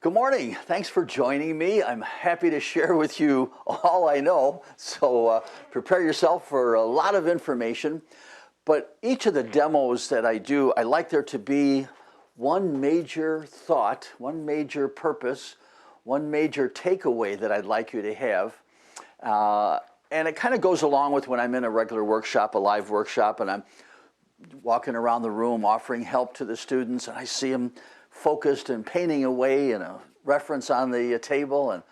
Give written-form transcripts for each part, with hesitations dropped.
Good morning. Thanks for joining me. I'm happy to share with you all I know. So prepare yourself for a lot of information. But each of the demos that I do, I like there to be one major thought, one major purpose, one major takeaway that I'd like you to have. And it kind of goes along with when I'm in a regular workshop, a live workshop, and I'm walking around the room offering help to the students, and I see them focused and painting away in a reference on the table, and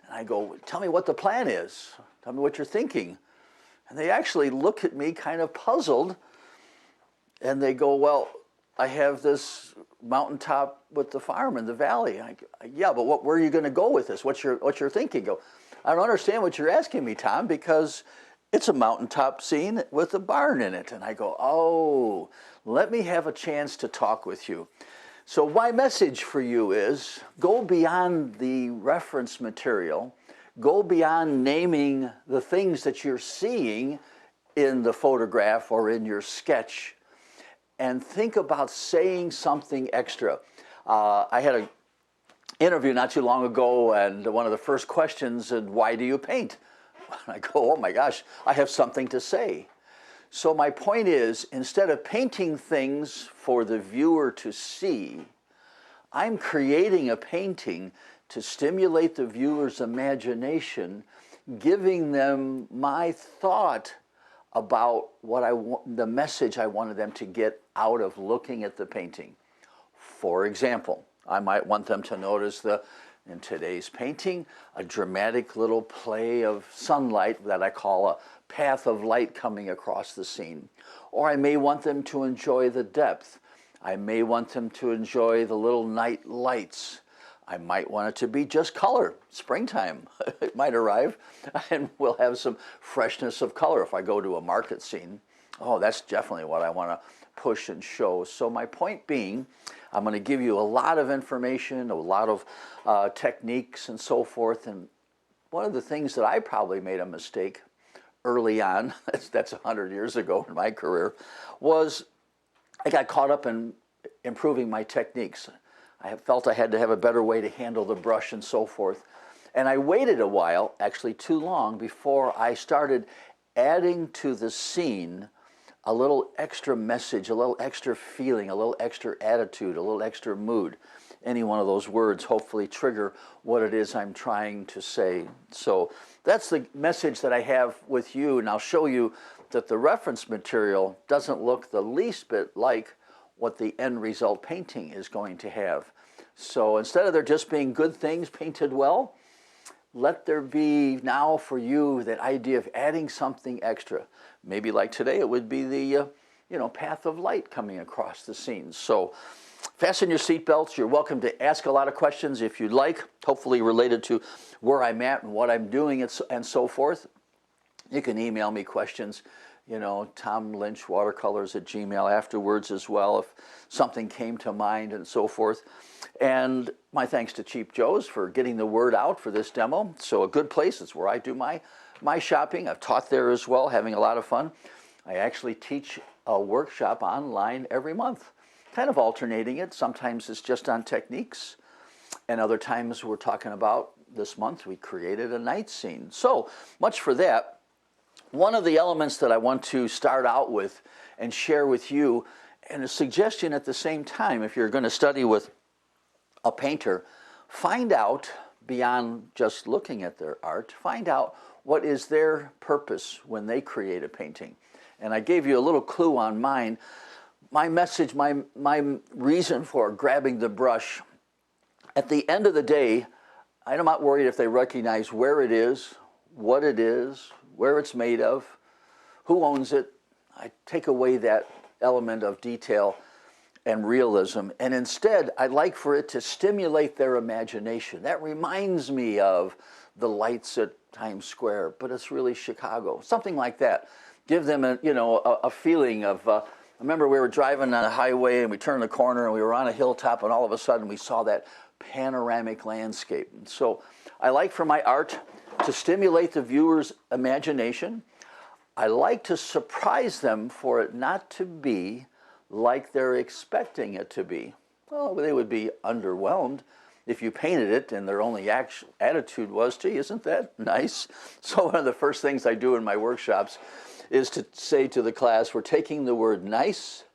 I go, tell me what the plan is. Tell me what you're thinking. And they actually look at me kind of puzzled, and they go, well, I have this mountaintop with the farm in the valley. Yeah, but where are you going to go with this? What's your thinking? Go, I don't understand what you're asking me, Tom, because it's a mountaintop scene with a barn in it. And I go, oh, let me have a chance to talk with you. So my message for you is go beyond the reference material, go beyond naming the things that you're seeing in the photograph or in your sketch, and think about saying something extra. I had an interview not too long ago, and one of the first questions is, why do you paint? I go, oh my gosh, I have something to say. So my point is, instead of painting things for the viewer to see, I'm creating a painting to stimulate the viewer's imagination, giving them my thought about the message I wanted them to get out of looking at the painting. For example, I might want them to notice in today's painting, a dramatic little play of sunlight that I call a path of light coming across the scene. Or I may want them to enjoy the depth. I may want them to enjoy the little night lights. I might want it to be just color. Springtime, it might arrive, and we'll have some freshness of color. If I go to a market scene, oh, that's definitely what I want to push and show. So my point being, I'm going to give you a lot of information, a lot of techniques and so forth. And one of the things that I probably made a mistake early on, that's 100 years ago in my career, was I got caught up in improving my techniques. I felt I had to have a better way to handle the brush and so forth. And I waited a while, actually too long, before I started adding to the scene a little extra message, a little extra feeling, a little extra attitude, a little extra mood. Any one of those words hopefully trigger what it is I'm trying to say. So that's the message that I have with you, and I'll show you that the reference material doesn't look the least bit like what the end result painting is going to have. So instead of there just being good things painted well, let there be now for you that idea of adding something extra. Maybe like today it would be the path of light coming across the scene. So fasten your seatbelts. You're welcome to ask a lot of questions if you'd like, hopefully related to where I'm at and what I'm doing and so forth. You can email me questions, Tom Lynch watercolors at Gmail afterwards as well if something came to mind and so forth. And my thanks to Cheap Joe's for getting the word out for this demo. So a good place, it's where I do my shopping. I've taught there as well, having a lot of fun. I actually teach a workshop online every month, kind of alternating it. Sometimes it's just on techniques, and other times we're talking about, this month we created a night scene. So much for that. One of the elements that I want to start out with and share with you, and a suggestion at the same time, if you're going to study with a painter, find out, beyond just looking at their art, find out what is their purpose when they create a painting. And I gave you a little clue on mine. My message, my reason for grabbing the brush, at the end of the day, I'm not worried if they recognize where it is, what it is, where it's made of, who owns it. I take away that element of detail and realism, and instead I'd like for it to stimulate their imagination. That reminds me of the lights at Times Square, but it's really Chicago, something like that. Give them a feeling of, I remember we were driving on a highway and we turned the corner and we were on a hilltop, and all of a sudden we saw that panoramic landscape. And so I like for my art to stimulate the viewer's imagination. I like to surprise them for it not to be like they're expecting it to be. Well, they would be underwhelmed if you painted it and their only attitude was, gee, isn't that nice? So one of the first things I do in my workshops is to say to the class, we're taking the word nice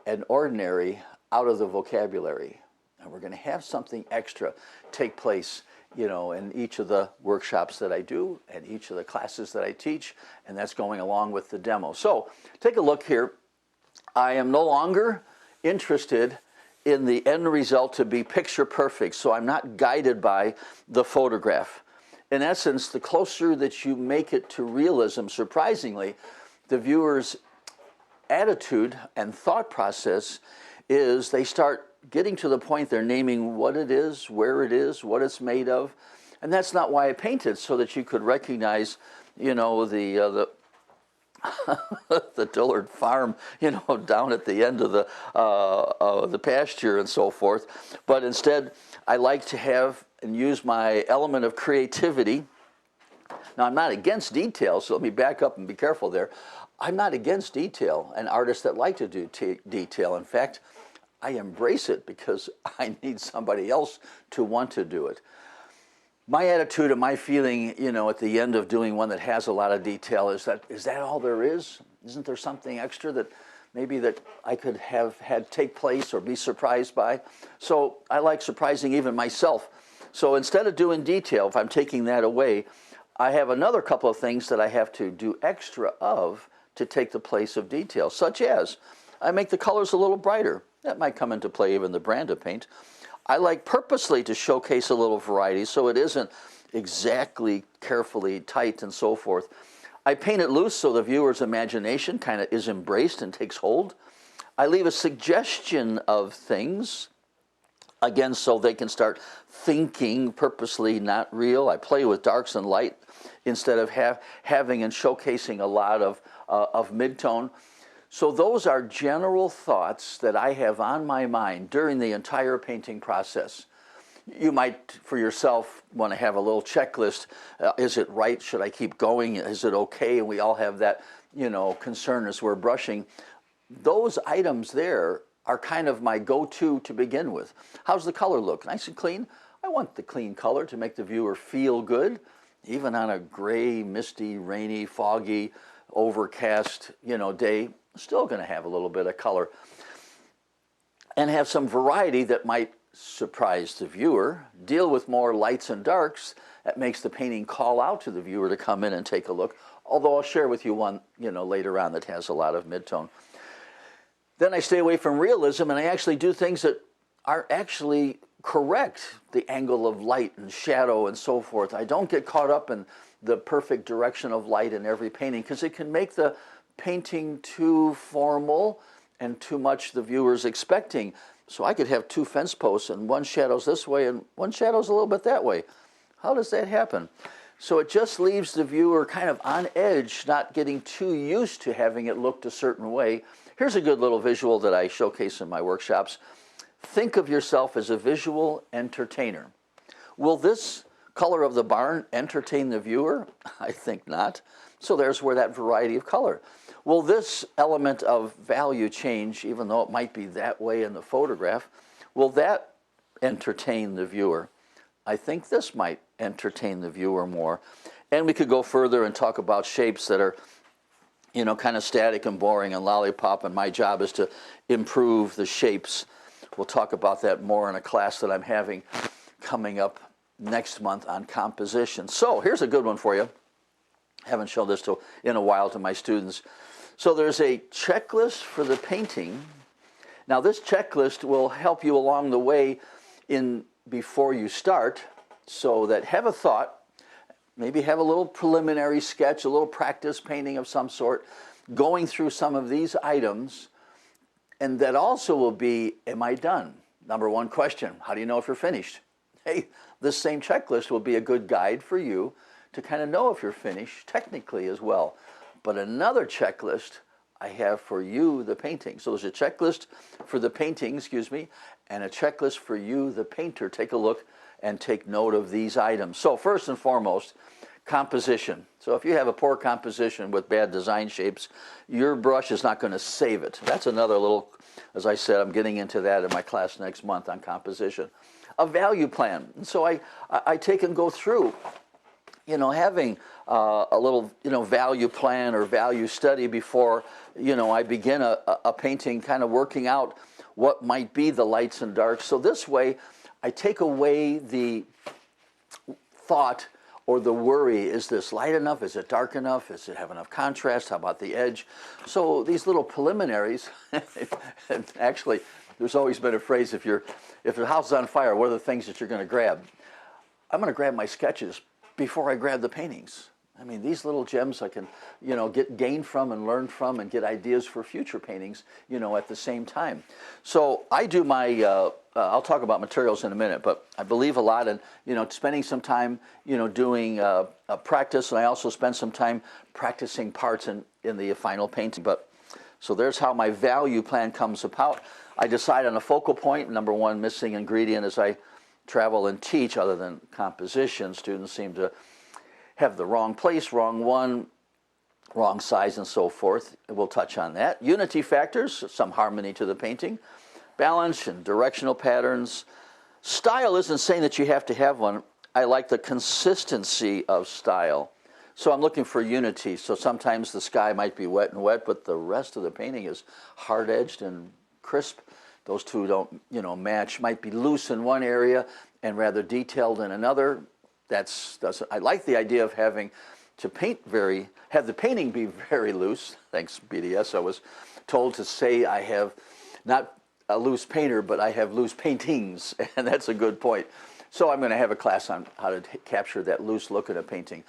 and ordinary out of the vocabulary. And we're going to have something extra take place, you know, in each of the workshops that I do and each of the classes that I teach, and that's going along with the demo. So take a look here. I am no longer interested in the end result to be picture perfect, so I'm not guided by the photograph. In essence, the closer that you make it to realism, surprisingly, the viewer's attitude and thought process is they start getting to the point they're naming what it is, where it is, what it's made of. And that's not why I painted, so that you could recognize, you know, the the Dillard farm, you know, down at the end of the pasture and so forth. But instead, I like to have and use my element of creativity. Now, I'm not against detail, so let me back up and be careful there. I'm not against detail and artists that like to do detail. In fact, I embrace it because I need somebody else to want to do it. My attitude and my feeling, you know, at the end of doing one that has a lot of detail is that all there is? Isn't there something extra that maybe that I could have had take place or be surprised by? So I like surprising even myself. So instead of doing detail, if I'm taking that away, I have another couple of things that I have to do extra of to take the place of detail, such as I make the colors a little brighter. That might come into play even the brand of paint. I like purposely to showcase a little variety so it isn't exactly carefully tight and so forth. I paint it loose so the viewer's imagination kind of is embraced and takes hold. I leave a suggestion of things, again, so they can start thinking purposely, not real. I play with darks and light instead of having and showcasing a lot of mid-tone. So those are general thoughts that I have on my mind during the entire painting process. You might, for yourself, want to have a little checklist. Is it right? Should I keep going? Is it okay? And we all have that, you know, concern as we're brushing. Those items there are kind of my go-to to begin with. How's the color look? Nice and clean? I want the clean color to make the viewer feel good, even on a gray, misty, rainy, foggy, overcast, you know, day. Still going to have a little bit of color and have some variety that might surprise the viewer, deal with more lights and darks that makes the painting call out to the viewer to come in and take a look, although I'll share with you one, you know, later on that has a lot of mid-tone. Then I stay away from realism and I actually do things that are actually correct, the angle of light and shadow and so forth. I don't get caught up in the perfect direction of light in every painting because it can make the painting too formal and too much the viewer's expecting. So I could have two fence posts and one shadow's this way and one shadow's a little bit that way. How does that happen? So it just leaves the viewer kind of on edge, not getting too used to having it looked a certain way. Here's a good little visual that I showcase in my workshops. Think of yourself as a visual entertainer. Will this color of the barn entertain the viewer? I think not. So there's where that variety of color. Will this element of value change, even though it might be that way in the photograph? Will that entertain the viewer? I think this might entertain the viewer more. And we could go further and talk about shapes that are, you know, kind of static and boring and lollipop, and my job is to improve the shapes. We'll talk about that more in a class that I'm having coming up next month on composition. So here's a good one for you. I haven't shown this in a while to my students. So there's a checklist for the painting. Now this checklist will help you along the way before you start, so that have a thought, maybe have a little preliminary sketch, a little practice painting of some sort, going through some of these items, and that also will be, am I done? Number one question, how do you know if you're finished? Hey, this same checklist will be a good guide for you to kind of know if you're finished technically as well. But another checklist I have for you, the painting. So there's a checklist for the painting, and a checklist for you, the painter. Take a look and take note of these items. So first and foremost, Composition. So if you have a poor composition with bad design shapes, your brush is not going to save it. That's another little, as I said, I'm getting into that in my class next month on composition. A value plan. And so I take and go through, having a little, value plan or value study before, I begin a painting, kind of working out what might be the lights and darks. So this way, I take away the thought or the worry, is this light enough? Is it dark enough? Does it have enough contrast? How about the edge? So these little preliminaries, and actually, there's always been a phrase, if the house is on fire, what are the things that you're going to grab? I'm going to grab my sketches before I grab the paintings. I mean, these little gems I can, gain from and learn from and get ideas for future paintings, at the same time. So I do my, I'll talk about materials in a minute, but I believe a lot in, spending some time, doing a practice, and I also spend some time practicing parts in the final painting. But so there's how my value plan comes about. I decide on a focal point. Number one missing ingredient as I travel and teach, other than composition, students seem to have the wrong place, wrong one, wrong size, and so forth. We'll touch on that. Unity factors, some harmony to the painting. Balance and directional patterns. Style isn't saying that you have to have one. I like the consistency of style. So I'm looking for unity. So sometimes the sky might be wet and wet, but the rest of the painting is hard-edged and crisp. Those two don't, match. Might be loose in one area and rather detailed in another. I like the idea of having to have the painting be very loose. Thanks, BDS. I was told to say I have not a loose painter, but I have loose paintings, and that's a good point. So I'm going to have a class on how to capture that loose look in a painting.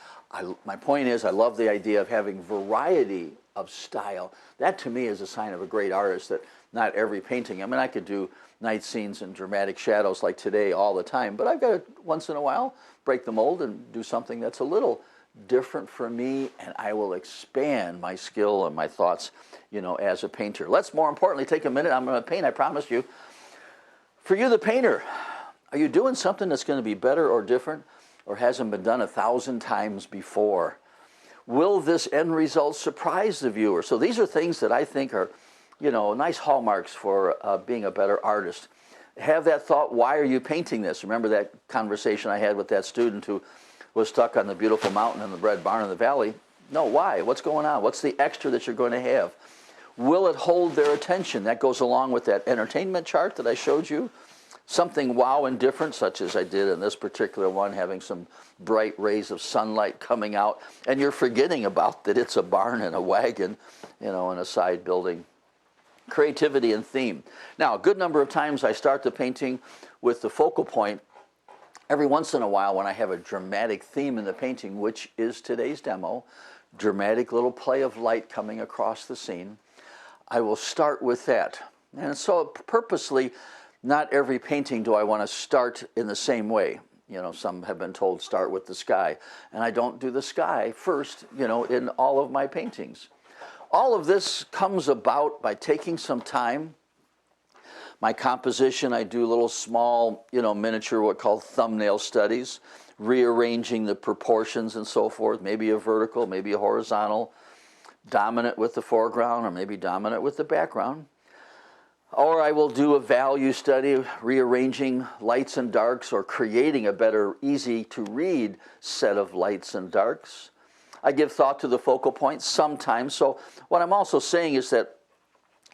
My point is, I love the idea of having variety of style. That to me is a sign of a great artist, that not every painting, I could do night scenes and dramatic shadows like today all the time, but I've got to once in a while break the mold and do something that's a little different for me, and I will expand my skill and my thoughts, as a painter. Let's more importantly take a minute. I'm going to paint, I promise you. For you, the painter, are you doing something that's going to be better or different or hasn't been done 1,000 times before? Will this end result surprise the viewer? So these are things that I think are, nice hallmarks for being a better artist. Have that thought, why are you painting this? Remember that conversation I had with that student who was stuck on the beautiful mountain in the red barn in the valley? No, why? What's going on? What's the extra that you're going to have? Will it hold their attention? That goes along with that entertainment chart that I showed you. Something wow and different, such as I did in this particular one, having some bright rays of sunlight coming out, and you're forgetting about that it's a barn and a wagon, in a side building. Creativity and theme. Now, a good number of times I start the painting with the focal point. Every once in a while, when I have a dramatic theme in the painting, which is today's demo, dramatic little play of light coming across the scene, I will start with that. And so purposely, not every painting do I want to start in the same way. Some have been told start with the sky, and I don't do the sky first, in all of my paintings. All of this comes about by taking some time. My composition, I do little small, miniature, what called thumbnail studies, rearranging the proportions and so forth, maybe a vertical, maybe a horizontal, dominant with the foreground, or maybe dominant with the background. Or I will do a value study, rearranging lights and darks, or creating a better, easy to read set of lights and darks. I give thought to the focal point sometimes. So what I'm also saying is that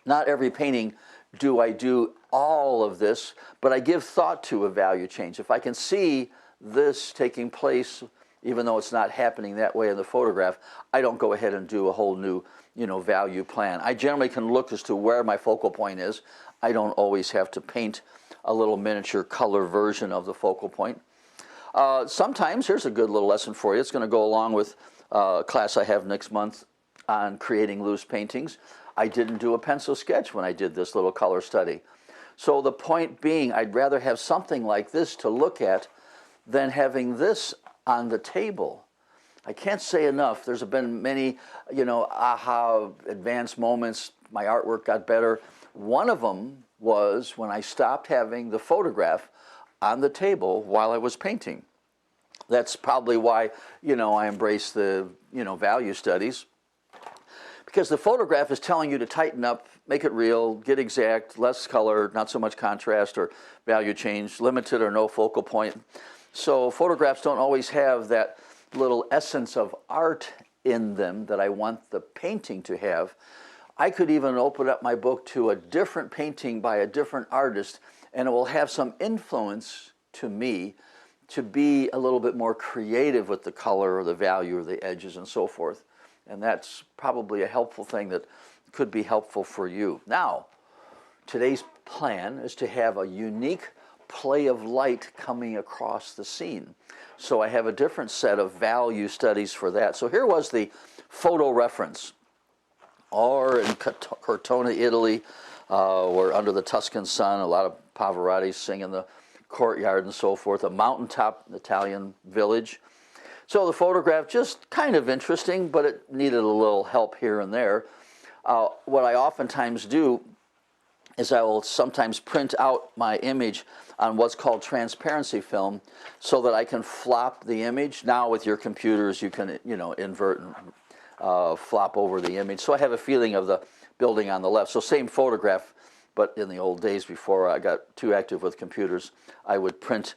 not every painting do I do all of this, but I give thought to a value change. If I can see this taking place, even though it's not happening that way in the photograph, I don't go ahead and do a whole new, value plan. I generally can look as to where my focal point is. I don't always have to paint a little miniature color version of the focal point. Sometimes, here's a good little lesson for you. It's going to go along with a class I have next month on creating loose paintings. I didn't do a pencil sketch when I did this little color study. So the point being, I'd rather have something like this to look at than having this on the table. I can't say enough. There's been many, aha, advanced moments. My artwork got better. One of them was when I stopped having the photograph on the table while I was painting. That's probably why, I embrace the, value studies, because the photograph is telling you to tighten up, make it real, get exact, less color, not so much contrast or value change, limited or no focal point. So photographs don't always have that little essence of art in them that I want the painting to have. I could even open up my book to a different painting by a different artist, and it will have some influence to me to be a little bit more creative with the color or the value or the edges and so forth. And that's probably a helpful thing that could be helpful for you. Now, today's plan is to have a unique play of light coming across the scene. So I have a different set of value studies for that. So here was the photo reference. Or in Cortona, Italy, we're under the Tuscan sun, a lot of Pavarotti sing in the courtyard and so forth, a mountaintop Italian village. So the photograph, just kind of interesting, but it needed a little help here and there. What I oftentimes do is I will sometimes print out my image on what's called transparency film so that I can flop the image. Now with your computers you can invert and flop over the image. So I have a feeling of the building on the left. So same photograph, but in the old days before I got too active with computers, I would print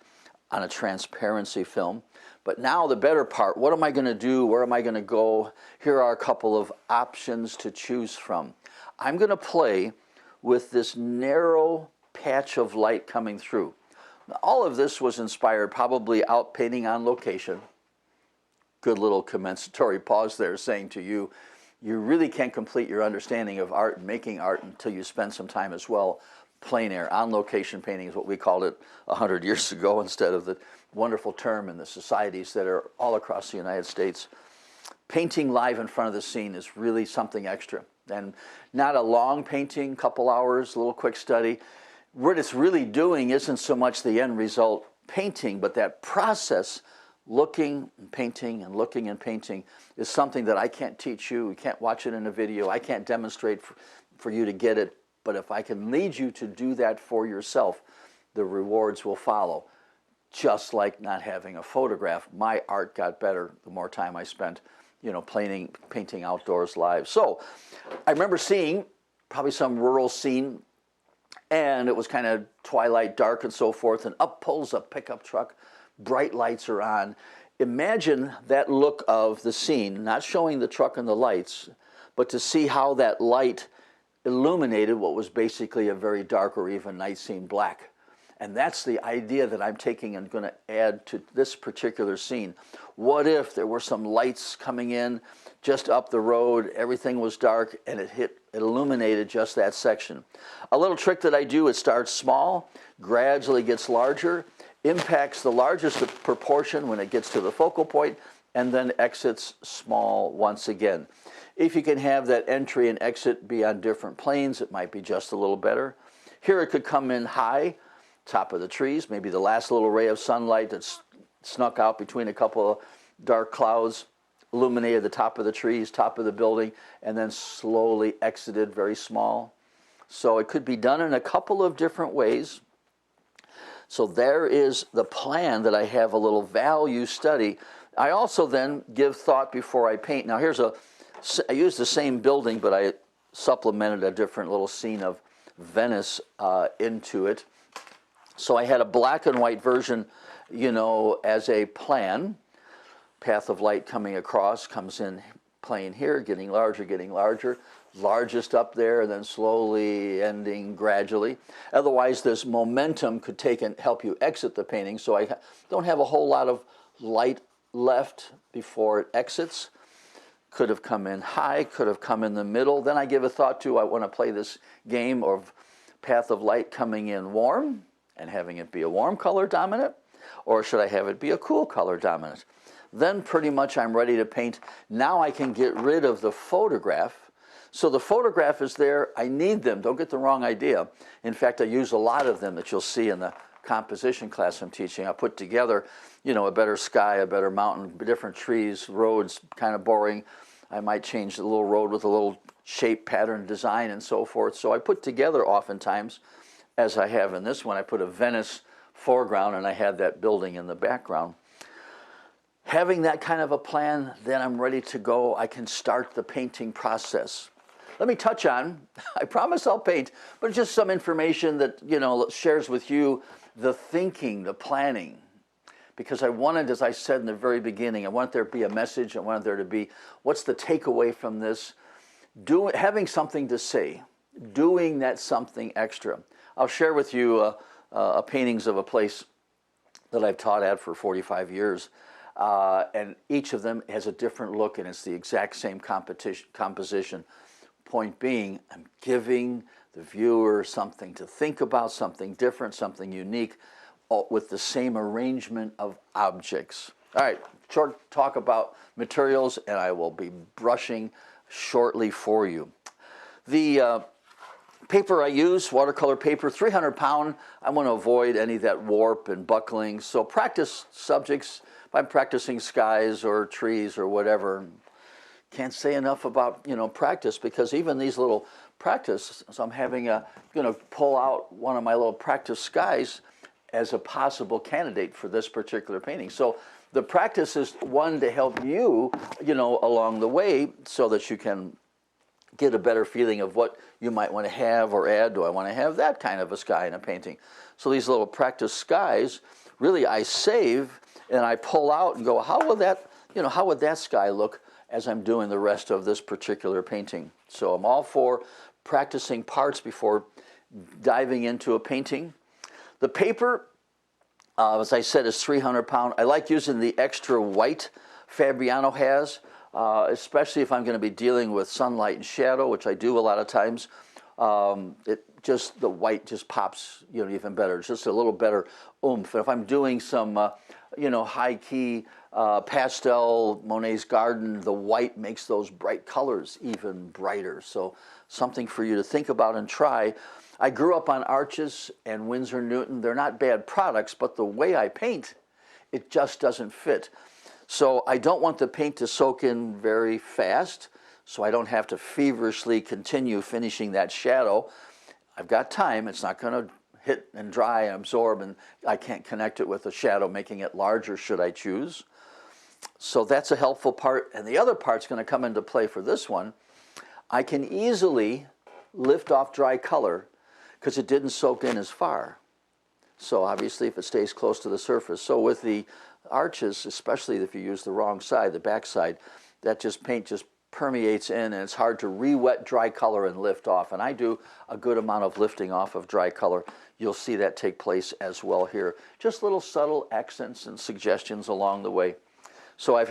on a transparency film. But now the better part, what am I going to do? Where am I going to go? Here are a couple of options to choose from. I'm going to play with this narrow patch of light coming through. Now, all of this was inspired probably out painting on location. Good little compensatory pause there saying to you, you really can't complete your understanding of art and making art until you spend some time as well plein air, on location painting is what we called it 100 years ago instead of the wonderful term in the societies that are all across the United States. Painting live in front of the scene is really something extra. And not a long painting, couple hours, a little quick study. What it's really doing isn't so much the end result painting, but that process, looking and painting and looking and painting, is something that I can't teach you. We can't watch it in a video. I can't demonstrate for you to get it. But if I can lead you to do that for yourself, the rewards will follow. Just like not having a photograph, my art got better the more time I spent, painting outdoors live. So I remember seeing probably some rural scene, and it was kind of twilight, dark and so forth, and up pulls a pickup truck, bright lights are on. Imagine that look of the scene, not showing the truck and the lights, but to see how that light illuminated what was basically a very dark or even night scene black. And that's the idea that I'm taking and going to add to this particular scene. What if there were some lights coming in just up the road, everything was dark, and it illuminated just that section. A little trick that I do, it starts small, gradually gets larger, impacts the largest proportion when it gets to the focal point, and then exits small once again. If you can have that entry and exit be on different planes, it might be just a little better. Here it could come in high, top of the trees, maybe the last little ray of sunlight that's snuck out between a couple of dark clouds, illuminated the top of the trees, top of the building, and then slowly exited very small. So it could be done in a couple of different ways. So there is the plan that I have a little value study. I also then give thought before I paint. Now I use the same building, but I supplemented a different little scene of Venice into it. So I had a black and white version, as a plan. Path of light coming across, comes in plane here, getting larger, largest up there, and then slowly ending gradually. Otherwise, this momentum could take and help you exit the painting, so I don't have a whole lot of light left before it exits. Could have come in high, could have come in the middle. Then I give a thought to, I want to play this game of path of light coming in warm and having it be a warm color dominant, or should I have it be a cool color dominant? Then pretty much I'm ready to paint. Now I can get rid of the photograph. So the photograph is there. I need them. Don't get the wrong idea. In fact, I use a lot of them that you'll see in the composition class I'm teaching. I put together, a better sky, a better mountain, different trees, roads, kind of boring. I might change the little road with a little shape, pattern, design, and so forth. So I put together oftentimes, as I have in this one, I put a Venice foreground and I had that building in the background. Having that kind of a plan, then I'm ready to go. I can start the painting process. Let me touch on, I promise I'll paint, but just some information that, shares with you the thinking, the planning. Because I wanted, as I said in the very beginning, I want there to be a message. I wanted there to be, what's the takeaway from this? Having something to say, doing that something extra. I'll share with you paintings of a place that I've taught at for 45 years. And each of them has a different look, and it's the exact same composition. Point being, I'm giving the viewer something to think about, something different, something unique, with the same arrangement of objects. All right, short talk about materials, and I will be brushing shortly for you. The paper I use, watercolor paper, 300 pound. I want to avoid any of that warp and buckling. So practice subjects. If I'm practicing skies or trees or whatever, can't say enough about, practice, because even these little practice, so I'm having pull out one of my little practice skies as a possible candidate for this particular painting. So the practice is one to help you, along the way, so that you can get a better feeling of what you might want to have or add. Do I want to have that kind of a sky in a painting? So these little practice skies, really I save and I pull out and go, how would that sky look as I'm doing the rest of this particular painting? So I'm all for practicing parts before diving into a painting. The paper, as I said, is 300 pound. I like using the extra white Fabriano has, especially if I'm going to be dealing with sunlight and shadow, which I do a lot of times. The white just pops, even better. It's just a little better oomph. And if I'm doing some, high key pastel, Monet's Garden, the white makes those bright colors even brighter. So something for you to think about and try. I grew up on Arches and Winsor Newton. They're not bad products, but the way I paint, it just doesn't fit. So I don't want the paint to soak in very fast, so I don't have to feverishly continue finishing that shadow. I've got time. It's not going to hit and dry and absorb, and I can't connect it with the shadow, making it larger should I choose. So that's a helpful part. And the other part's going to come into play for this one. I can easily lift off dry color because it didn't soak in as far. So obviously if it stays close to the surface. So with the Arches, especially if you use the wrong side, the back side, that paint just permeates in, and it's hard to re-wet dry color and lift off. And I do a good amount of lifting off of dry color. You'll see that take place as well here. Just little subtle accents and suggestions along the way. So I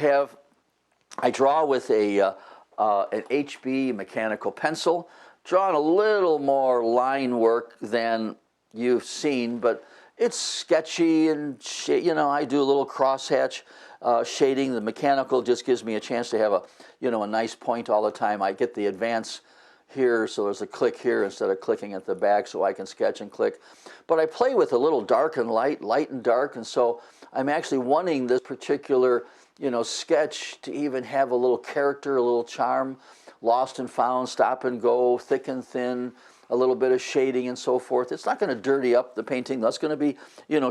draw with an HB mechanical pencil, drawing a little more line work than you've seen, but it's sketchy and, I do a little crosshatch shading. The mechanical just gives me a chance to have a nice point all the time. I get the advance here, so there's a click here instead of clicking at the back, so I can sketch and click. But I play with a little dark and light, light and dark, and so I'm actually wanting this particular, sketch to even have a little character, a little charm, lost and found, stop and go, thick and thin, a little bit of shading and so forth. It's not going to dirty up the painting. That's going to be,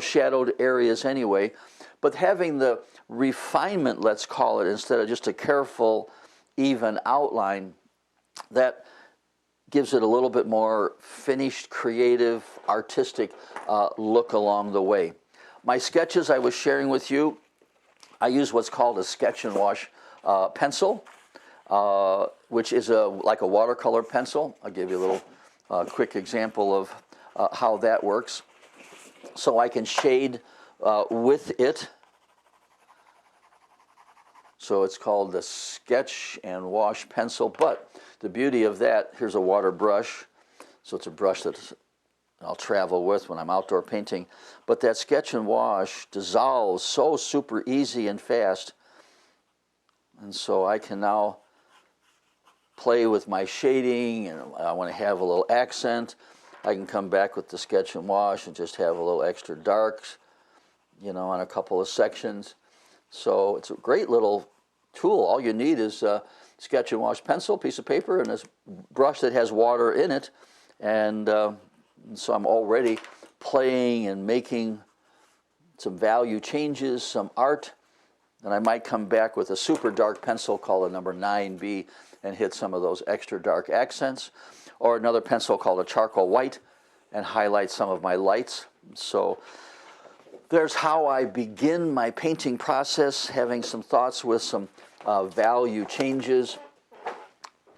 shadowed areas anyway. But having the refinement, let's call it, instead of just a careful, even outline, that gives it a little bit more finished, creative, artistic look along the way. My sketches I was sharing with you, I use what's called a sketch and wash pencil, which is like a watercolor pencil. I'll give you a little quick example of how that works. So I can shade with it. So it's called the sketch and wash pencil, but the beauty of that, here's a water brush. So it's a brush that I'll travel with when I'm outdoor painting. But that sketch and wash dissolves so super easy and fast. And so I can now play with my shading, and I want to have a little accent. I can come back with the sketch and wash and just have a little extra darks, on a couple of sections. So it's a great little tool. All you need is a sketch and wash pencil, piece of paper, and this brush that has water in it. And so I'm already playing and making some value changes, some art. then I might come back with a super dark pencil called a number 9B and hit some of those extra dark accents, or another pencil called a charcoal white and highlight some of my lights. So there's how I begin my painting process, having some thoughts with some value changes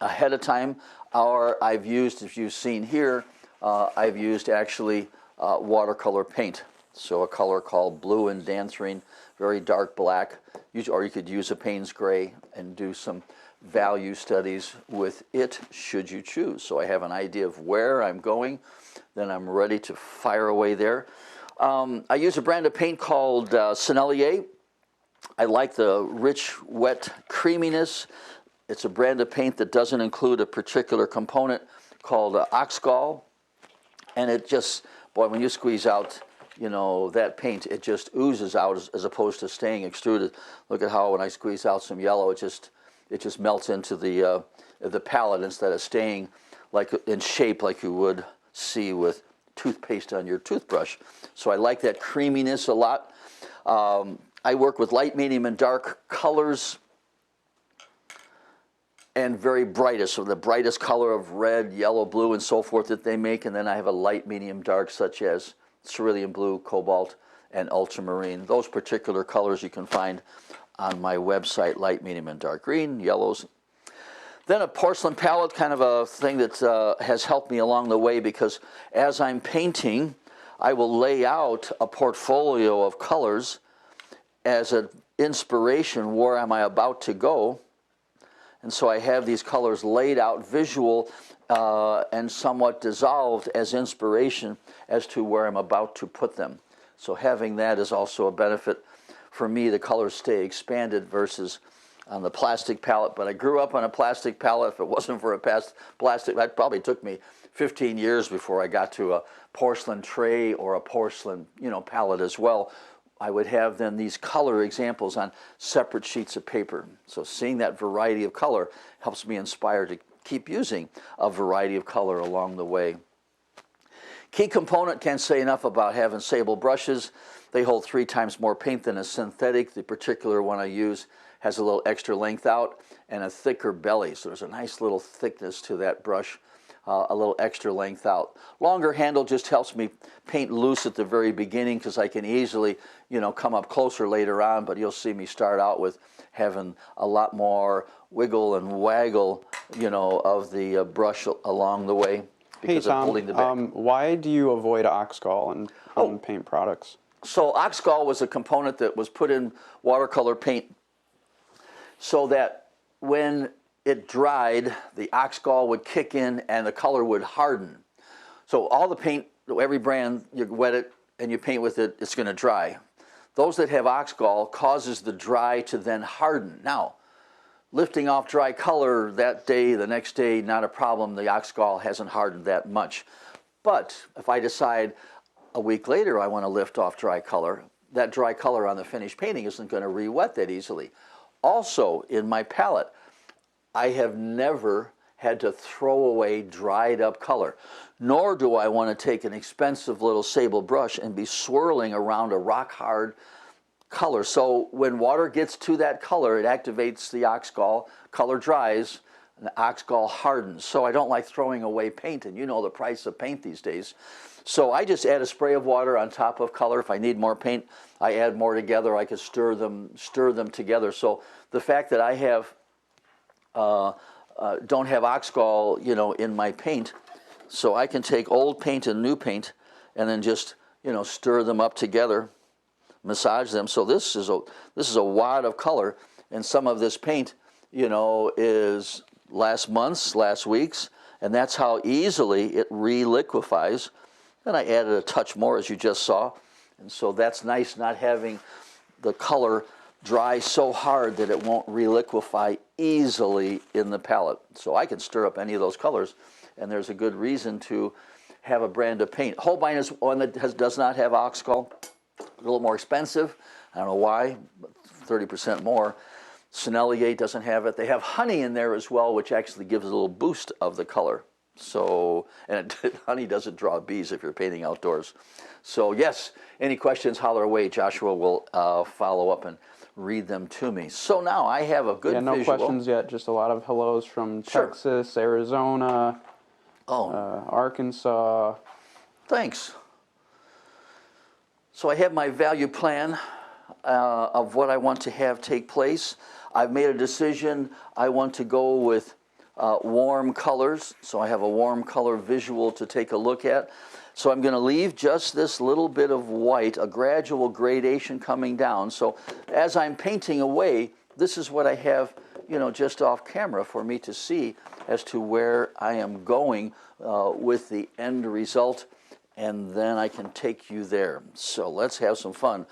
ahead of time. Or I've used, if you've seen here, I've used actually watercolor paint. So a color called blue and dancerine, very dark black, or you could use a Payne's gray and do some value studies with it should you choose. So I have an idea of where I'm going, then I'm ready to fire away there. I use a brand of paint called Sennelier. I like the rich, wet creaminess. It's a brand of paint that doesn't include a particular component called oxgall. And it just, boy, when you squeeze out, you know, that paint, it just oozes out as opposed to staying extruded. Look at how when I squeeze out some yellow, it just melts into the palette instead of staying like in shape like you would see with toothpaste on your toothbrush. So I like that creaminess a lot. I work with light, medium, and dark colors and very brightest, so the brightest color of red, yellow, blue, and so forth that they make. And then I have a light, medium, dark, such as cerulean blue, cobalt, and ultramarine. Those particular colors you can find on my website, light, medium, and dark green, yellows. Then a porcelain palette, kind of a thing that has helped me along the way, because as I'm painting, I will lay out a portfolio of colors as an inspiration. Where am I about to go? And so I have these colors laid out, visual and somewhat dissolved as inspiration as to where I'm about to put them. So having that is also a benefit for me. The colors stay expanded versus on the plastic palette. But I grew up on a plastic palette. If it wasn't for a plastic, that probably took me 15 years before I got to a porcelain tray or a porcelain, palette as well. I would have then these color examples on separate sheets of paper. So seeing that variety of color helps me inspire to keep using a variety of color along the way. Key component, can't say enough about having sable brushes. They hold 3 times more paint than a synthetic. The particular one I use has a little extra length out and a thicker belly. So there's a nice little thickness to that brush. A little extra length out. Longer handle just helps me paint loose at the very beginning, because I can easily, come up closer later on, but you'll see me start out with having a lot more wiggle and waggle, of the brush along the way because hey, Tom, of holding the back. Why do you avoid oxgall on paint products? So oxgall was a component that was put in watercolor paint so that when it dried, the oxgall would kick in and the color would harden. So all the paint, every brand, you wet it and you paint with it, it's going to dry. Those that have oxgall causes the dry to then harden. Now, lifting off dry color that day, the next day, not a problem. The oxgall hasn't hardened that much. But if I decide a week later I want to lift off dry color, that dry color on the finished painting isn't going to re-wet that easily. Also, in my palette, I have never had to throw away dried up color, nor do I want to take an expensive little sable brush and be swirling around a rock hard color. So when water gets to that color, it activates the oxgall, color dries, and the oxgall hardens. So I don't like throwing away paint, and you know the price of paint these days. So I just add a spray of water on top of color. If I need more paint, I add more together. I can stir them together. So the fact that I have don't have oxgall, in my paint, so I can take old paint and new paint and then just, stir them up together, massage them. So this is a wad of color, and some of this paint, is last month's, last week's, and that's how easily it re-liquefies. And I added a touch more, as you just saw, and so that's nice, not having the color dry so hard that it won't re-liquefy easily in the palette. So I can stir up any of those colors, and there's a good reason to have a brand of paint. Holbein is one that does not have oxgall, a little more expensive. I don't know why, but 30% more. Sennelier doesn't have it. They have honey in there as well, which actually gives a little boost of the color. So, and honey doesn't draw bees if you're painting outdoors. So yes, any questions, holler away. Joshua will follow up and read them to me. So now I have a good Yeah, no visual. questions yet. Just a lot of hellos from Sure. Texas, Arizona, Oh, Arkansas. thanks. So I have my value plan of what I want to have take place. I've made a decision. I want to go with warm colors. So I have a warm color visual to take a look at. So I'm going to leave just this little bit of white, a gradual gradation coming down. So as I'm painting away, this is what I have, you know, just off camera for me to see as to where I am going with the end result. And then I can take you there. So let's have some fun.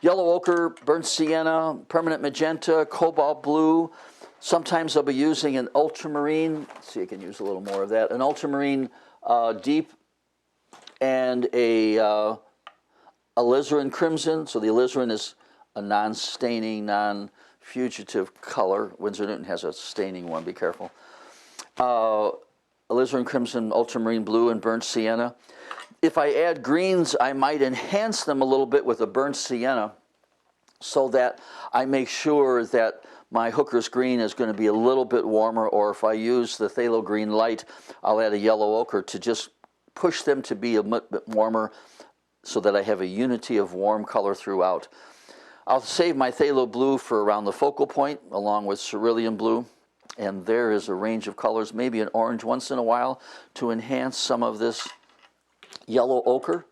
Yellow ochre, burnt sienna, permanent magenta, cobalt blue. Sometimes I'll be using an ultramarine. Let's see, I can use a little more of that. An ultramarine deep and a alizarin crimson. So the alizarin is a non-staining, non-fugitive color. Winsor Newton has a staining one, be careful. Alizarin crimson, ultramarine blue, and burnt sienna. If I add greens, I might enhance them a little bit with a burnt sienna so that I make sure that my Hooker's green is going to be a little bit warmer, or if I use the phthalo green light, I'll add a yellow ochre to just push them to be a bit warmer so that I have a unity of warm color throughout. I'll save my phthalo blue for around the focal point along with cerulean blue, and there is a range of colors, maybe an orange once in a while to enhance some of this yellow ochre.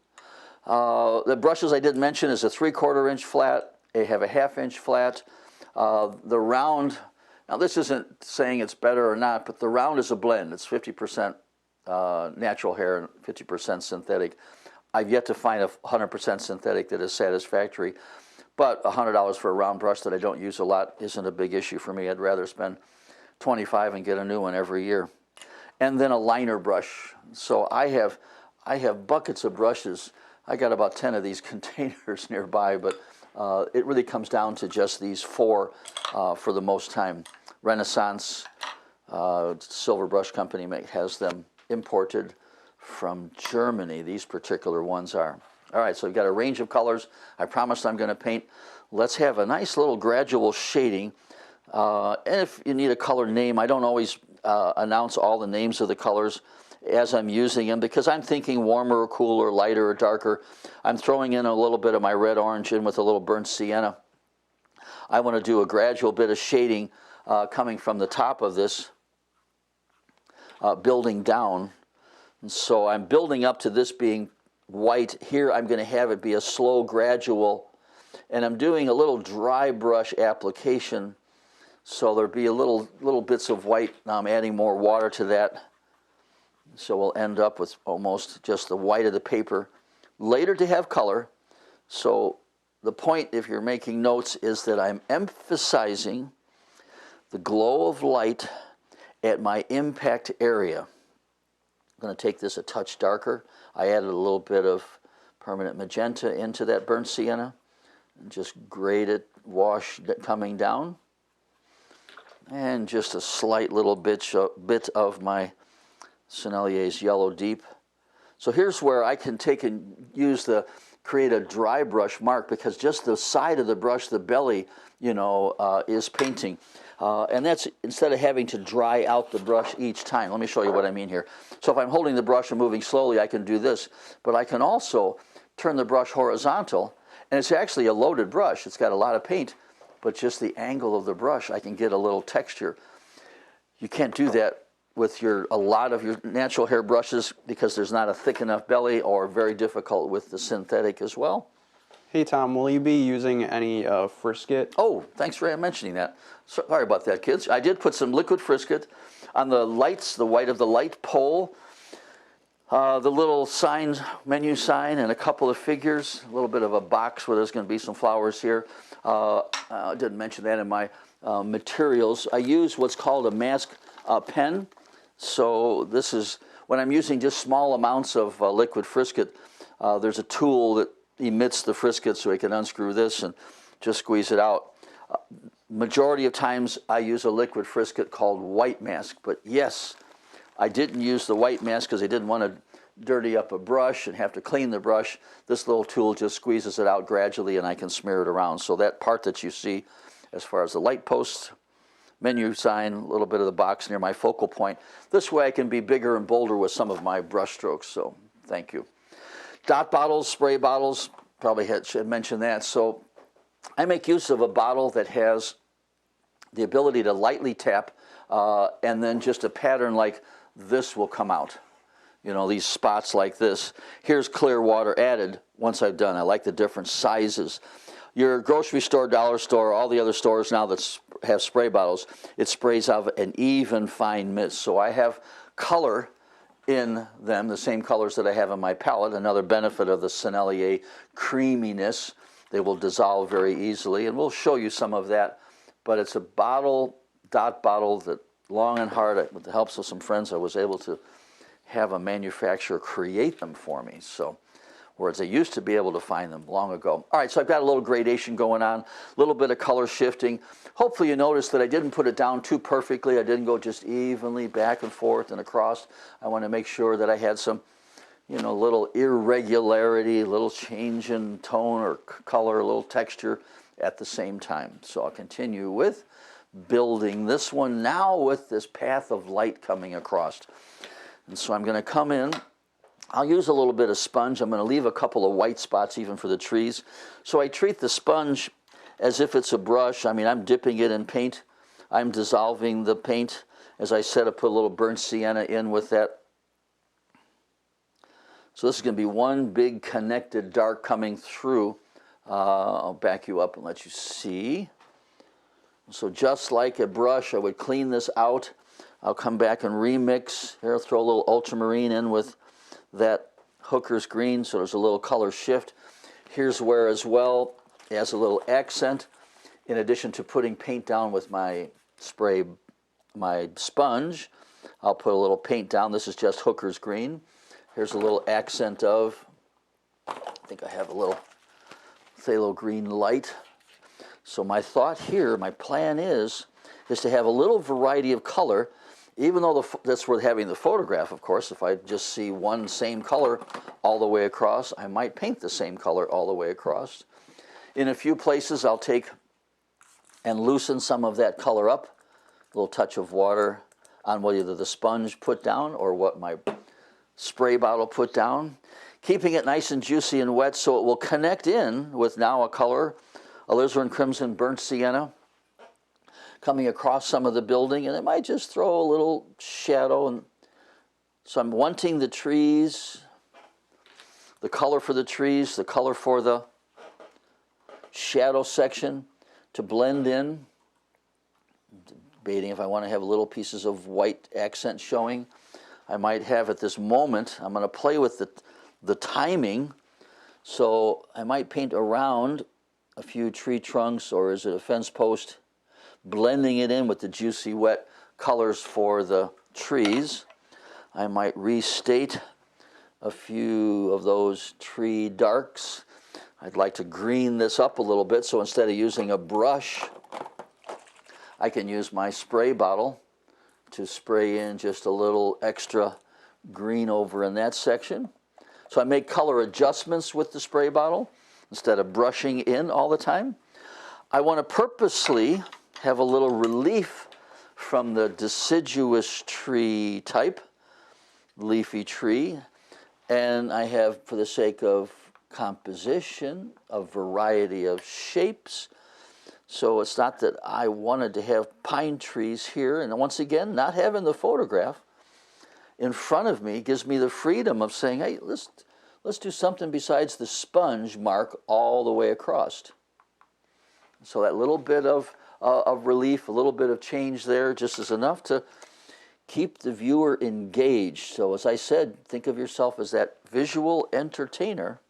The brushes I didn't mention is a 3/4 inch flat. They have a 1/2 inch flat. The round, now this isn't saying it's better or not, but the round is a blend. It's 50% natural hair and 50% synthetic. I've yet to find a 100% synthetic that is satisfactory, but $100 for a round brush that I don't use a lot isn't a big issue for me. I'd rather spend $25 and get a new one every year. And then a liner brush. So I have buckets of brushes. I got about 10 of these containers nearby, but it really comes down to just these four for the most time. Renaissance Silver Brush Company has them imported from Germany. These particular ones are. All right, so we've got a range of colors. I promised I'm going to paint. Let's have a nice little gradual shading. And if you need a color name, I don't always announce all the names of the colors as I'm using them because I'm thinking warmer or cooler, lighter or darker. I'm throwing in a little bit of my red orange in with a little burnt sienna. I want to do a gradual bit of shading coming from the top of this, building down. And so I'm building up to this being white. Here I'm going to have it be a slow, gradual, and I'm doing a little dry brush application. So there'll be a little bits of white. Now I'm adding more water to that. So we'll end up with almost just the white of the paper. Later to have color. So the point, if you're making notes, is that I'm emphasizing the glow of light at my impact area. I'm going to take this a touch darker. I added a little bit of permanent magenta into that burnt sienna. And just grade it, wash it coming down. And just a slight little bit of my Sennelier's Yellow Deep. So here's where I can take and create a dry brush mark because just the side of the brush, the belly, you know, is painting. And that's instead of having to dry out the brush each time. Let me show you what I mean here. So if I'm holding the brush and moving slowly, I can do this. But I can also turn the brush horizontal, and it's actually a loaded brush. It's got a lot of paint, but just the angle of the brush, I can get a little texture. You can't do that with a lot of your natural hair brushes because there's not a thick enough belly, or very difficult with the synthetic as well. Hey Tom, will you be using any Frisket? Oh, thanks for mentioning that. Sorry about that, kids. I did put some liquid Frisket on the lights, the white of the light pole, the little menu sign, and a couple of figures, a little bit of a box where there's going to be some flowers here. I didn't mention that in my materials. I use what's called a mask pen. So this is, when I'm using just small amounts of liquid Frisket, there's a tool that emits the Frisket so I can unscrew this and just squeeze it out. Majority of times I use a liquid Frisket called white mask, but yes, I didn't use the white mask because I didn't want to dirty up a brush and have to clean the brush, this little tool just squeezes it out gradually and I can smear it around. So that part that you see as far as the light post, menu sign, a little bit of the box near my focal point, this way I can be bigger and bolder with some of my brush strokes. So thank you. Dot bottles, spray bottles, probably should mention that. So I make use of a bottle that has the ability to lightly tap and then just a pattern like this will come out. You know, these spots like this. Here's clear water added once I've done. I like the different sizes. Your grocery store, dollar store, all the other stores now that have spray bottles, it sprays out an even fine mist. So I have color in them, the same colors that I have in my palette. Another benefit of the Sennelier creaminess. They will dissolve very easily, and we'll show you some of that. But it's a bottle, dot bottle, that long and hard, with the help of some friends, I was able to have a manufacturer create them for me. So, whereas I used to be able to find them long ago. All right, so I've got a little gradation going on, a little bit of color shifting. Hopefully you notice that I didn't put it down too perfectly. I didn't go just evenly back and forth and across. I want to make sure that I had some, you know, little irregularity, little change in tone or color, a little texture at the same time. So I'll continue with building this one now with this path of light coming across. And so I'm going to come in. I'll use a little bit of sponge. I'm going to leave a couple of white spots even for the trees. So I treat the sponge as if it's a brush. I mean, I'm dipping it in paint. I'm dissolving the paint. As I said, I put a little burnt sienna in with that. So this is going to be one big connected dark coming through. I'll back you up and let you see. So just like a brush, I would clean this out. I'll come back and remix. Here, I'll throw a little ultramarine in with that Hooker's green, so there's a little color shift. Here's where as well, as a little accent, in addition to putting paint down with my spray, my sponge, I'll put a little paint down. This is just Hooker's green. Here's a little accent of, I think I have a little phthalo green light. So my thought here, my plan is to have a little variety of color. Even though that's worth having the photograph, of course. If I just see one same color all the way across, I might paint the same color all the way across. In a few places, I'll take and loosen some of that color up. A little touch of water on what either the sponge put down or what my spray bottle put down. Keeping it nice and juicy and wet so it will connect in with now a color, alizarin crimson burnt sienna, coming across some of the building, and it might just throw a little shadow. And so I'm wanting the trees, the color for the trees, the color for the shadow section to blend in. Debating if I want to have little pieces of white accent showing. I might have at this moment, I'm going to play with the timing, so I might paint around a few tree trunks, or is it a fence post, blending it in with the juicy wet colors for the trees. I might restate a few of those tree darks. I'd like to green this up a little bit, so instead of using a brush, I can use my spray bottle to spray in just a little extra green over in that section. So I make color adjustments with the spray bottle instead of brushing in all the time. I want to purposely have a little relief from the deciduous tree type, leafy tree, and I have, for the sake of composition, a variety of shapes. So it's not that I wanted to have pine trees here, and once again, not having the photograph in front of me gives me the freedom of saying, hey, let's do something besides the sponge mark all the way across. So that little bit of relief, a little bit of change there just is enough to keep the viewer engaged. So as I said, think of yourself as that visual entertainer.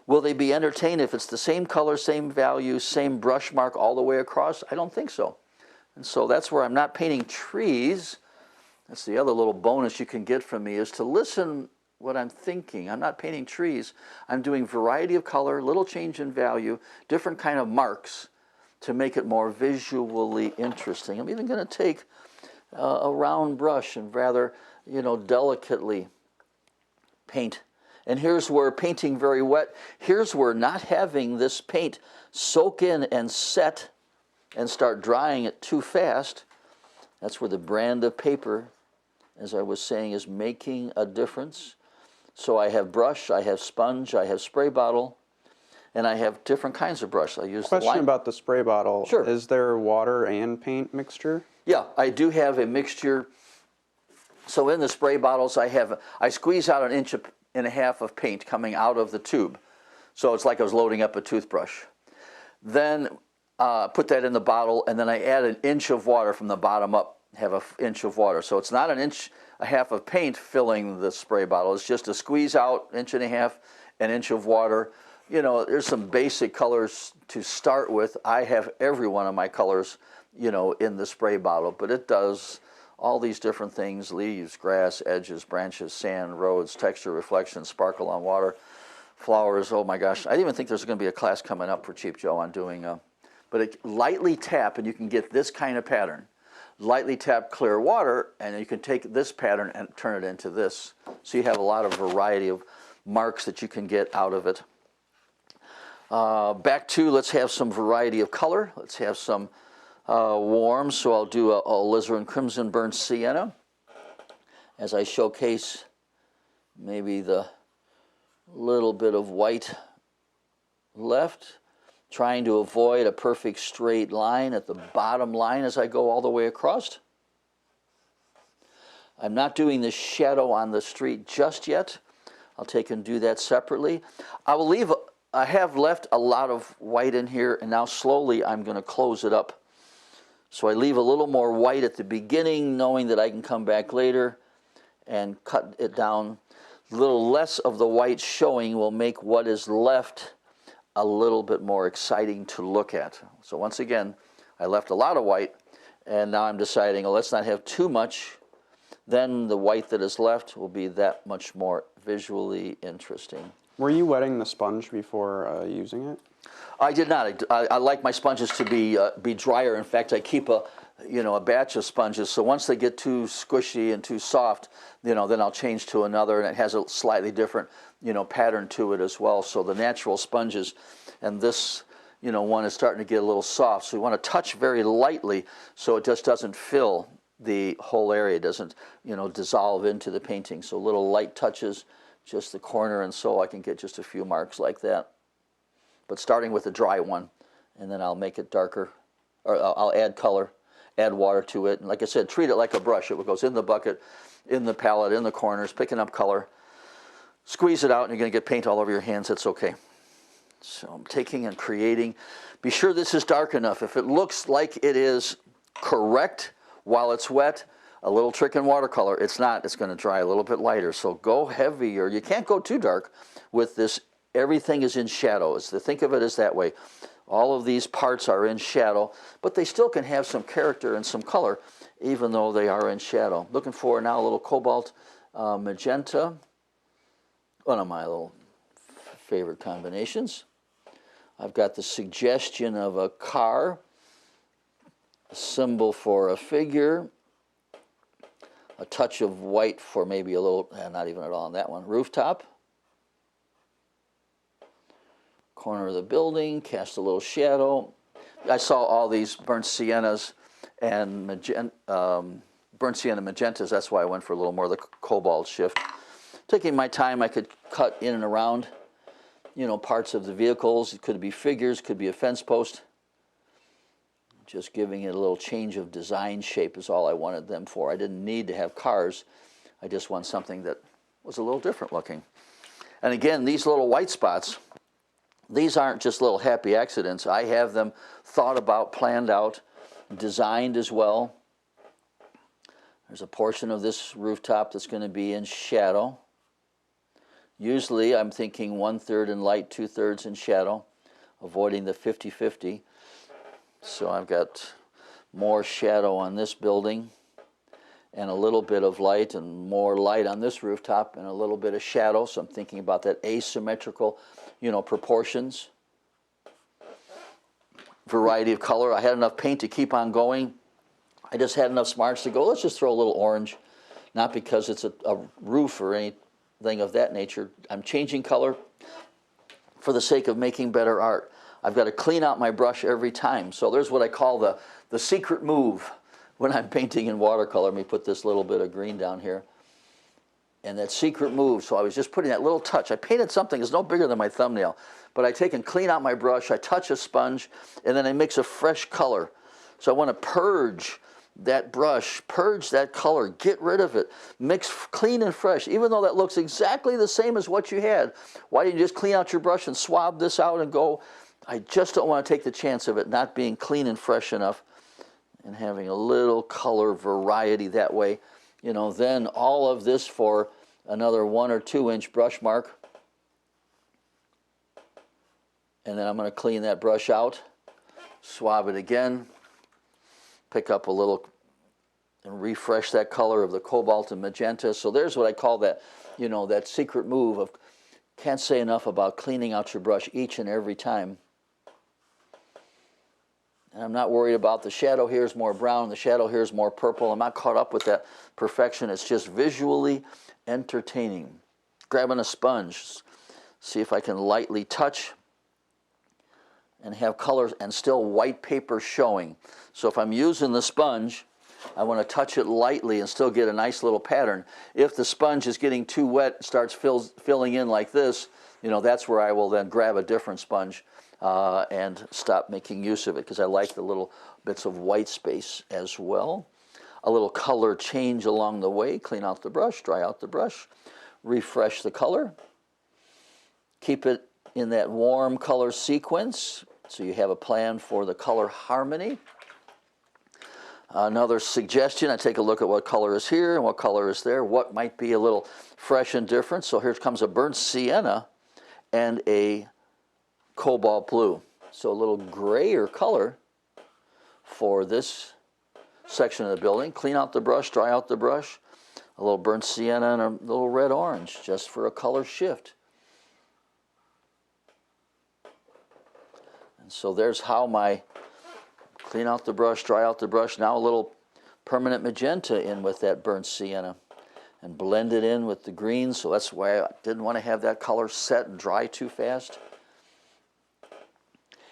Will they be entertained if it's the same color, same value, same brush mark all the way across? I don't think so. And so that's where I'm not painting trees. That's the other little bonus you can get from me, is to listen what I'm thinking. I'm not painting trees. I'm doing variety of color, little change in value, different kind of marks to make it more visually interesting. I'm even going to take a round brush and rather, delicately paint. And here's where painting very wet, here's where not having this paint soak in and set and start drying it too fast, that's where the brand of paper, as I was saying, is making a difference. So I have brush, I have sponge, I have spray bottle, and I have different kinds of brush. I use the Question about the spray bottle. Sure. Is there water and paint mixture? Yeah, I do have a mixture. So in the spray bottles, I squeeze out 1.5 inches of paint coming out of the tube. So it's like I was loading up a toothbrush. Then put that in the bottle, and then I add 1 inch of water from the bottom up, have 1 inch of water. So it's not 1.5 inches of paint filling the spray bottle. It's just a squeeze out, 1.5 inches, 1 inch of water. You know, there's some basic colors to start with. I have every one of my colors, you know, in the spray bottle, but it does all these different things: leaves, grass, edges, branches, sand, roads, texture, reflection, sparkle on water, flowers. Oh my gosh, I didn't even think there's going to be a class coming up for Cheap Joe on doing, but lightly tap and you can get this kind of pattern. Lightly tap clear water and you can take this pattern and turn it into this. So you have a lot of variety of marks that you can get out of it. Back to, let's have some variety of color. Let's have some warm, so I'll do a alizarin crimson burnt sienna as I showcase maybe the little bit of white left, trying to avoid a perfect straight line at the bottom line as I go all the way across. I'm not doing the shadow on the street just yet. I'll take and do that separately. I have left a lot of white in here, and now slowly I'm going to close it up. So I leave a little more white at the beginning, knowing that I can come back later and cut it down. A little less of the white showing will make what is left a little bit more exciting to look at. So once again, I left a lot of white, and now I'm deciding, oh, let's not have too much. Then the white that is left will be that much more visually interesting. Were you wetting the sponge before using it? I did not. I like my sponges to be drier. In fact, I keep a batch of sponges. So once they get too squishy and too soft, then I'll change to another, and it has a slightly different pattern to it as well. So the natural sponges, and this one is starting to get a little soft. So you want to touch very lightly so it just doesn't fill the whole area. It doesn't dissolve into the painting. So little light touches, just the corner, and so I can get just a few marks like that. But starting with a dry one, and then I'll make it darker, or I'll add color, add water to it. And like I said, treat it like a brush. It goes in the bucket, in the palette, in the corners, picking up color. Squeeze it out, and you're going to get paint all over your hands. That's okay. So I'm taking and creating. Be sure this is dark enough. If it looks like it is correct while it's wet, a little trick in watercolor, it's not. It's going to dry a little bit lighter. So go heavier. You can't go too dark with this. Everything is in shadow. Think of it as that way. All of these parts are in shadow, but they still can have some character and some color, even though they are in shadow. Looking for now a little cobalt magenta, one of my little favorite combinations. I've got the suggestion of a car, a symbol for a figure, a touch of white for maybe a little, not even at all on that one, rooftop. Corner of the building, cast a little shadow. I saw all these burnt siennas and burnt sienna magentas. That's why I went for a little more of the cobalt shift. Taking my time, I could cut in and around, parts of the vehicles. It could be figures, could be a fence post. Just giving it a little change of design shape is all I wanted them for. I didn't need to have cars. I just want something that was a little different looking. And again, these little white spots, these aren't just little happy accidents. I have them thought about, planned out, designed as well. There's a portion of this rooftop that's going to be in shadow. Usually I'm thinking 1/3 in light, 2/3 in shadow, avoiding the 50-50. So I've got more shadow on this building and a little bit of light, and more light on this rooftop and a little bit of shadow. So I'm thinking about that asymmetrical, proportions. Variety of color. I had enough paint to keep on going. I just had enough smarts to go, let's just throw a little orange. Not because it's a roof or any anything of that nature. I'm changing color for the sake of making better art. I've got to clean out my brush every time. So there's what I call the secret move when I'm painting in watercolor. Let me put this little bit of green down here. And that secret move, so I was just putting that little touch. I painted something that's no bigger than my thumbnail, but I take and clean out my brush, I touch a sponge, and then I mix a fresh color. So I want to purge that brush, purge that color, get rid of it, mix clean and fresh. Even though that looks exactly the same as what you had, why don't you just clean out your brush and swab this out and go? I just don't want to take the chance of it not being clean and fresh enough and having a little color variety that way. You know, then all of this for another 1 or 2 inch brush mark. And then I'm going to clean that brush out, swab it again, pick up a little and refresh that color of the cobalt and magenta. So there's what I call that, you know, that secret move of, can't say enough about cleaning out your brush each and every time. And I'm not worried about the shadow here is more brown, the shadow here is more purple. I'm not caught up with that perfection. It's just visually entertaining. Grabbing a sponge, see if I can lightly touch and have colors and still white paper showing. So if I'm using the sponge, I want to touch it lightly and still get a nice little pattern. If the sponge is getting too wet, it starts filling in like this, you know, that's where I will then grab a different sponge and stop making use of it, because I like the little bits of white space as well. A little color change along the way. Clean out the brush, dry out the brush, refresh the color. Keep it in that warm color sequence so you have a plan for the color harmony. Another suggestion, I take a look at what color is here and what color is there, what might be a little fresh and different. So here comes a burnt sienna and a cobalt blue. So a little grayer color for this section of the building. Clean out the brush, dry out the brush. A little burnt sienna and a little red orange just for a color shift. And so there's how my clean out the brush, dry out the brush. Now a little permanent magenta in with that burnt sienna and blend it in with the green. So that's why I didn't want to have that color set and dry too fast.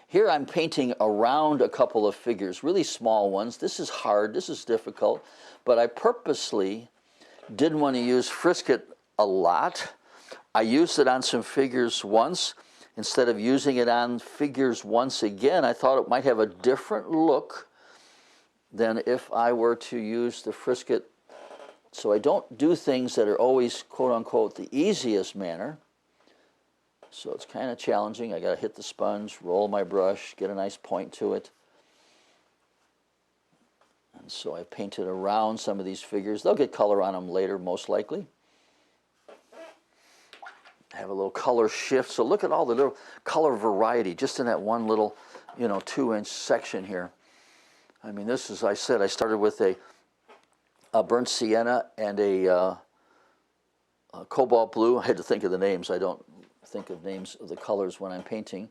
Here I'm painting around a couple of figures, really small ones. This is hard, this is difficult, but I purposely didn't want to use Frisket a lot. I used it on some figures once. Instead of using it on figures once again, I thought it might have a different look than if I were to use the Frisket. So I don't do things that are always, quote unquote, the easiest manner. So it's kind of challenging. I got to hit the sponge, roll my brush, get a nice point to it. And so I painted around some of these figures. They'll get color on them later, most likely. Have a little color shift. So look at all the little color variety just in that one little, 2-inch section here. I mean, this is, I said, I started with a burnt sienna and a cobalt blue. I had to think of the names. I don't think of names of the colors when I'm painting.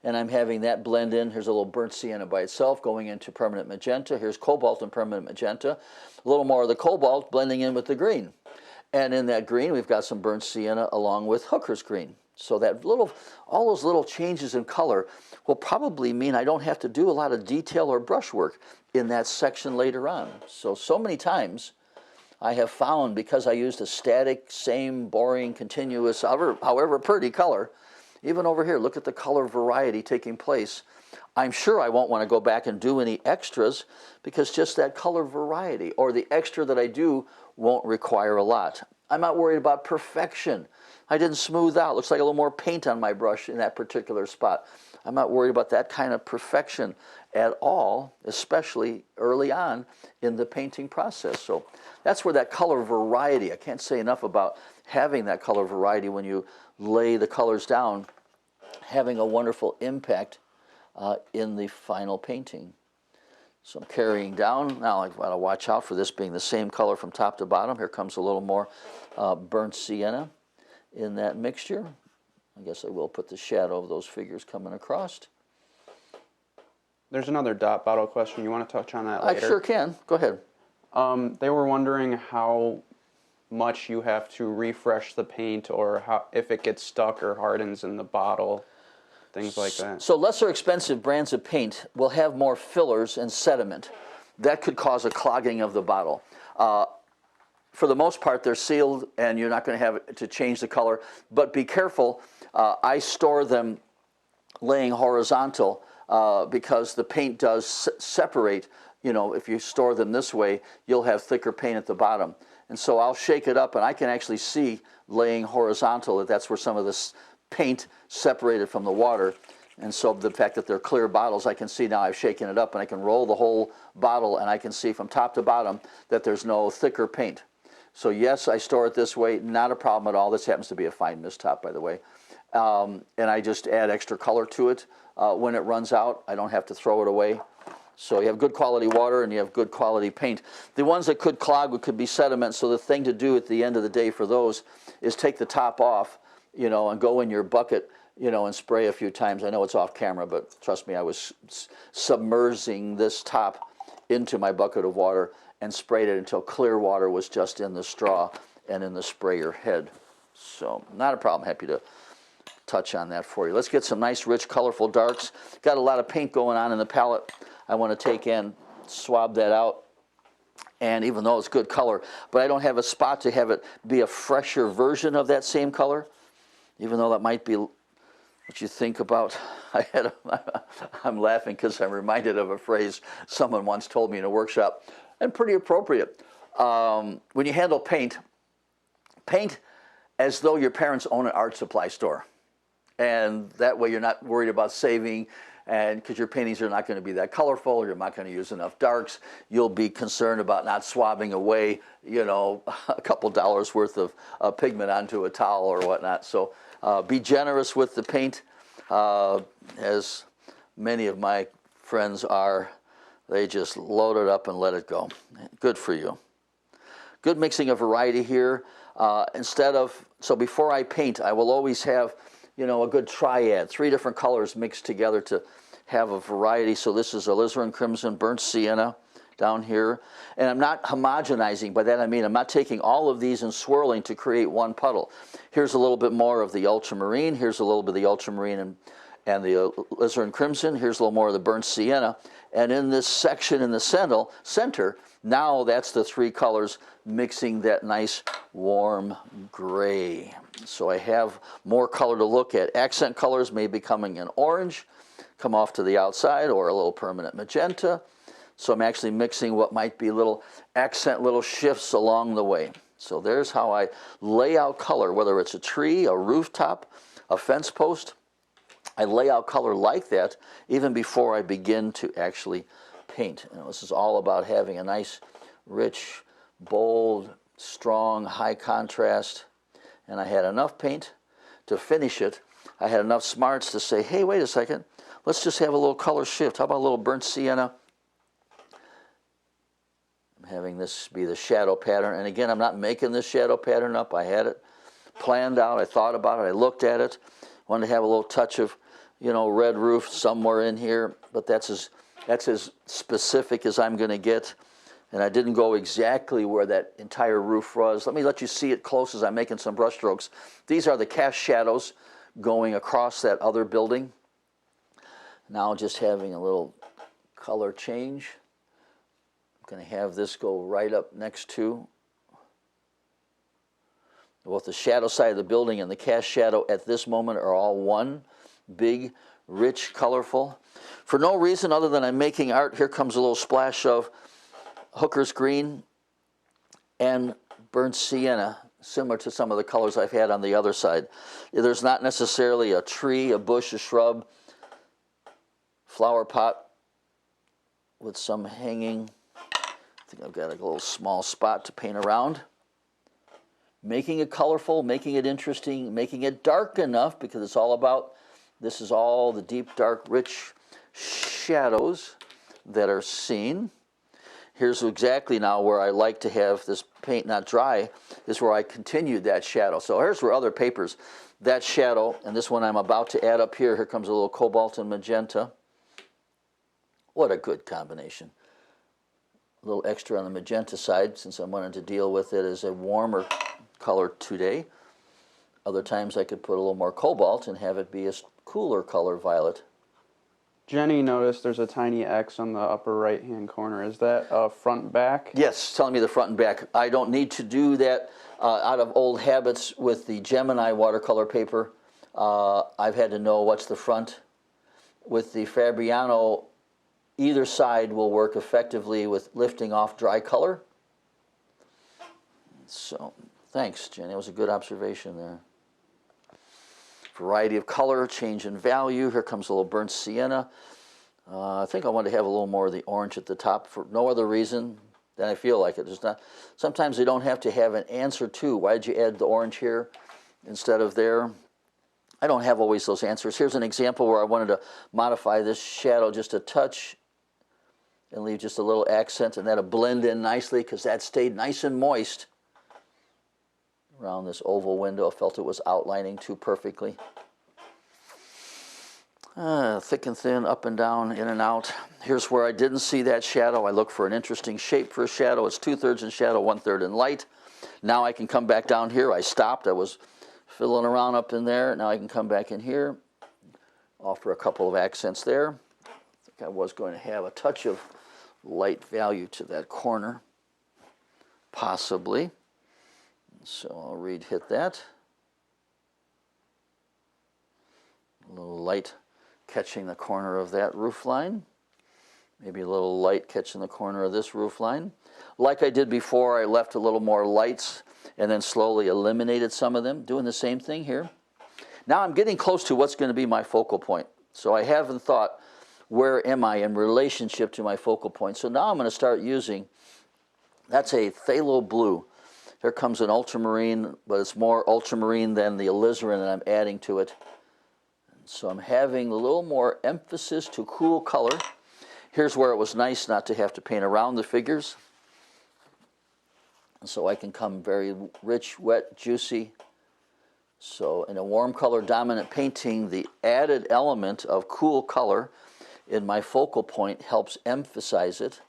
And I'm having that blend in. Here's a little burnt sienna by itself going into permanent magenta. Here's cobalt and permanent magenta. A little more of the cobalt blending in with the green. And in that green, we've got some burnt sienna along with hooker's green. So that all those little changes in color will probably mean I don't have to do a lot of detail or brushwork in that section later on. So many times I have found, because I used a static, same, boring, continuous, however pretty color, even over here, look at the color variety taking place. I'm sure I won't want to go back and do any extras because just that color variety or the extra that I do won't require a lot. I'm not worried about perfection. I didn't smooth out. Looks like a little more paint on my brush in that particular spot. I'm not worried about that kind of perfection at all, especially early on in the painting process. So that's where that color variety, I can't say enough about having that color variety when you lay the colors down, having a wonderful impact in the final painting. So I'm carrying down. Now I've got to watch out for this being the same color from top to bottom. Here comes a little more burnt sienna in that mixture. I guess I will put the shadow of those figures coming across. There's another dot bottle question. You want to touch on that later? I sure can. Go ahead. They were wondering how much you have to refresh the paint, or how, if it gets stuck or hardens in the bottle, things like that. So lesser expensive brands of paint will have more fillers and sediment. That could cause a clogging of the bottle. For the most part, they're sealed and you're not going to have to change the color, but be careful. I store them laying horizontal because the paint does separate. You know, if you store them this way, you'll have thicker paint at the bottom. And so I'll shake it up and I can actually see laying horizontal that that's where some of this paint separated from the water. And so the fact that they're clear bottles, I can see now I've shaken it up and I can roll the whole bottle and I can see from top to bottom that there's no thicker paint. So yes, I store it this way, not a problem at all. This happens to be a fine mist top, by the way. And I just add extra color to it. When it runs out, I don't have to throw it away. So you have good quality water and you have good quality paint. The ones that could clog could be sediment, so the thing to do at the end of the day for those is take the top off, you know, and go in your bucket, you know, and spray a few times. I know it's off camera, but trust me, I was submersing this top into my bucket of water and sprayed it until clear water was just in the straw and in the sprayer head. So not a problem, happy to touch on that for you. Let's get some nice, rich, colorful darks. Got a lot of paint going on in the palette. I want to take and swab that out. And even though it's good color, but I don't have a spot to have it be a fresher version of that same color, even though that might be what you think about. I'm laughing because I'm reminded of a phrase someone once told me in a workshop, and pretty appropriate. When you handle paint, paint as though your parents own an art supply store. And that way you're not worried about saving, and because your paintings are not going to be that colorful, you're not going to use enough darks. You'll be concerned about not swabbing away, you know, a couple dollars worth of pigment onto a towel or whatnot. So be generous with the paint, as many of my friends are. They just load it up and let it go. Good for you. Good mixing of variety here. So before I paint, I will always have, you know, a good triad, 3 different colors mixed together to have a variety. So this is alizarin crimson, burnt sienna down here. And I'm not homogenizing. By that I mean I'm not taking all of these and swirling to create one puddle. Here's a little bit more of the ultramarine. Here's a little bit of the ultramarine and the alizarin crimson. Here's a little more of the burnt sienna. And in this section in the center, now that's the 3 colors mixing that nice warm gray. So I have more color to look at. Accent colors may be coming in orange, come off to the outside, or a little permanent magenta. So I'm actually mixing what might be little accent, little shifts along the way. So there's how I lay out color, whether it's a tree, a rooftop, a fence post. I lay out color like that even before I begin to actually paint. You know, this is all about having a nice, rich, bold, strong, high contrast. And I had enough paint to finish it. I had enough smarts to say, hey, wait a second, let's just have a little color shift. How about a little burnt sienna? I'm having this be the shadow pattern. And again, I'm not making this shadow pattern up. I had it planned out. I thought about it. I looked at it. Wanted to have a little touch of, you know, red roof somewhere in here, but that's as specific as I'm going to get. And I didn't go exactly where that entire roof was. Let me let you see it close as I'm making some brush strokes. These are the cast shadows going across that other building. Now just having a little color change. I'm going to have this go right up next to both the shadow side of the building and the cast shadow at this moment are all one big, rich, colorful. For no reason other than I'm making art, here comes a little splash of Hooker's green and burnt sienna, similar to some of the colors I've had on the other side. There's not necessarily a tree, a bush, a shrub, flower pot with some hanging. I think I've got a little small spot to paint around. Making it colorful, making it interesting, making it dark enough, because it's all about, this is all the deep, dark, rich shadows that are seen. Here's exactly now where I like to have this paint not dry, is where I continued that shadow. So here's where other papers, that shadow, and this one I'm about to add up here, here comes a little cobalt and magenta. What a good combination. A little extra on the magenta side since I wanted to deal with it as a warmer color today. Other times I could put a little more cobalt and have it be a cooler color violet. Jenny noticed there's a tiny X on the upper right-hand corner. Is that front and back? Yes, telling me the front and back. I don't need to do that out of old habits with the Gemini watercolor paper. I've had to know what's the front. With the Fabriano, either side will work effectively with lifting off dry color. So, thanks, Jenny. That was a good observation there. Variety of color, change in value. Here comes a little burnt sienna. I think I want to have a little more of the orange at the top for no other reason than I feel like it. It's not, sometimes they don't have to have an answer to why did you add the orange here instead of there. I don't have always those answers. Here's an example where I wanted to modify this shadow just a touch and leave just a little accent, and that'll blend in nicely because that stayed nice and moist around this oval window. I felt it was outlining too perfectly. Thick and thin, up and down, in and out. Here's where I didn't see that shadow. I look for an interesting shape for a shadow. It's 2/3 in shadow, 1/3 in light. Now I can come back down here. I stopped. I was fiddling around up in there. Now I can come back in here, offer a couple of accents there. I think I was going to have a touch of light value to that corner, possibly. So I'll hit that. A little light catching the corner of that roof line. Maybe a little light catching the corner of this roof line. Like I did before, I left a little more lights and then slowly eliminated some of them. Doing the same thing here. Now I'm getting close to what's going to be my focal point. So I haven't thought, where am I in relationship to my focal point? So now I'm going to start using, that's a phthalo blue. Here comes an ultramarine, but it's more ultramarine than the alizarin that I'm adding to it. So I'm having a little more emphasis to cool color. Here's where it was nice not to have to paint around the figures. So I can come very rich, wet, juicy. So in a warm color dominant painting, the added element of cool color in my focal point helps emphasize it.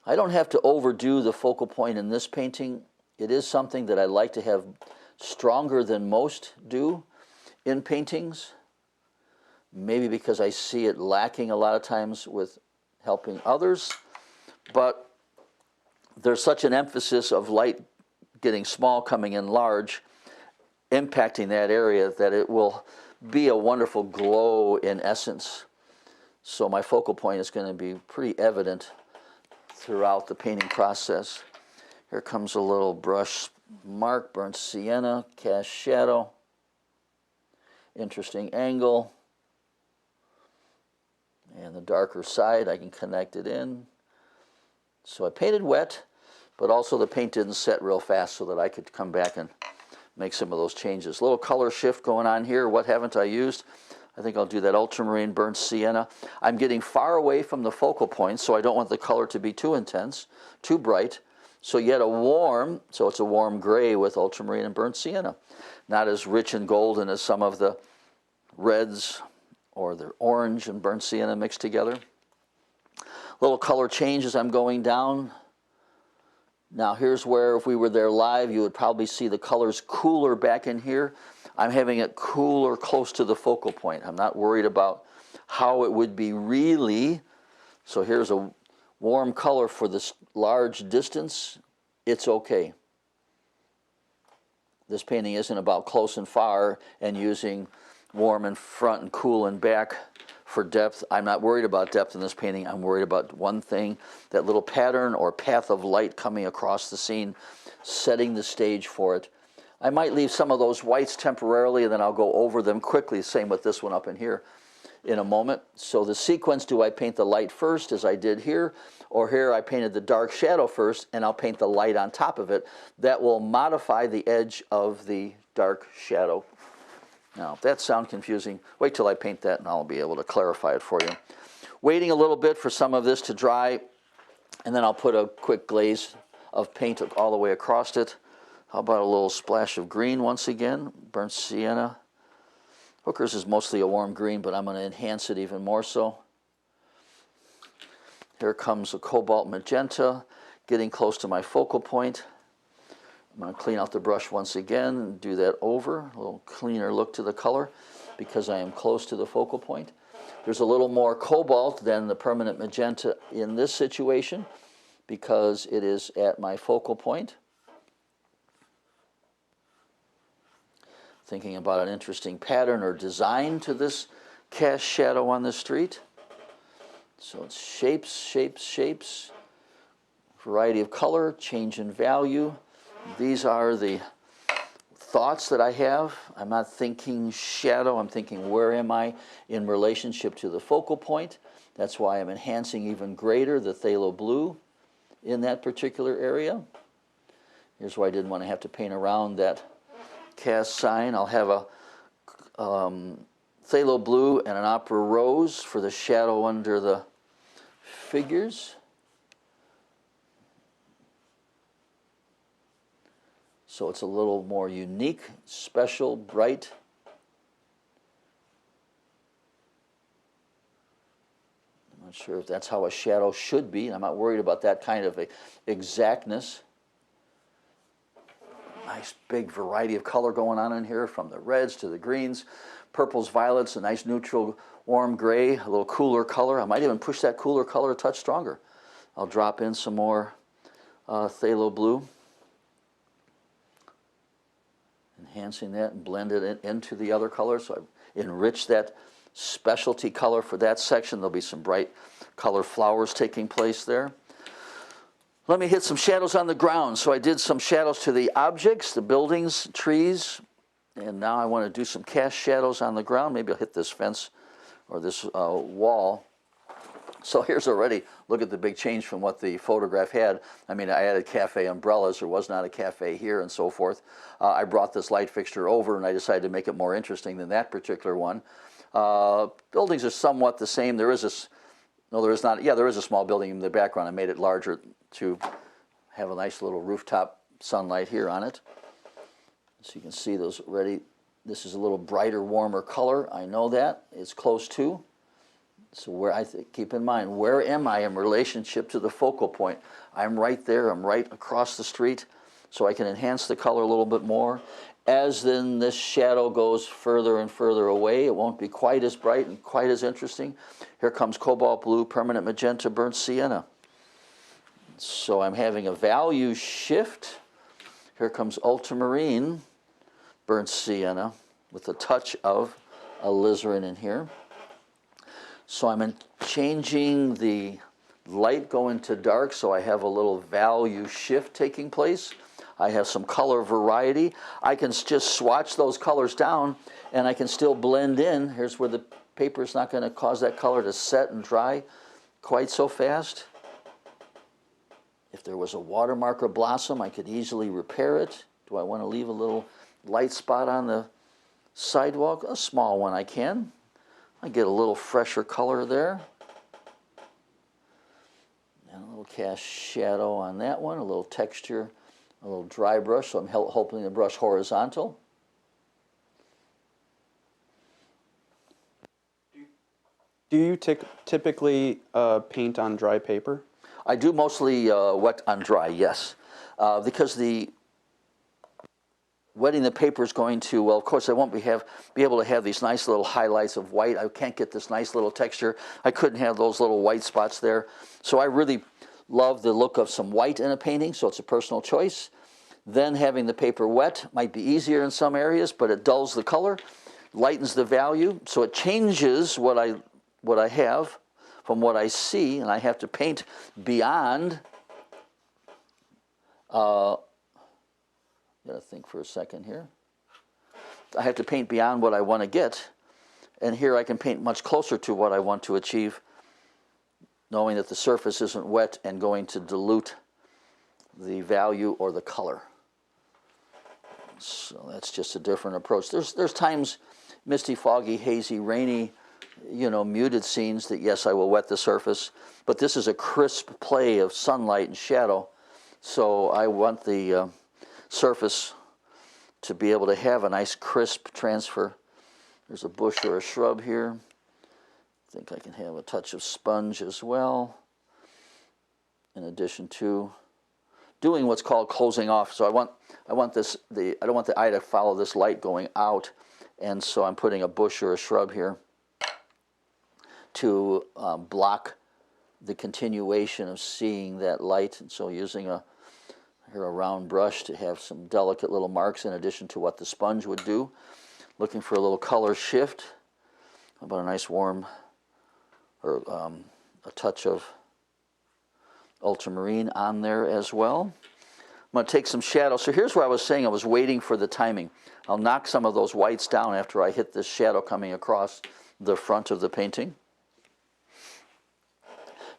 I don't have to overdo the focal point in this painting. It is something that I like to have stronger than most do in paintings. Maybe because I see it lacking a lot of times with helping others. But there's such an emphasis of light getting small, coming in large, impacting that area, that it will be a wonderful glow in essence. So my focal point is going to be pretty evident throughout the painting process. Here comes a little brush mark, burnt sienna, cast shadow, interesting angle, and the darker side I can connect it in. So I painted wet, but also the paint didn't set real fast so that I could come back and make some of those changes. Little color shift going on here. What haven't I used? I think I'll do that ultramarine burnt sienna. I'm getting far away from the focal point, so I don't want the color to be too intense, too bright. So yet a warm, so it's a warm gray with ultramarine and burnt sienna. Not as rich and golden as some of the reds or the orange and burnt sienna mixed together. Little color change as I'm going down. Now here's where, if we were there live, you would probably see the colors cooler back in here. I'm having it cooler close to the focal point. I'm not worried about how it would be really. So here's a warm color for this large distance. It's okay. This painting isn't about close and far and using warm in front and cool in back for depth. I'm not worried about depth in this painting. I'm worried about one thing, that little pattern or path of light coming across the scene, setting the stage for it. I might leave some of those whites temporarily and then I'll go over them quickly. Same with this one up in here in a moment. So the sequence, do I paint the light first as I did here? Or here I painted the dark shadow first and I'll paint the light on top of it. That will modify the edge of the dark shadow. Now, if that sounds confusing, wait till I paint that and I'll be able to clarify it for you. Waiting a little bit for some of this to dry, and then I'll put a quick glaze of paint all the way across it. How about a little splash of green once again, burnt sienna. Hooker's is mostly a warm green, but I'm going to enhance it even more so. Here comes a cobalt magenta, getting close to my focal point. I'm going to clean out the brush once again and do that over, a little cleaner look to the color because I am close to the focal point. There's a little more cobalt than the permanent magenta in this situation because it is at my focal point. Thinking about an interesting pattern or design to this cast shadow on the street. So it's shapes, shapes, shapes, variety of color, change in value. These are the thoughts that I have. I'm not thinking shadow, I'm thinking where am I in relationship to the focal point. That's why I'm enhancing even greater the phthalo blue in that particular area. Here's why I didn't want to have to paint around that cast sign. I'll have a phthalo blue and an opera rose for the shadow under the figures. So it's a little more unique, special, bright. I'm not sure if that's how a shadow should be. I'm not worried about that kind of exactness. Nice big variety of color going on in here, from the reds to the greens, purples, violets, a nice neutral warm gray, a little cooler color. I might even push that cooler color a touch stronger. I'll drop in some more phthalo blue. Enhancing that and blend it into the other colors. So I enrich that specialty color for that section. There'll be some bright color flowers taking place there. Let me hit some shadows on the ground. So I did some shadows to the objects, the buildings, trees, and now I want to do some cast shadows on the ground. Maybe I'll hit this fence or this wall. So here's already, look at the big change from what the photograph had. I mean, I added cafe umbrellas. There was not a cafe here and so forth. I brought this light fixture over and I decided to make it more interesting than that particular one. Buildings are somewhat the same. There is a, no, there is not. Yeah, there is a small building in the background. I made it larger to have a nice little rooftop sunlight here on it. So you can see those already. This is a little brighter, warmer color. I know that. It's close to. So where keep in mind, where am I in relationship to the focal point? I'm right there, I'm right across the street, so I can enhance the color a little bit more. As then this shadow goes further and further away, it won't be quite as bright and quite as interesting. Here comes cobalt blue, permanent magenta, burnt sienna. So I'm having a value shift. Here comes ultramarine, burnt sienna, with a touch of alizarin in here. So I'm changing the light going to dark, so I have a little value shift taking place. I have some color variety. I can just swatch those colors down and I can still blend in. Here's where the paper is not going to cause that color to set and dry quite so fast. If there was a watermark or blossom, I could easily repair it. Do I want to leave a little light spot on the sidewalk? A small one I can. I get a little fresher color there. And a little cast shadow on that one, a little texture, a little dry brush, so I'm holding the brush horizontal. Do you typically paint on dry paper? I do mostly wet on dry, yes. Because the wetting the paper is going to, well, of course I won't be able to have these nice little highlights of white. I can't get this nice little texture. I couldn't have those little white spots there. So I really love the look of some white in a painting, so it's a personal choice. Then having the paper wet might be easier in some areas, but it dulls the color, lightens the value, so it changes what I have from what I see, and I have to paint beyond. Gotta think for a second here. I have to paint beyond what I want to get, and here I can paint much closer to what I want to achieve, knowing that the surface isn't wet and going to dilute the value or the color. So that's just a different approach. There's times, misty, foggy, hazy, rainy, muted scenes that, yes, I will wet the surface, but this is a crisp play of sunlight and shadow, so I want the surface to be able to have a nice crisp transfer. There's a bush or a shrub here. I think I can have a touch of sponge as well. in addition to doing what's called closing off. So I want this, I don't want the eye to follow this light going out, and so I'm putting a bush or a shrub here to block the continuation of seeing that light. And so using a round brush to have some delicate little marks in addition to what the sponge would do. Looking for a little color shift. How about a nice warm, or a touch of ultramarine on there as well. I'm going to take some shadow. So here's where I was saying I was waiting for the timing. I'll knock some of those whites down after I hit this shadow coming across the front of the painting.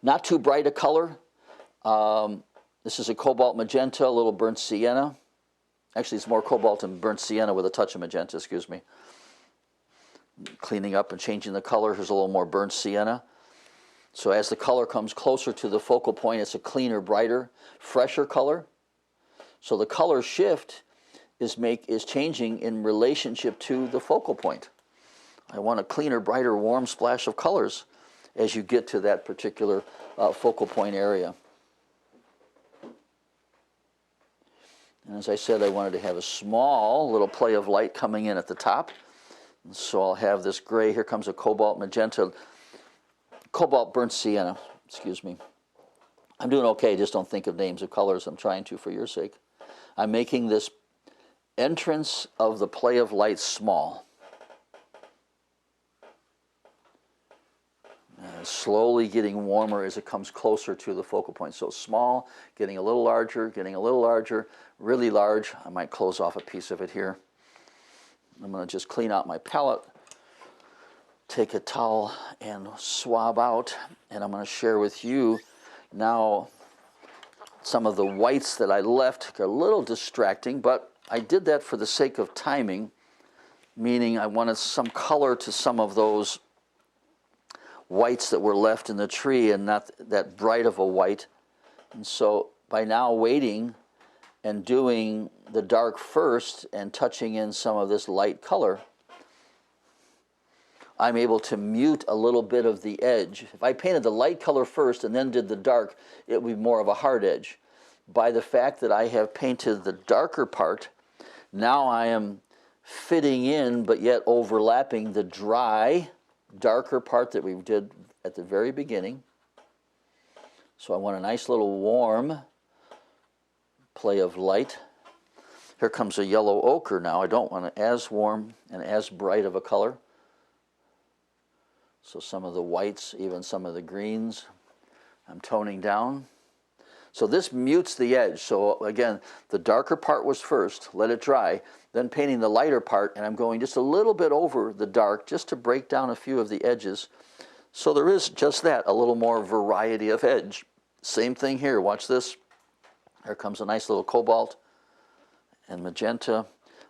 Not too bright a color. This is a cobalt magenta, a little burnt sienna. Actually, it's more cobalt and burnt sienna with a touch of magenta, excuse me. Cleaning up and changing the color, here's a little more burnt sienna. So as the color comes closer to the focal point, it's a cleaner, brighter, fresher color. So the color shift is changing in relationship to the focal point. I want a cleaner, brighter, warm splash of colors as you get to that particular focal point area. And as I said, I wanted to have a small little play of light coming in at the top. And so I'll have this gray. Here comes a cobalt magenta, cobalt burnt sienna, excuse me. I'm doing okay, just don't think of names of colors. I'm trying to for your sake. I'm making this entrance of the play of light small. And slowly getting warmer as it comes closer to the focal point. So small, getting a little larger, really large. I might close off a piece of it here. I'm going to just clean out my palette, take a towel and swab out, and I'm going to share with you now some of the whites that I left. Are a little distracting, but I did that for the sake of timing, meaning I wanted some color to some of those whites that were left in the tree and not that bright of a white. And so by now waiting and doing the dark first and touching in some of this light color, I'm able to mute a little bit of the edge. If I painted the light color first and then did the dark, it would be more of a hard edge. By the fact that I have painted the darker part, now I am fitting in but yet overlapping the dry, darker part that we did at the very beginning. So I want a nice little warm play of light. Here comes a yellow ochre now. I don't want it as warm and as bright of a color. So some of the whites, even some of the greens, I'm toning down. So this mutes the edge. So again, the darker part was first, let it dry, then painting the lighter part, and I'm going just a little bit over the dark just to break down a few of the edges. So there is just that, a little more variety of edge. Same thing here, watch this. Here comes a nice little cobalt and magenta.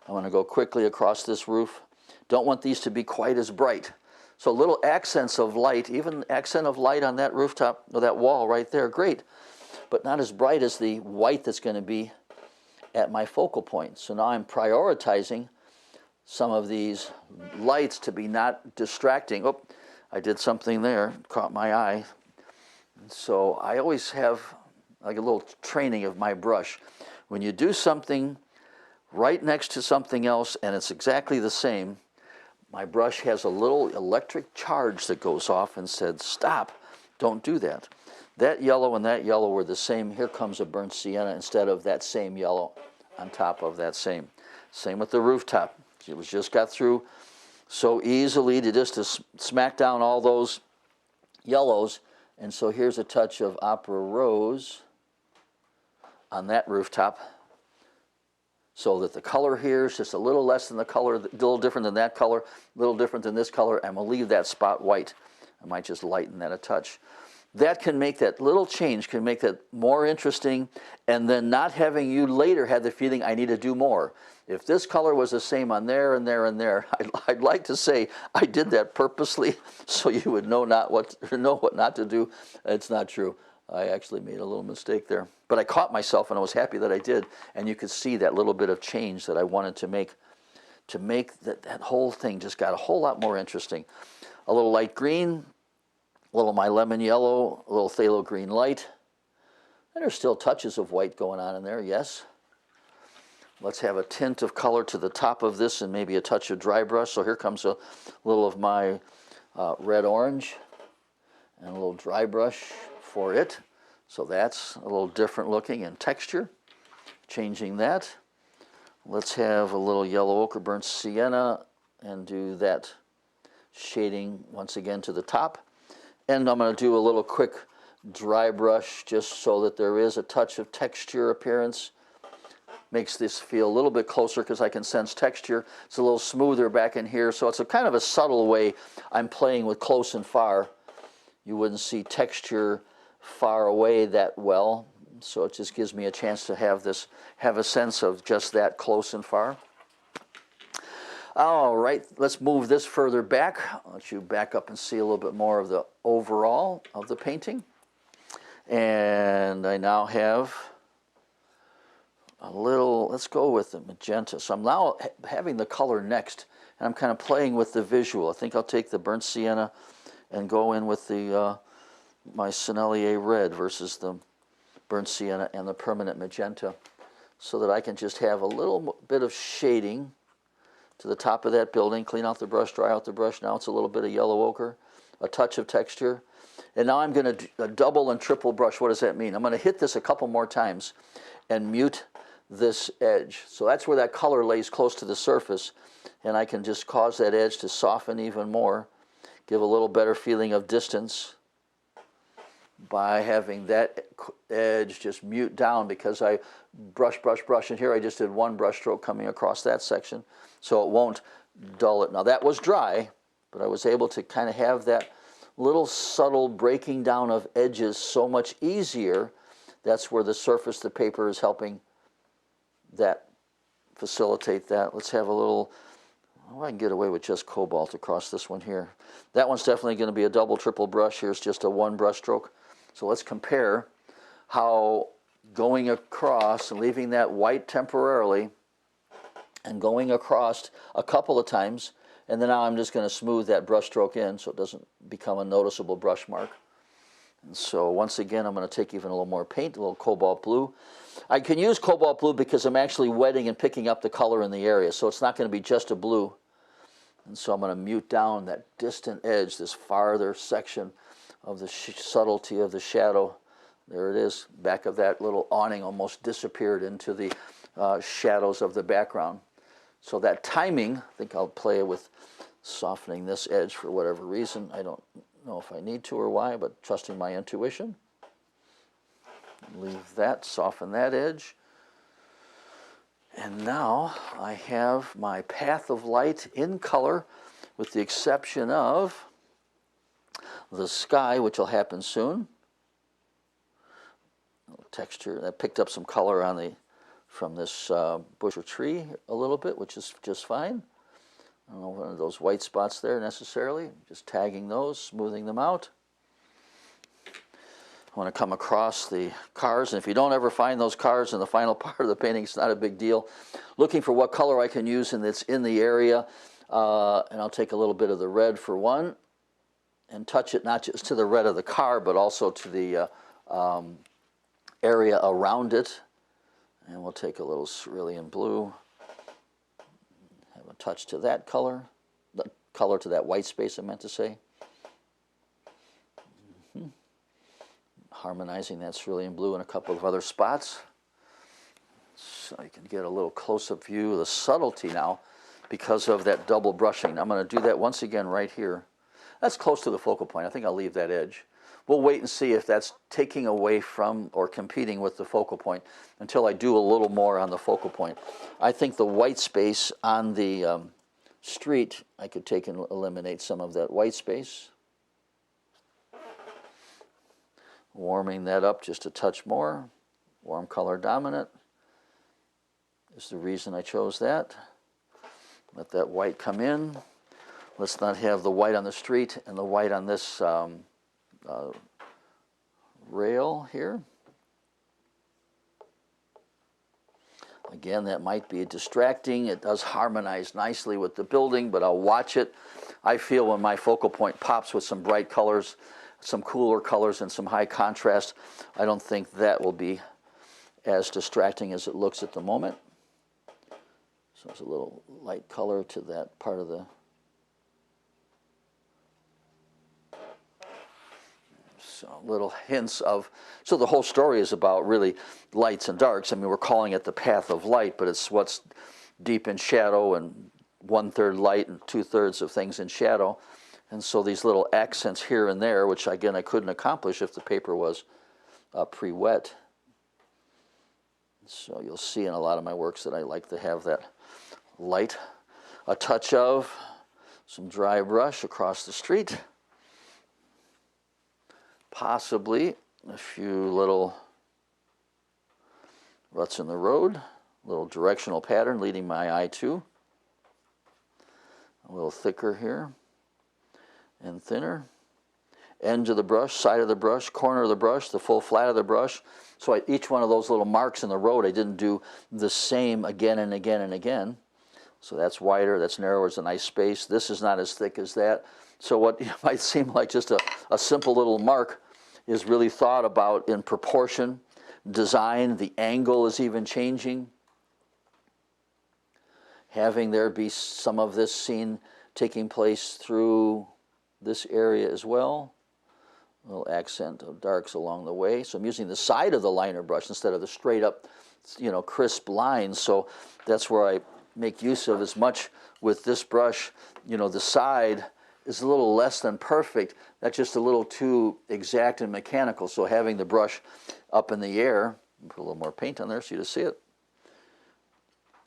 I want to go quickly across this roof. Don't want these to be quite as bright. So little accents of light, even accent of light on that rooftop, or that wall right there, great. But not as bright as the white that's going to be at my focal point. So now I'm prioritizing some of these lights to be not distracting. Oh, I did something there, caught my eye. So I always have like a little training of my brush. When you do something right next to something else and it's exactly the same, my brush has a little electric charge that goes off and said, stop, don't do that. That yellow and that yellow were the same. Here comes a burnt sienna instead of that same yellow on top of that same. Same with the rooftop. It was just got through so easily to smack down all those yellows. And so here's a touch of opera rose on that rooftop, so that the color here is just a little less than the color, a little different than that color, a little different than this color, and we'll leave that spot white. I might just lighten that a touch. That can make that little change, can make that more interesting, and then not having you later have the feeling I need to do more. If this color was the same on there and there and there, I'd like to say I did that purposely so you would know what not to do. It's not true. I actually made a little mistake there. But I caught myself and I was happy that I did, and you could see that little bit of change that I wanted to make that whole thing just got a whole lot more interesting. A little light green, a little my lemon yellow, a little phthalo green light, And there's still touches of white going on in there, yes. Let's have a tint of color to the top of this and maybe a touch of dry brush. So here comes a little of my red-orange and a little dry brush for it. So that's a little different looking in texture. Changing that. Let's have a little yellow ochre burnt sienna and do that shading once again to the top. And I'm going to do a little quick dry brush just so that there is a touch of texture appearance. Makes this feel a little bit closer because I can sense texture. It's a little smoother back in here, so it's a kind of a subtle way I'm playing with close and far. You wouldn't see texture far away that well, so it just gives me a chance to have a sense of just that close and far. All right, let's move this further back. I'll let you back up and see a little bit more of the overall of the painting. And I now have a little, let's go with the magenta. So I'm now having the color next, and I'm kind of playing with the visual. I think I'll take the burnt sienna and go in with the my Sennelier red versus the burnt sienna and the permanent magenta, so that I can just have a little bit of shading to the top of that building. Clean out the brush, dry out the brush. Now it's a little bit of yellow ochre, a touch of texture. And now I'm going to double and triple brush. What does that mean? I'm going to hit this a couple more times and mute this edge. So that's where that color lays close to the surface, and I can just cause that edge to soften even more, give a little better feeling of distance by having that edge just mute down, because I brush, and here I just did one brush stroke coming across that section, so it won't dull it. Now that was dry, but I was able to kind of have that little subtle breaking down of edges so much easier. That's where the surface of the paper is helping that facilitate that. Let's have a little, oh, I can get away with just cobalt across this one here. That one's definitely going to be a double, triple brush. Here's just a one brush stroke. So let's compare how going across and leaving that white temporarily and going across a couple of times, and then now I'm just going to smooth that brush stroke in so it doesn't become a noticeable brush mark. And so once again, I'm going to take even a little more paint, a little cobalt blue. I can use cobalt blue because I'm actually wetting and picking up the color in the area, so it's not going to be just a blue. And so I'm going to mute down that distant edge, this farther section of the subtlety of the shadow. There it is, back of that little awning almost disappeared into the shadows of the background. So that timing, I think I'll play with softening this edge for whatever reason. I don't know if I need to or why, but trusting my intuition. Leave that, soften that edge. And now I have my path of light in color, with the exception of the sky, which will happen soon. Texture, I picked up some color on the from this bush or tree a little bit, which is just fine. I don't know one of those white spots there necessarily. Just tagging those, smoothing them out. I want to come across the cars, and if you don't ever find those cars in the final part of the painting, it's not a big deal. Looking for what color I can use and that's in the area, and I'll take a little bit of the red for one, and touch it not just to the red of the car, but also to the area around it. And we'll take a little cerulean blue, have a touch to that color, the color to that white space I meant to say. Harmonizing that cerulean blue in a couple of other spots. So you can get a little close-up view of the subtlety now because of that double brushing. I'm going to do that once again right here. That's close to the focal point. I think I'll leave that edge. We'll wait and see if that's taking away from or competing with the focal point until I do a little more on the focal point. I think the white space on the street, I could take and eliminate some of that white space. Warming that up just a touch more. Warm color dominant is the reason I chose that. Let that white come in. Let's not have the white on the street and the white on this rail here. Again, that might be distracting. It does harmonize nicely with the building, but I'll watch it. I feel when my focal point pops with some bright colors, some cooler colors and some high contrast, I don't think that will be as distracting as it looks at the moment. So there's a little light color to that part of the... So little hints of... So the whole story is about really lights and darks. I mean, we're calling it the path of light, but it's what's deep in shadow and 1/3 light and 2/3 of things in shadow. And so these little accents here and there, which again I couldn't accomplish if the paper was pre-wet. So you'll see in a lot of my works that I like to have that light. A touch of some dry brush across the street. Possibly a few little ruts in the road, a little directional pattern leading my eye to. A little thicker here and thinner. Edge of the brush, side of the brush, corner of the brush, the full flat of the brush. So each one of those little marks in the road, I didn't do the same again and again and again. So that's wider, that's narrower, it's a nice space. This is not as thick as that. So what might seem like just a simple little mark is really thought about in proportion, design, the angle is even changing. Having there be some of this scene taking place through this area as well. A little accent of darks along the way. So I'm using the side of the liner brush instead of the straight up, crisp lines. So that's where I make use of as much with this brush. The side is a little less than perfect. That's just a little too exact and mechanical. So having the brush up in the air, put a little more paint on there so you just see it.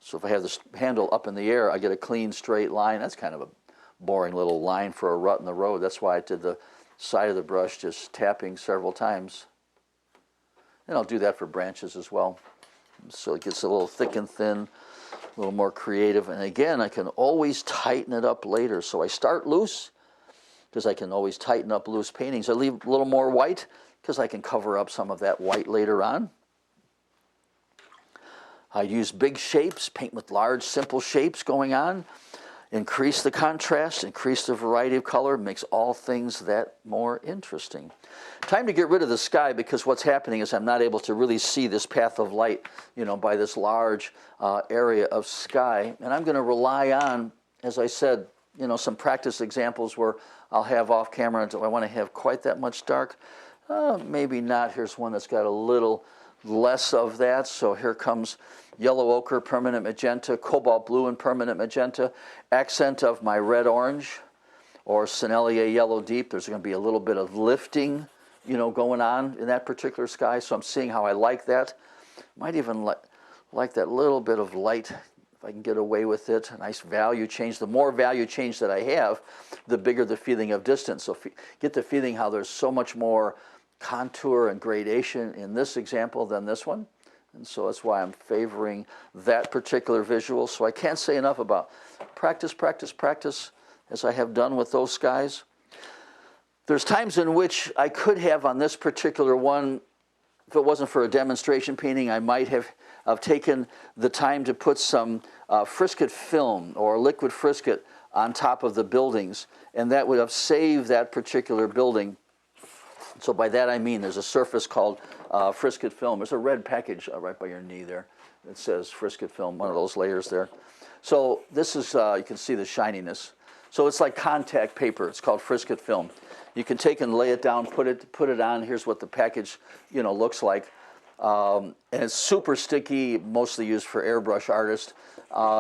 So if I have this handle up in the air, I get a clean straight line. That's kind of a boring little line for a rut in the road. That's why I did the side of the brush just tapping several times. And I'll do that for branches as well. So it gets a little thick and thin, a little more creative. And again, I can always tighten it up later. So I start loose because I can always tighten up loose paintings. I leave a little more white because I can cover up some of that white later on. I use big shapes, paint with large, simple shapes going on. Increase the contrast, increase the variety of color, makes all things that more interesting. Time to get rid of the sky because what's happening is I'm not able to really see this path of light, by this large area of sky. And I'm going to rely on, as I said, some practice examples where I'll have off camera. Do I want to have quite that much dark? Maybe not. Here's one that's got a little less of that. So here comes yellow ochre, permanent magenta, cobalt blue and permanent magenta, accent of my red orange or Sennelier yellow deep. There's going to be a little bit of lifting, going on in that particular sky. So I'm seeing how I like that. Might even like that little bit of light if I can get away with it. A nice value change. The more value change that I have, the bigger the feeling of distance. So get the feeling how there's so much more contour and gradation in this example than this one. And so that's why I'm favoring that particular visual. So I can't say enough about practice, practice, practice, as I have done with those skies. There's times in which I could have on this particular one, if it wasn't for a demonstration painting, I might have taken the time to put some Frisket film or liquid Frisket on top of the buildings, and that would have saved that particular building. So by that I mean there's a surface called Frisket film. There's a red package right by your knee there. It says Frisket film, one of those layers there. So this is, you can see the shininess. So it's like contact paper. It's called Frisket film. You can take and lay it down, put it on. Here's what the package, looks like. And it's super sticky, mostly used for airbrush artists.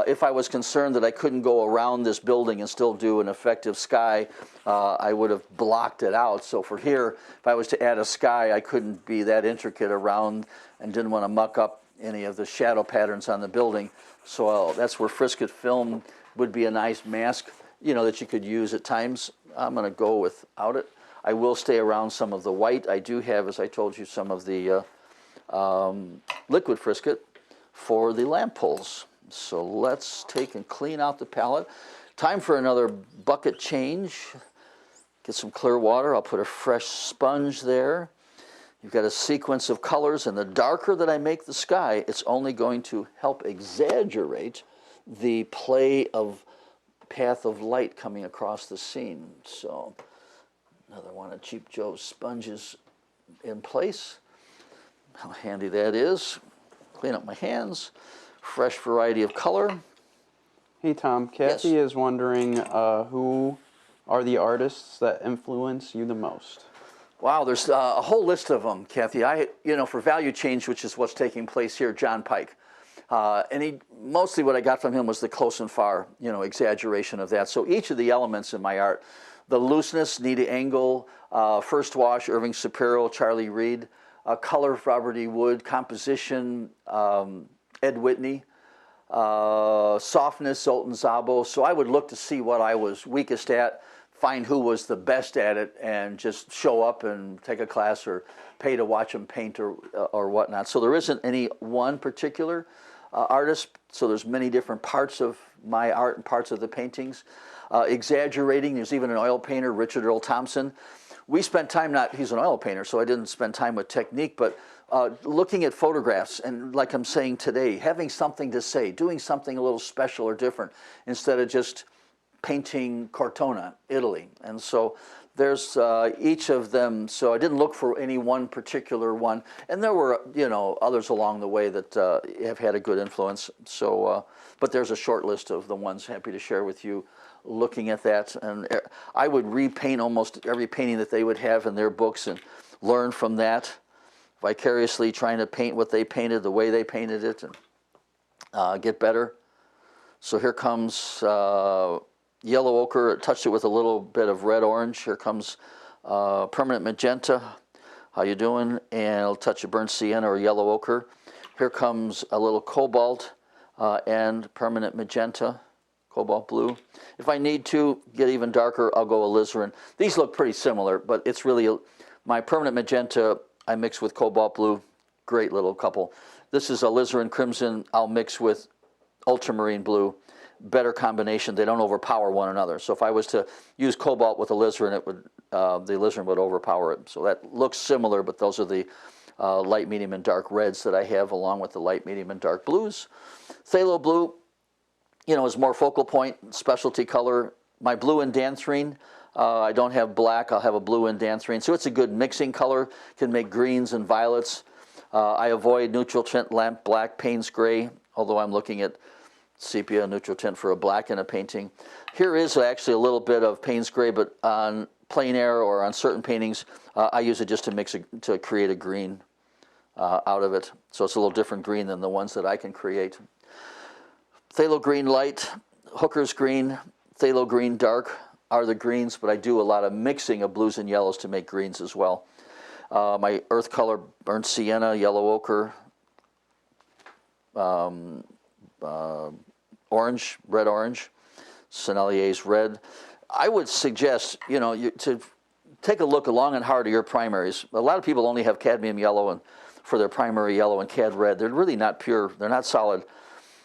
If I was concerned that I couldn't go around this building and still do an effective sky, I would have blocked it out. So for here, if I was to add a sky, I couldn't be that intricate around and didn't want to muck up any of the shadow patterns on the building. So that's where Frisket film would be a nice mask, that you could use at times. I'm going to go without it. I will stay around some of the white. I do have, as I told you, some of the liquid Frisket for the lamp poles. So let's take and clean out the palette. Time for another bucket change. Get some clear water. I'll put a fresh sponge there. You've got a sequence of colors, and the darker that I make the sky, it's only going to help exaggerate the play of path of light coming across the scene. So Another one of Cheap Joe's sponges in place. How handy that is. Clean up my hands. Fresh variety of color. Hey Tom, Kathy Yes. is wondering who are the artists that influence you the most? Wow, there's a whole list of them, Kathy. For value change, which is what's taking place here, John Pike. And mostly what I got from him was the close and far, exaggeration of that. So each of the elements in my art, the looseness, Nita Engel, first wash, Irving Shapiro, Charlie Reed, color, Robert E. Wood, composition, Ed Whitney, softness, Zoltan Szabo. So I would look to see what I was weakest at, find who was the best at it, and just show up and take a class or pay to watch them paint or whatnot. So there isn't any one particular artist. So there's many different parts of my art and parts of the paintings. Exaggerating, there's even an oil painter, Richard Earl Thompson. We spent time, he's an oil painter, so I didn't spend time with technique, but looking at photographs and, like I'm saying today, having something to say, doing something a little special or different instead of just painting Cortona, Italy. And so there's each of them. So I didn't look for any one particular one. And there were, others along the way that have had a good influence. So, but there's a short list of the ones happy to share with you looking at that. And I would repaint almost every painting that they would have in their books and learn from that, vicariously trying to paint what they painted, the way they painted it, and get better. So here comes yellow ochre. Touched it with a little bit of red orange. Here comes permanent magenta. How you doing? And I'll touch a burnt sienna or yellow ochre. Here comes a little cobalt and permanent magenta, cobalt blue. If I need to get even darker, I'll go alizarin. These look pretty similar, but it's really my permanent magenta I mix with cobalt blue. Great little couple. This is alizarin crimson. I'll mix with ultramarine blue. Better combination. They don't overpower one another. So if I was to use cobalt with alizarin, the alizarin would overpower it. So that looks similar, but those are the light, medium, and dark reds that I have, along with the light, medium, and dark blues. Phthalo blue, is more focal point, specialty color. My blue and danthrine, I don't have black. I'll have a blue and danthrine. So it's a good mixing color. Can make greens and violets. I avoid neutral tint, lamp black, Payne's gray, although I'm looking at sepia, neutral tint for a black in a painting. Here is actually a little bit of Payne's gray, but on plein air or on certain paintings, I use it just to create a green out of it. So it's a little different green than the ones that I can create. Phthalo green light, Hooker's green, phthalo green dark are the greens, but I do a lot of mixing of blues and yellows to make greens as well. My earth color, burnt sienna, yellow ochre, orange, red orange, Sennelier's red. I would suggest, to take a look long and hard at your primaries. A lot of people only have cadmium yellow for their primary yellow and cad red. They're really not pure. They're not solid.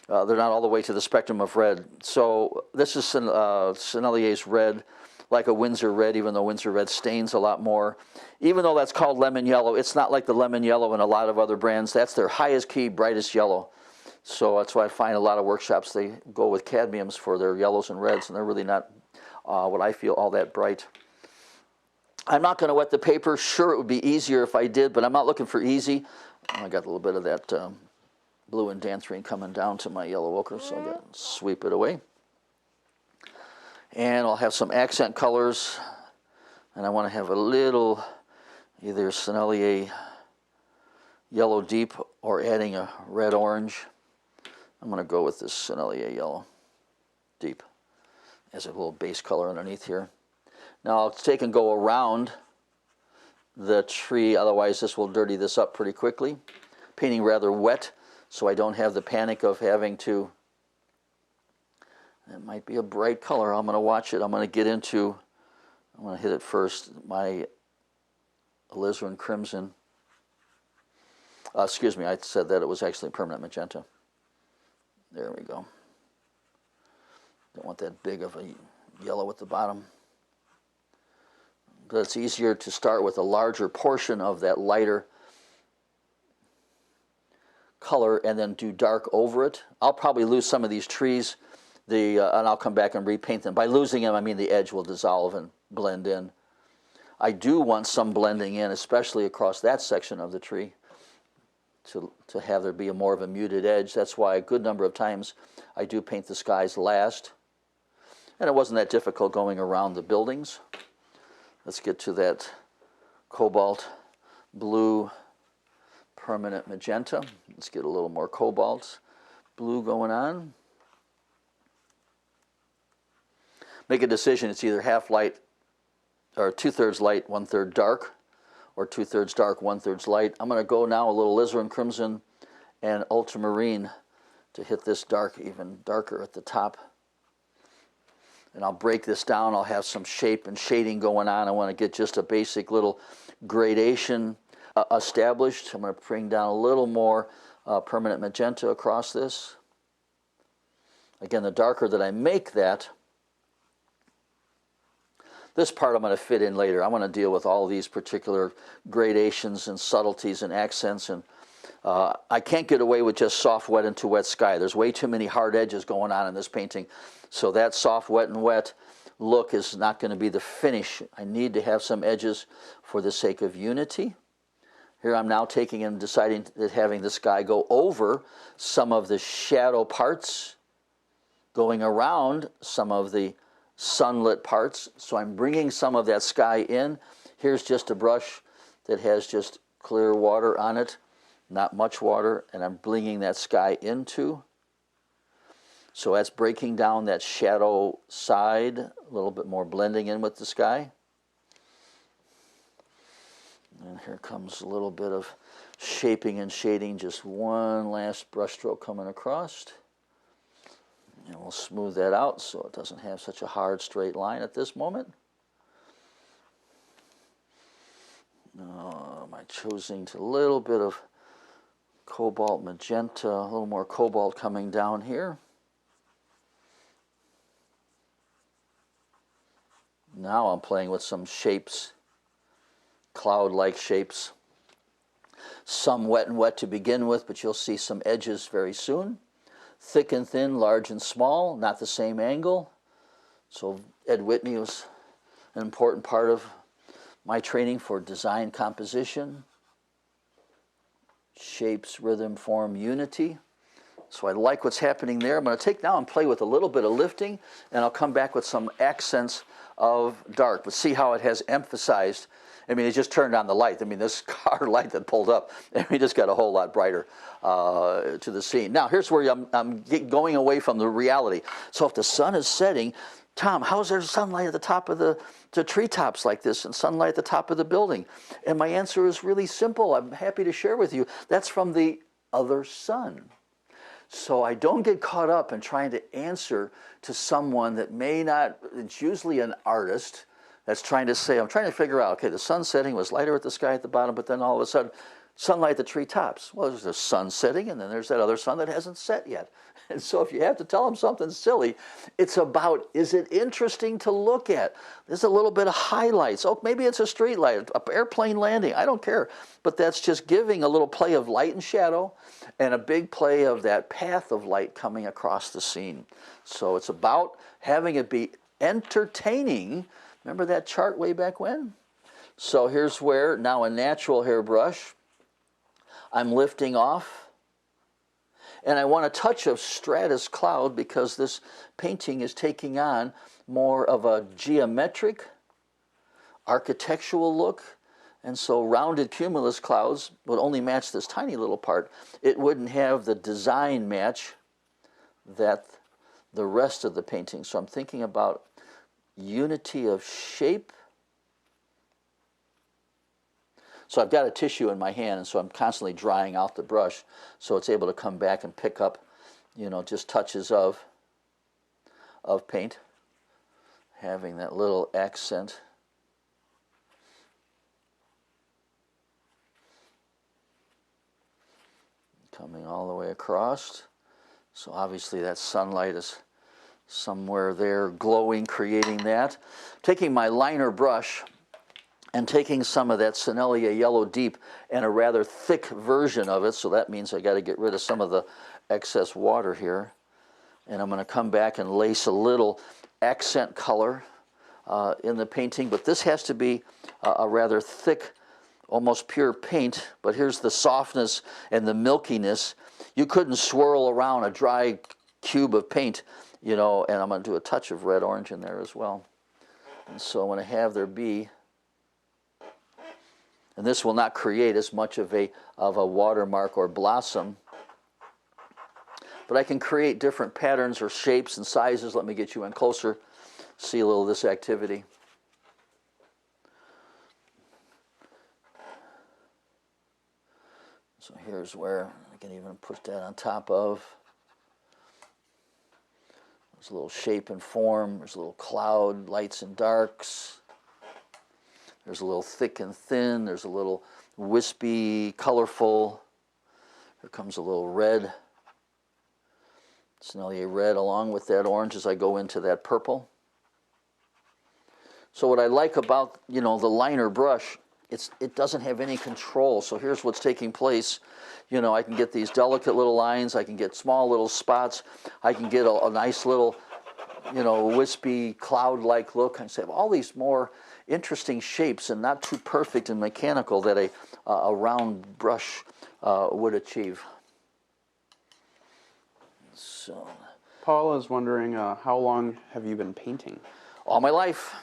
They're not all the way to the spectrum of red. So this is Sennelier's red, like a Winsor red, even though Winsor red stains a lot more. Even though that's called lemon yellow, it's not like the lemon yellow in a lot of other brands. That's their highest key, brightest yellow. So that's why I find a lot of workshops, they go with cadmiums for their yellows and reds, and they're really not, what I feel, all that bright. I'm not going to wet the paper. Sure, it would be easier if I did, but I'm not looking for easy. I got a little bit of that blue and danthrine coming down to my yellow ochre, so I'm going to sweep it away. And I'll have some accent colors, and I want to have a little either Sennelier yellow deep or adding a red orange. I'm going to go with this Sennelier yellow deep as a little base color underneath here. Now I'll take and go around the tree, otherwise this will dirty this up pretty quickly. Painting rather wet, so I don't have the panic of having to, it might be a bright color. I'm going to watch it. I'm going to hit it first, my alizarin crimson. Excuse me, I said that it was actually permanent magenta. There we go. Don't want that big of a yellow at the bottom. But it's easier to start with a larger portion of that lighter color and then do dark over it. I'll probably lose some of these trees, and I'll come back and repaint them. By losing them, I mean the edge will dissolve and blend in. I do want some blending in, especially across that section of the tree, to have there be more of a muted edge. That's why a good number of times I do paint the skies last. And it wasn't that difficult going around the buildings. Let's get to that cobalt blue permanent magenta. Let's get a little more cobalt blue going on. Make a decision. It's either half light or 2/3 light, 1/3 dark, or 2/3 dark, 1/3 light. I'm going to go now a little alizarin crimson and ultramarine to hit this dark, even darker at the top. And I'll break this down. I'll have some shape and shading going on. I want to get just a basic little gradation established. I'm going to bring down a little more permanent magenta across this. Again, the darker that I make that, this part I'm going to fit in later. I want to deal with all these particular gradations and subtleties and accents. And I can't get away with just soft, wet, and too wet sky. There's way too many hard edges going on in this painting. So that soft, wet, and wet look is not going to be the finish. I need to have some edges for the sake of unity. Here I'm now taking and deciding that having the sky go over some of the shadow parts, going around some of the sunlit parts. So I'm bringing some of that sky in. Here's just a brush that has just clear water on it, not much water, and I'm bringing that sky into. So that's breaking down that shadow side, a little bit more blending in with the sky. And here comes a little bit of shaping and shading, just one last brush stroke coming across. And we'll smooth that out so it doesn't have such a hard straight line at this moment. Am I choosing to a little bit of cobalt magenta, a little more cobalt coming down here. Now I'm playing with some shapes, cloud-like shapes. Some wet and wet to begin with, but you'll see some edges very soon. Thick and thin, large and small, not the same angle. So Ed Whitney was an important part of my training for design composition. Shapes, rhythm, form, unity. So I like what's happening there. I'm going to take now and play with a little bit of lifting, and I'll come back with some accents of dark. But see how it has emphasized. I mean, it just turned on the light. I mean, this car light that pulled up, I mean, just got a whole lot brighter to the scene. Now, here's where I'm going away from the reality. So if the sun is setting, Tom, how is there sunlight at the top of the treetops like this and sunlight at the top of the building? And my answer is really simple. I'm happy to share with you. That's from the other sun. So I don't get caught up in trying to answer to someone that may not, it's usually an artist that's trying to say, I'm trying to figure out, okay, the sun setting was lighter at the sky at the bottom, but then all of a sudden, sunlight at the treetops. Well, there's a sun setting, and then there's that other sun that hasn't set yet. And so if you have to tell them something silly, it's about, is it interesting to look at? There's a little bit of highlights. Oh, maybe it's a street light, an airplane landing. I don't care. But that's just giving a little play of light and shadow and a big play of that path of light coming across the scene. So it's about having it be entertaining. Remember that chart way back when? So here's where, now a natural hairbrush, I'm lifting off. And I want a touch of stratus cloud because this painting is taking on more of a geometric, architectural look. And so rounded cumulus clouds would only match this tiny little part. It wouldn't have the design match that the rest of the painting. So I'm thinking about unity of shape. So I've got a tissue in my hand, and so I'm constantly drying out the brush so it's able to come back and pick up, you know, just touches of paint, having that little accent. Coming all the way across. So obviously that sunlight is somewhere there glowing, creating that. Taking my liner brush and taking some of that Sennelier Yellow Deep and a rather thick version of it, so that means I got to get rid of some of the excess water here. And I'm going to come back and lace a little accent color in the painting, but this has to be a rather thick, almost pure paint. But here's the softness and the milkiness. You couldn't swirl around a dry cube of paint, you know, and I'm going to do a touch of red orange in there as well. And so I'm going to have there be, and this will not create as much of a watermark or blossom, but I can create different patterns or shapes and sizes. Let me get you in closer, see a little of this activity. So here's where I can even put that on top of. There's a little shape and form. There's a little cloud, lights and darks. There's a little thick and thin. There's a little wispy, colorful. Here comes a little red. Sennelier red along with that orange as I go into that purple. So what I like about, you know, the liner brush, it doesn't have any control. So here's what's taking place. You know, I can get these delicate little lines. I can get small little spots. I can get a nice little, you know, wispy cloud-like look. I have all these more interesting shapes and not too perfect and mechanical that a round brush would achieve. So, Paul is wondering, how long have you been painting? All my life.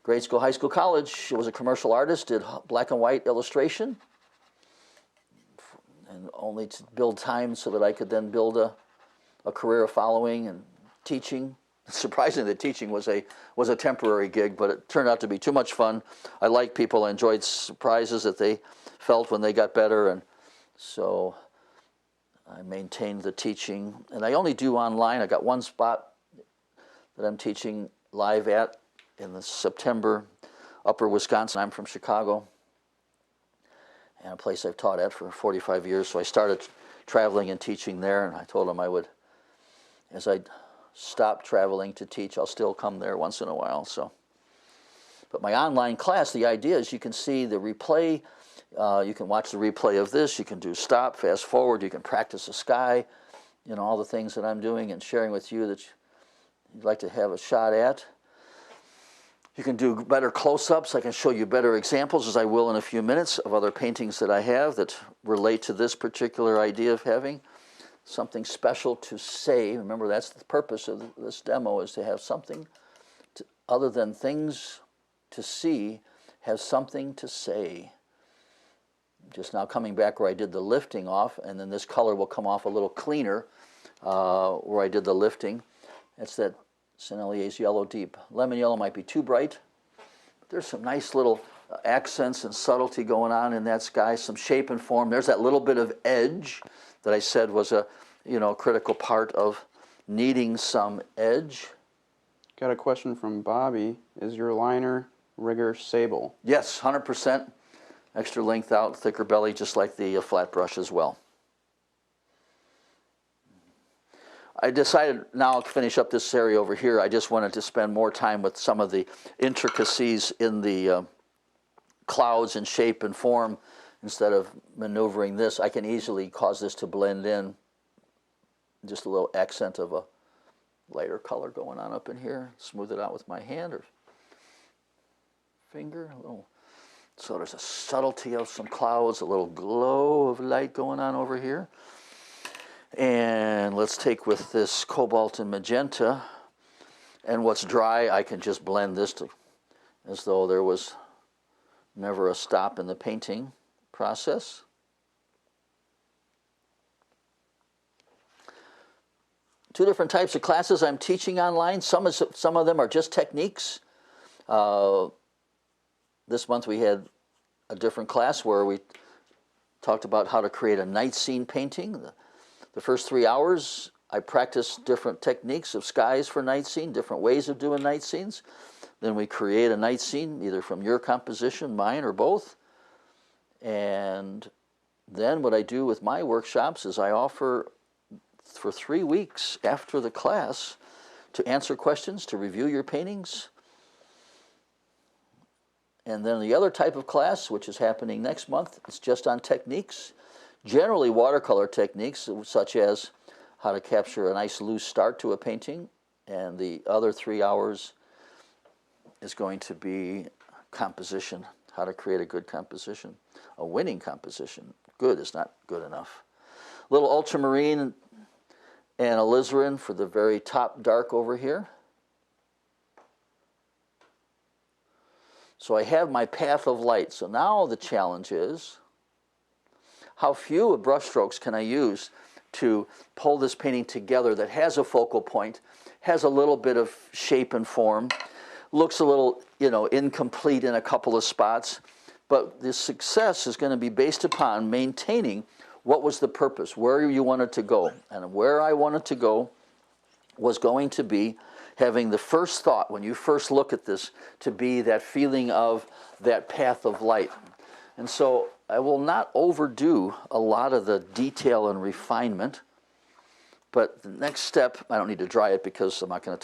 Grade school, high school, college. I was a commercial artist, did black and white illustration, and only to build time so that I could then build a career of following and teaching. Surprisingly, the teaching was a temporary gig, but it turned out to be too much fun. I liked people. I enjoyed surprises that they felt when they got better, and so I maintained the teaching. And I only do online. I got one spot that I'm teaching live at in the September, Upper Wisconsin. I'm from Chicago, and a place I've taught at for 45 years. So I started traveling and teaching there, and I told them I would, as I stop traveling to teach, I'll still come there once in a while. So, but my online class, the idea is you can see the replay, you can watch the replay of this, you can do stop, fast forward, you can practice the sky, you know, all the things that I'm doing and sharing with you that you'd like to have a shot at. You can do better close-ups. I can show you better examples, as I will in a few minutes, of other paintings that I have that relate to this particular idea of having something special to say. Remember, that's the purpose of this demo, is to have something other than things to see, have something to say. Just now coming back where I did the lifting off, and then this color will come off a little cleaner where I did the lifting. It's that Sennelier's Yellow Deep. Lemon yellow might be too bright, but there's some nice little accents and subtlety going on in that sky, some shape and form. There's that little bit of edge that I said was a, you know, critical part of needing some edge. Got a question from Bobby. Is your liner rigger sable? Yes, 100%. Extra length out, thicker belly, just like the flat brush as well. I decided now to finish up this area over here. I just wanted to spend more time with some of the intricacies in the clouds and shape and form. Instead of maneuvering this, I can easily cause this to blend in. Just a little accent of a lighter color going on up in here. Smooth it out with my hand or finger. A little. So there's a subtlety of some clouds, a little glow of light going on over here. And let's take with this cobalt and magenta, and what's dry, I can just blend this to, as though there was never a stop in the painting process. Two different types of classes I'm teaching online. Some of them are just techniques. This month we had a different class where we talked about how to create a night scene painting. The first 3 hours, I practiced different techniques of skies for night scene, different ways of doing night scenes. Then we create a night scene, either from your composition, mine, or both. And then what I do with my workshops is I offer for 3 weeks after the class to answer questions, to review your paintings. And then the other type of class, which is happening next month, is just on techniques. Generally watercolor techniques, such as how to capture a nice loose start to a painting. And the other 3 hours is going to be composition, how to create a good composition, a winning composition. Good is not good enough. A little ultramarine and alizarin for the very top dark over here. So I have my path of light. So now the challenge is, how few brush strokes can I use to pull this painting together that has a focal point, has a little bit of shape and form, looks a little, incomplete in a couple of spots, but the success is going to be based upon maintaining what was the purpose, where you wanted to go. And where I wanted to go was going to be having the first thought, when you first look at this, to be that feeling of that path of light. And so I will not overdo a lot of the detail and refinement, but the next step, I don't need to dry it because I'm not going to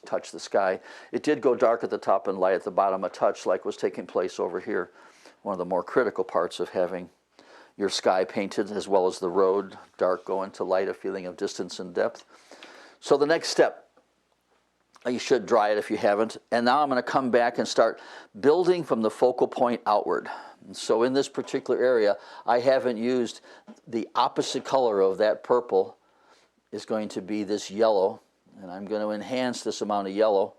touch the sky. It did go dark at the top and light at the bottom a touch, like was taking place over here. One of the more critical parts of having your sky painted, as well as the road, dark going to light, a feeling of distance and depth. So the next step, you should dry it if you haven't. And now I'm going to come back and start building from the focal point outward. And so in this particular area, I haven't used the opposite color of that purple is going to be this yellow. And I'm going to enhance this amount of yellow.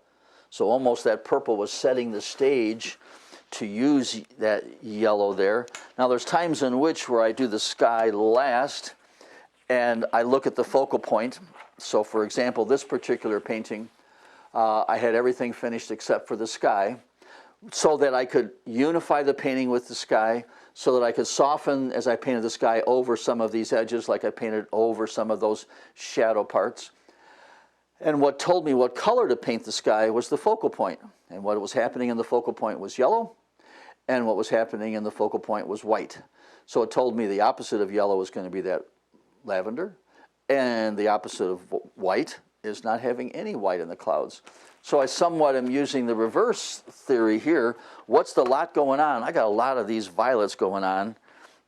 So almost that purple was setting the stage to use that yellow there. Now there's times in which where I do the sky last and I look at the focal point. So for example, this particular painting, I had everything finished except for the sky, so that I could unify the painting with the sky, so that I could soften as I painted the sky over some of these edges, like I painted over some of those shadow parts. And what told me what color to paint the sky was the focal point. And what was happening in the focal point was yellow, and what was happening in the focal point was white. So it told me the opposite of yellow was going to be that lavender, and the opposite of white is not having any white in the clouds. So I somewhat am using the reverse theory here. What's the lot going on? I got a lot of these violets going on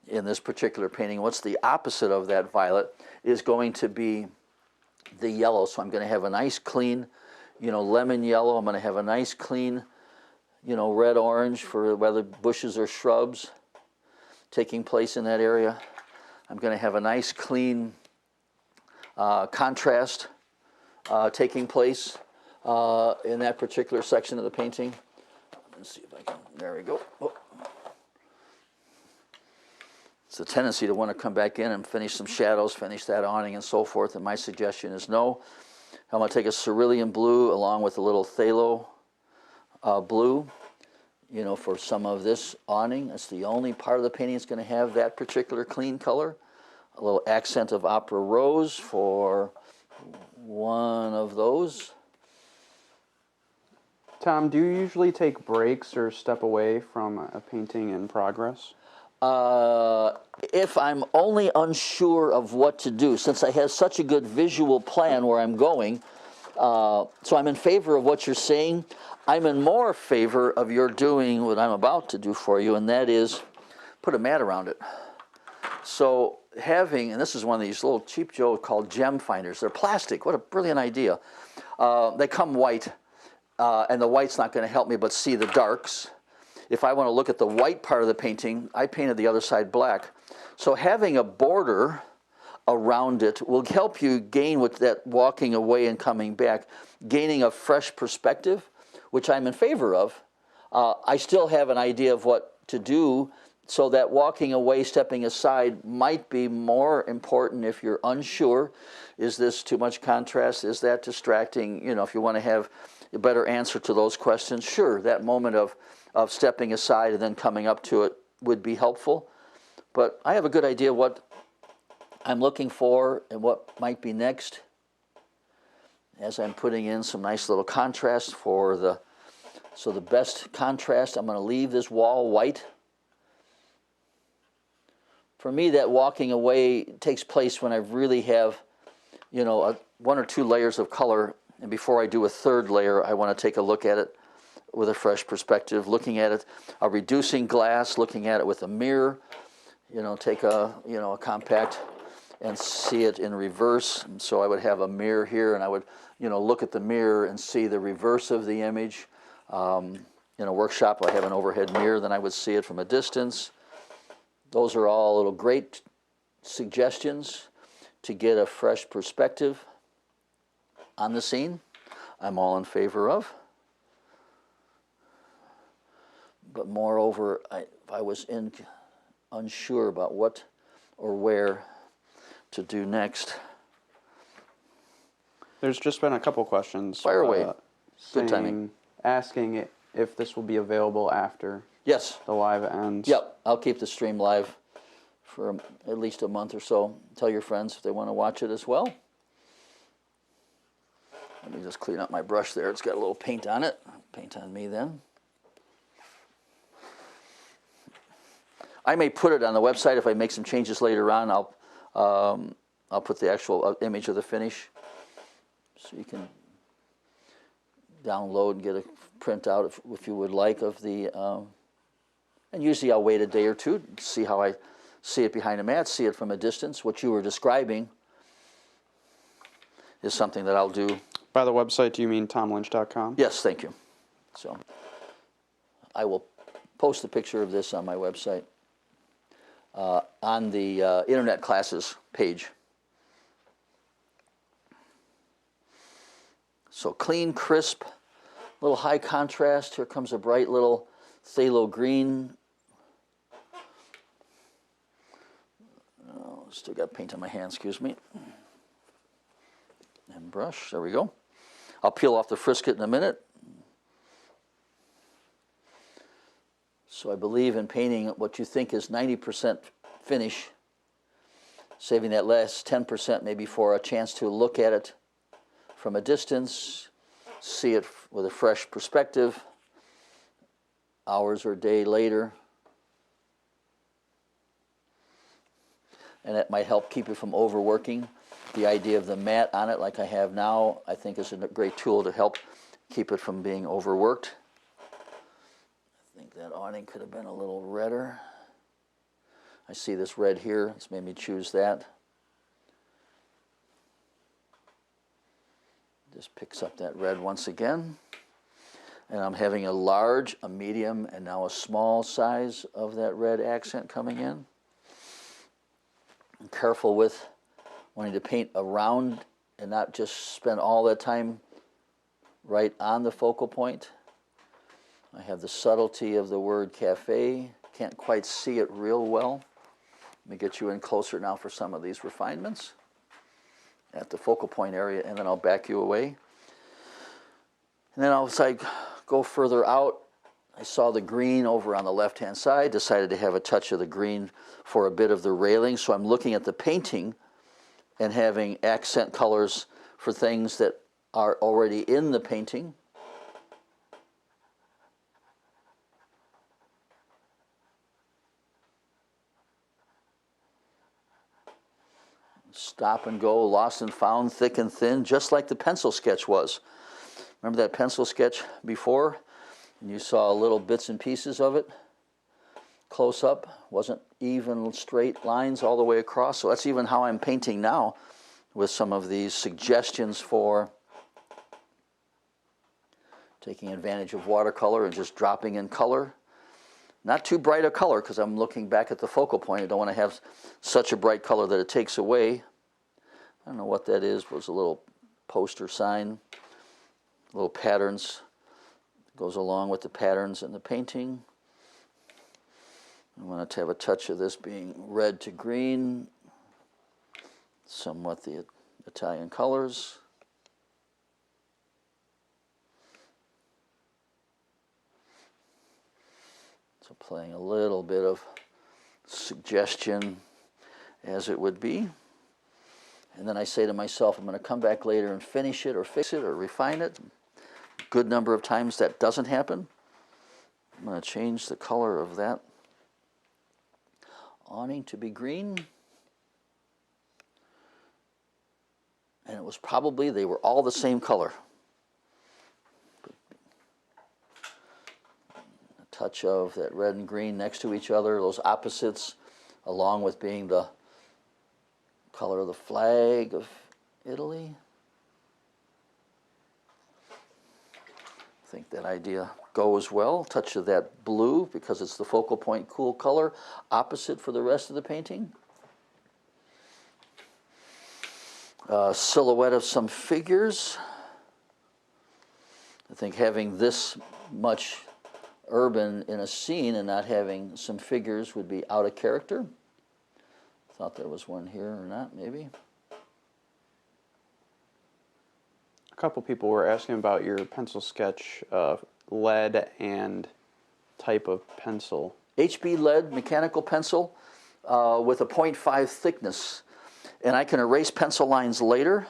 in this particular painting. What's the opposite of that violet is going to be the yellow. So I'm going to have a nice clean, lemon yellow. I'm going to have a nice clean, red orange for whether bushes or shrubs taking place in that area. I'm going to have a nice clean contrast taking place in that particular section of the painting. Let's see if I can, there we go. Oh. It's a tendency to want to come back in and finish some shadows, finish that awning and so forth, and my suggestion is no. I'm going to take a cerulean blue along with a little phthalo blue, for some of this awning. That's the only part of the painting that's going to have that particular clean color. A little accent of opera rose for one of those. Tom, do you usually take breaks or step away from a painting in progress? If I'm only unsure of what to do, since I have such a good visual plan where I'm going, so I'm in favor of what you're saying. I'm in more favor of your doing what I'm about to do for you, and that is put a mat around it. So having, and this is one of these little cheap Joe called gem finders. They're plastic. What a brilliant idea. They come white, and the white's not going to help me but see the darks. If I want to look at the white part of the painting, I painted the other side black. So having a border around it will help you gain with that walking away and coming back, gaining a fresh perspective, which I'm in favor of. I still have an idea of what to do, so that walking away, stepping aside might be more important if you're unsure. Is this too much contrast? Is that distracting? If you want to have a better answer to those questions, sure, that moment of stepping aside and then coming up to it would be helpful. But I have a good idea what I'm looking for and what might be next, as I'm putting in some nice little contrast for the best contrast. I'm going to leave this wall white. For me, that walking away takes place when I really have, one or two layers of color, and before I do a third layer, I want to take a look at it with a fresh perspective, looking at it, a reducing glass, looking at it with a mirror, take a compact and see it in reverse. And so I would have a mirror here, and I would, look at the mirror and see the reverse of the image. In a workshop, I have an overhead mirror, then I would see it from a distance. Those are all little great suggestions to get a fresh perspective on the scene. I'm all in favor of. But moreover, if I was unsure about what or where to do next. There's just been a couple questions. Fire away. Good timing. Asking if this will be available after Yes. the live ends. Yep. I'll keep the stream live for at least a month or so. Tell your friends if they want to watch it as well. Let me just clean up my brush there. It's got a little paint on it. Paint on me then. I may put it on the website if I make some changes later on. I'll put the actual image of the finish, so you can download and get a printout if you would like of the. And usually I'll wait a day or two to see how I see it behind a mat, see it from a distance. What you were describing is something that I'll do. By the website, do you mean tomlynch.com? Yes, thank you. So I will post a picture of this on my website. On the internet classes page. So clean, crisp, little high contrast. Here comes a bright little phthalo green. Oh, still got paint on my hand, excuse me. And brush, there we go. I'll peel off the Frisket in a minute. So I believe in painting what you think is 90% finish, saving that last 10% maybe for a chance to look at it from a distance, see it with a fresh perspective, hours or a day later. And that might help keep it from overworking. The idea of the mat on it like I have now, I think is a great tool to help keep it from being overworked. I think that awning could have been a little redder. I see this red here. It's made me choose that. Just picks up that red once again. And I'm having a large, a medium, and now a small size of that red accent coming in. I'm careful with wanting to paint around and not just spend all that time right on the focal point. I have the subtlety of the word cafe. Can't quite see it real well. Let me get you in closer now for some of these refinements at the focal point area, and then I'll back you away. And then as I go further out, I saw the green over on the left-hand side, decided to have a touch of the green for a bit of the railing. So I'm looking at the painting and having accent colors for things that are already in the painting. Stop and go, lost and found, thick and thin, just like the pencil sketch was. Remember that pencil sketch before? And you saw little bits and pieces of it close up. Wasn't even straight lines all the way across. So that's even how I'm painting now with some of these suggestions for taking advantage of watercolor and just dropping in color. Not too bright a color because I'm looking back at the focal point. I don't want to have such a bright color that it takes away. I don't know what that is. It was a little poster sign, little patterns. Goes along with the patterns in the painting. I want to have a touch of this being red to green, somewhat the Italian colors. So playing a little bit of suggestion as it would be. And then I say to myself, I'm going to come back later and finish it or fix it or refine it. Good number of times that doesn't happen. I'm going to change the color of that awning to be green. And it was probably, they were all the same color. A touch of that red and green next to each other, those opposites, along with being the color of the flag of Italy. I think that idea go as well. Touch of that blue because it's the focal point cool color. Opposite for the rest of the painting. Silhouette of some figures. I think having this much urban in a scene and not having some figures would be out of character. Thought there was one here or not, maybe. A couple people were asking about your pencil sketch, lead and type of pencil. HB lead mechanical pencil with a 0.5 thickness. And I can erase pencil lines later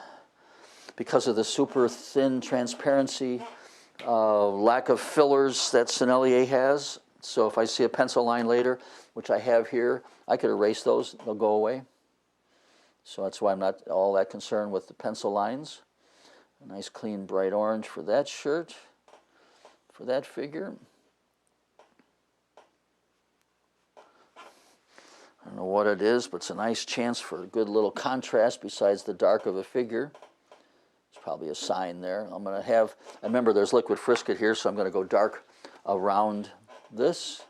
because of the super thin transparency, lack of fillers that Sennelier has. So if I see a pencil line later, which I have here, I could erase those, they'll go away. So that's why I'm not all that concerned with the pencil lines. A nice clean bright orange for that shirt, for that figure. I don't know what it is, but it's a nice chance for a good little contrast besides the dark of a figure. There's probably a sign there. I'm going to have, I remember there's liquid Frisket here, so I'm going to go dark around this.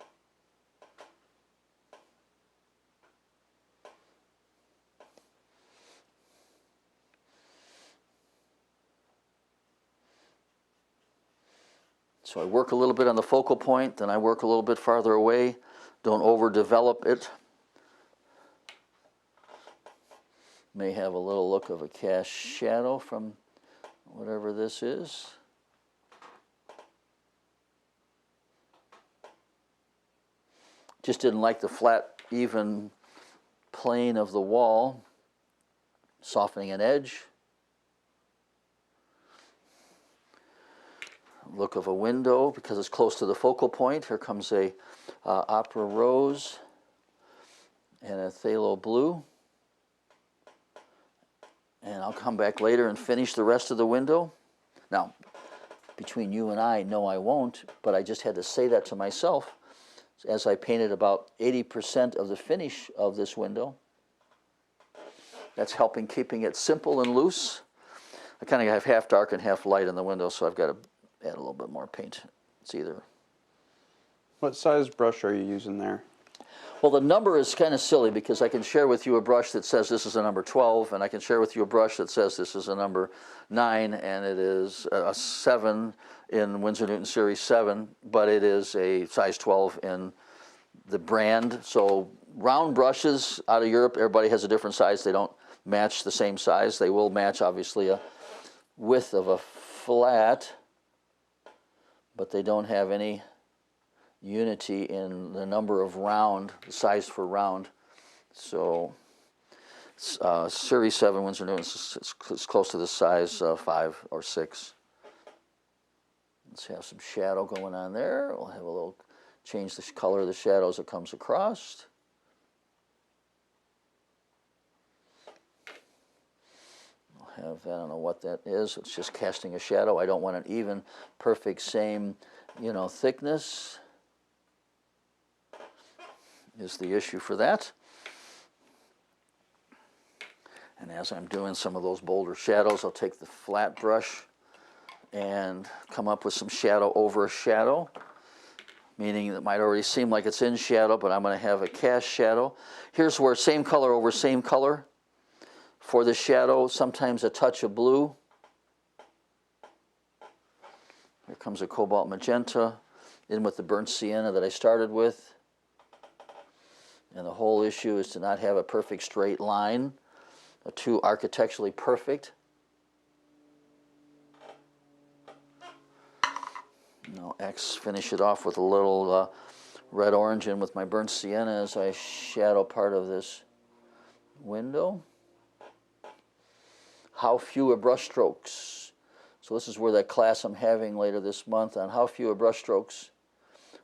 So I work a little bit on the focal point, then I work a little bit farther away. Don't overdevelop it. May have a little look of a cast shadow from whatever this is. Just didn't like the flat, even plane of the wall. Softening an edge. Look of a window because it's close to the focal point. Here comes a opera rose and a phthalo blue. And I'll come back later and finish the rest of the window. Now, between you and I, no I won't, but I just had to say that to myself as I painted about 80% of the finish of this window. That's helping keeping it simple and loose. I kind of have half dark and half light in the window, so I've got to add a little bit more paint. It's either. What size brush are you using there? Well, the number is kind of silly because I can share with you a brush that says this is a number 12, and I can share with you a brush that says this is a number 9, and it is a 7 in Winsor Newton Series 7, but it is a size 12 in the brand. So round brushes out of Europe, everybody has a different size. They don't match the same size. They will match, obviously, a width of a flat, but they don't have any unity in the number of round, the size for round. So Series 7 Winsor Newton is close to the size 5 or 6. Let's have some shadow going on there. We'll have a little change the color of the shadow as it comes across. I'll have that, I don't know what that is. It's just casting a shadow. I don't want an even, perfect, same, thickness. Is the issue for that. And as I'm doing some of those bolder shadows, I'll take the flat brush and come up with some shadow over a shadow, meaning it might already seem like it's in shadow, but I'm going to have a cast shadow. Here's where same color over same color. For the shadow, sometimes a touch of blue. Here comes a cobalt magenta in with the burnt sienna that I started with. And the whole issue is to not have a perfect straight line, too architecturally perfect. Now finish it off with a little red orange in with my burnt sienna as I shadow part of this window. How few are brush strokes? So this is where that class I'm having later this month on how few are brush strokes.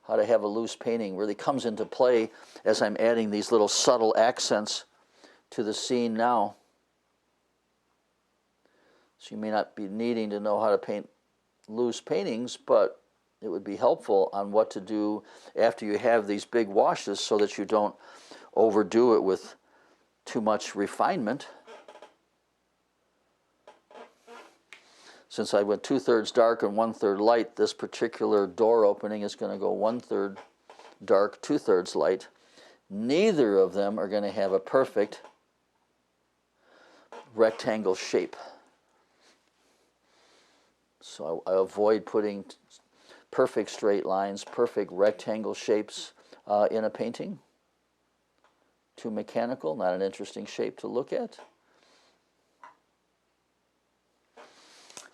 How to have a loose painting really comes into play as I'm adding these little subtle accents to the scene now. So you may not be needing to know how to paint loose paintings, but it would be helpful on what to do after you have these big washes so that you don't overdo it with too much refinement. since I went 2/3 dark and 1/3 light, this particular door opening is going to go 1/3 dark, 2/3 light. Neither of them are going to have a perfect rectangle shape. So I avoid putting perfect straight lines, perfect rectangle shapes in a painting. Too mechanical, not an interesting shape to look at.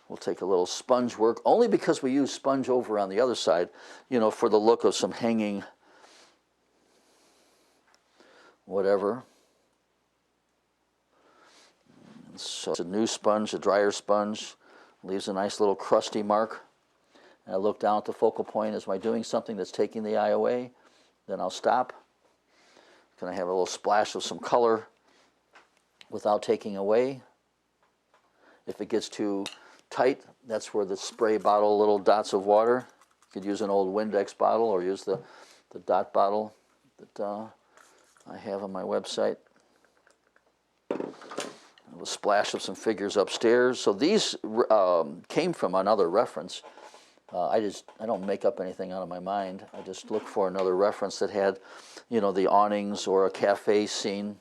We'll take a little sponge work, only because we use sponge over on the other side, you know, for the look of some hanging whatever. So it's a new sponge, a drier sponge, leaves a nice little crusty mark. And I look down at the focal point. Am I doing something that's taking the eye away? Then I'll stop. Can I have a little splash of some color without taking away? If it gets too tight, that's where the spray bottle, little dots of water. You could use an old Windex bottle or use the dot bottle that I have on my website. A splash of some figures upstairs. So these came from another reference. I don't make up anything out of my mind. I just look for another reference that had, you know, the awnings or a cafe scene.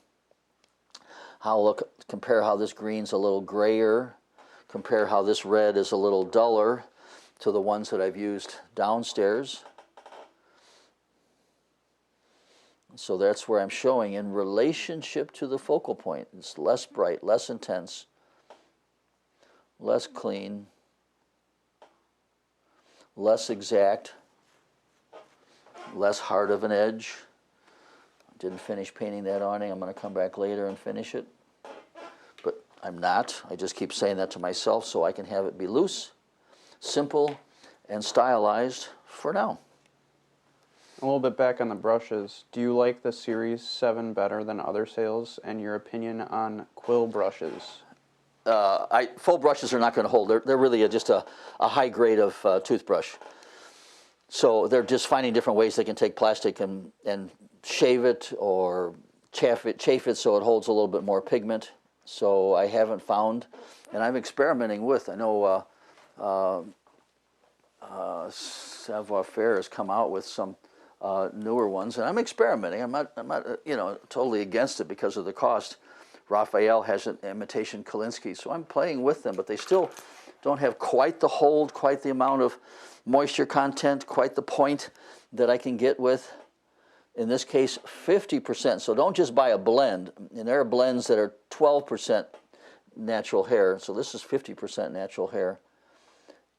Compare how this green's a little grayer. Compare how this red is a little duller to the ones that I've used downstairs. So that's where I'm showing in relationship to the focal point. It's less bright, less intense, less clean, less exact, less hard of an edge. I didn't finish painting that awning. I'm going to come back later and finish it. But I'm not. I just keep saying that to myself so I can have it be loose, simple, and stylized for now. A little bit back on the brushes. Do you like the Series 7 better than other sales? And your opinion on quill brushes? Full brushes are not going to hold. They're really just a high grade of toothbrush. So they're just finding different ways they can take plastic and shave it or chafe it so it holds a little bit more pigment. So I haven't found, and I'm experimenting with. I know Savoir-Faire has come out with some newer ones, and I'm experimenting. I'm not totally against it because of the cost. Raphael has an imitation Kolinsky, so I'm playing with them, but they still don't have quite the hold, quite the amount of moisture content, quite the point that I can get with, in this case, 50%. So don't just buy a blend. And there are blends that are 12% natural hair, so this is 50% natural hair.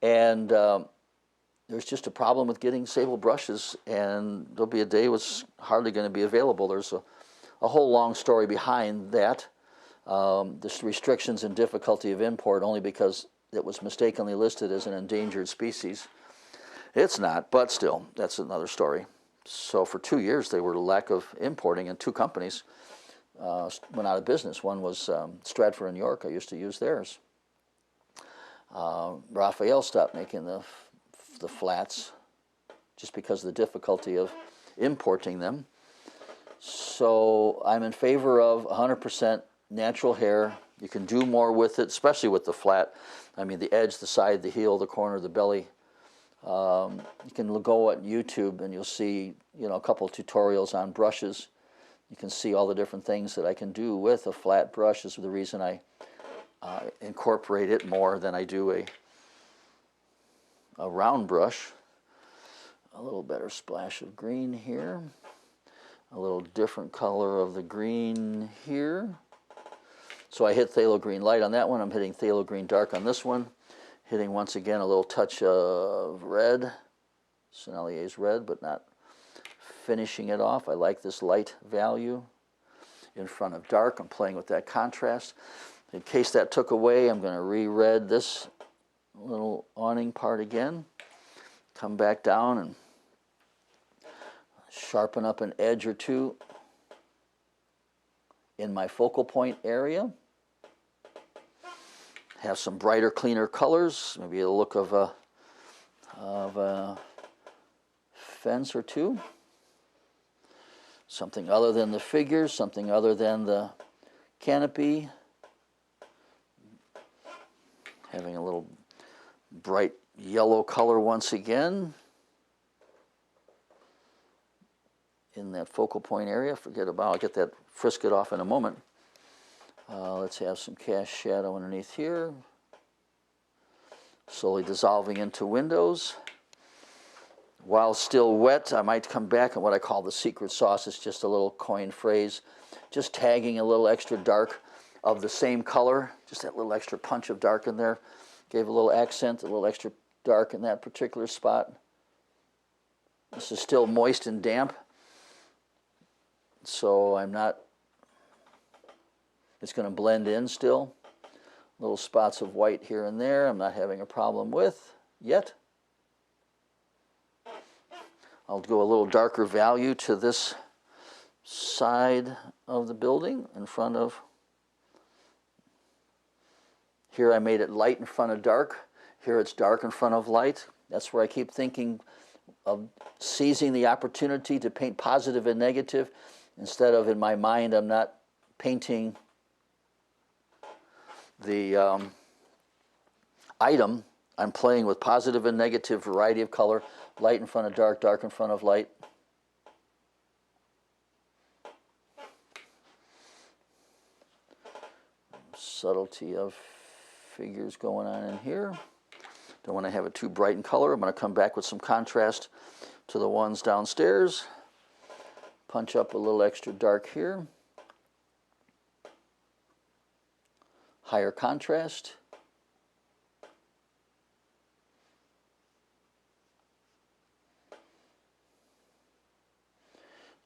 And there's just a problem with getting sable brushes, and there'll be a day it's hardly going to be available. There's a whole long story behind that. The restrictions and difficulty of import only because it was mistakenly listed as an endangered species. It's not, but still, that's another story. So for 2 years, they were lack of importing, and 2 companies went out of business. One was Stratford in York. I used to use theirs. Raphael stopped making the flats just because of the difficulty of importing them. So I'm in favor of 100% natural hair. You can do more with it, especially with the flat. I mean, the edge, the side, the heel, the corner, the belly. You can go on YouTube and you'll see, a couple of tutorials on brushes. You can see all the different things that I can do with a flat brush. Is the reason I incorporate it more than I do a round brush. A little better splash of green here. A little different color of the green here. So I hit phthalo green light on that one. I'm hitting phthalo green dark on this one. Hitting once again a little touch of red, Sennelier's red, but not finishing it off. I like this light value in front of dark. I'm playing with that contrast. In case that took away, I'm going to re-red this little awning part again. Come back down and sharpen up an edge or two in my focal point area. Have some brighter, cleaner colors, maybe a look of a fence or two. Something other than the figures, something other than the canopy. Having a little bright yellow color once again in that focal point area. Forget about, I'll get that Frisket off in a moment. Let's have some cast shadow underneath here. Slowly dissolving into windows. While still wet, I might come back, and what I call the secret sauce is just a little coined phrase, just tagging a little extra dark of the same color, just that little extra punch of dark in there. Gave a little accent, a little extra dark in that particular spot. This is still moist and damp, so I'm not, it's going to blend in still. Little spots of white here and there I'm not having a problem with yet. I'll go a little darker value to this side of the building in front of, here I made it light in front of dark, here it's dark in front of light. That's where I keep thinking of seizing the opportunity to paint positive and negative, instead of, in my mind, I'm not painting the item, I'm playing with positive and negative variety of color, light in front of dark, dark in front of light. Subtlety of figures going on in here. Don't want to have it too bright in color. I'm going to come back with some contrast to the ones downstairs. Punch up a little extra dark here. Higher contrast.